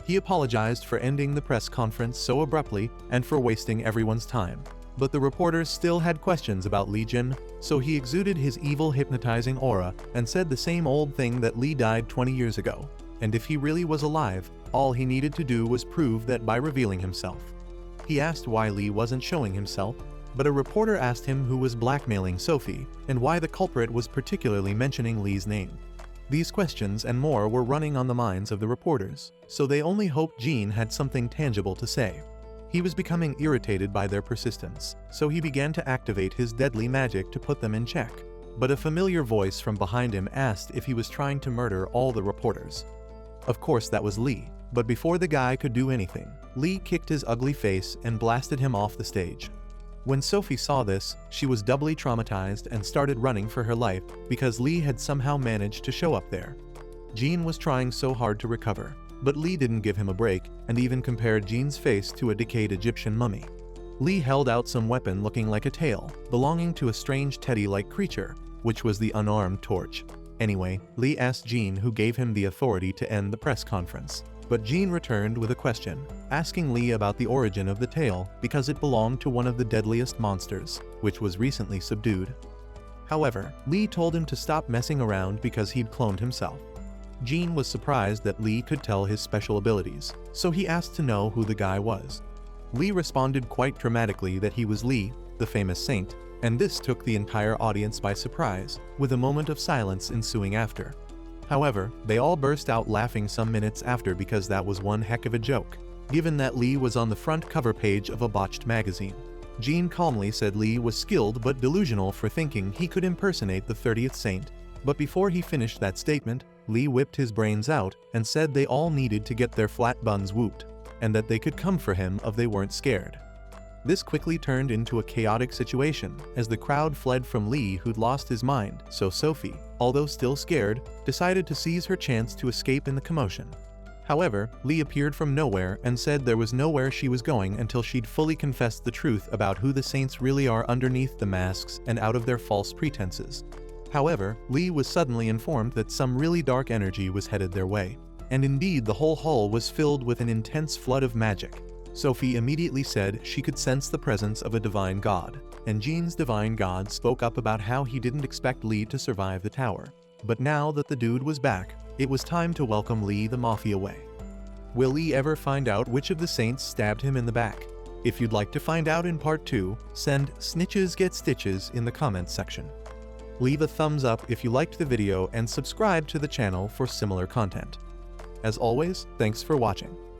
He apologized for ending the press conference so abruptly and for wasting everyone's time. But the reporters still had questions about Lee Jin, so he exuded his evil hypnotizing aura and said the same old thing that Lee died 20 years ago. And if he really was alive, all he needed to do was prove that by revealing himself. He asked why Lee wasn't showing himself, but a reporter asked him who was blackmailing Sophie and why the culprit was particularly mentioning Lee's name. These questions and more were running on the minds of the reporters, so they only hoped Gene had something tangible to say. He was becoming irritated by their persistence, so he began to activate his deadly magic to put them in check. But a familiar voice from behind him asked if he was trying to murder all the reporters. Of course that was Lee, but before the guy could do anything, Lee kicked his ugly face and blasted him off the stage. When Sophie saw this, she was doubly traumatized and started running for her life because Lee had somehow managed to show up there. Gene was trying so hard to recover, but Lee didn't give him a break and even compared Gene's face to a decayed Egyptian mummy. Lee held out some weapon looking like a tail, belonging to a strange teddy-like creature, which was the unarmed torch. Anyway, Lee asked Gene who gave him the authority to end the press conference. But Gene returned with a question, asking Lee about the origin of the tail because it belonged to one of the deadliest monsters, which was recently subdued. However, Lee told him to stop messing around because he'd cloned himself. Gene was surprised that Lee could tell his special abilities, so he asked to know who the guy was. Lee responded quite dramatically that he was Lee, the famous saint, and this took the entire audience by surprise, with a moment of silence ensuing after. However, they all burst out laughing some minutes after because that was one heck of a joke, given that Lee was on the front cover page of a botched magazine. Gene calmly said Lee was skilled but delusional for thinking he could impersonate the 30th saint. But before he finished that statement, Lee whipped his brains out and said they all needed to get their flat buns whooped, and that they could come for him if they weren't scared. This quickly turned into a chaotic situation as the crowd fled from Lee, who'd lost his mind, so Sophie, although still scared, decided to seize her chance to escape in the commotion. However, Lee appeared from nowhere and said there was nowhere she was going until she'd fully confessed the truth about who the saints really are underneath the masks and out of their false pretenses. However, Lee was suddenly informed that some really dark energy was headed their way, and indeed the whole hall was filled with an intense flood of magic. Sophie immediately said she could sense the presence of a divine god, and Gene's divine god spoke up about how he didn't expect Lee to survive the tower. But now that the dude was back, it was time to welcome Lee the Mafia way. Will Lee ever find out which of the saints stabbed him in the back? If you'd like to find out in part 2, send "Snitches Get Stitches" in the comments section. Leave a thumbs up if you liked the video and subscribe to the channel for similar content. As always, thanks for watching.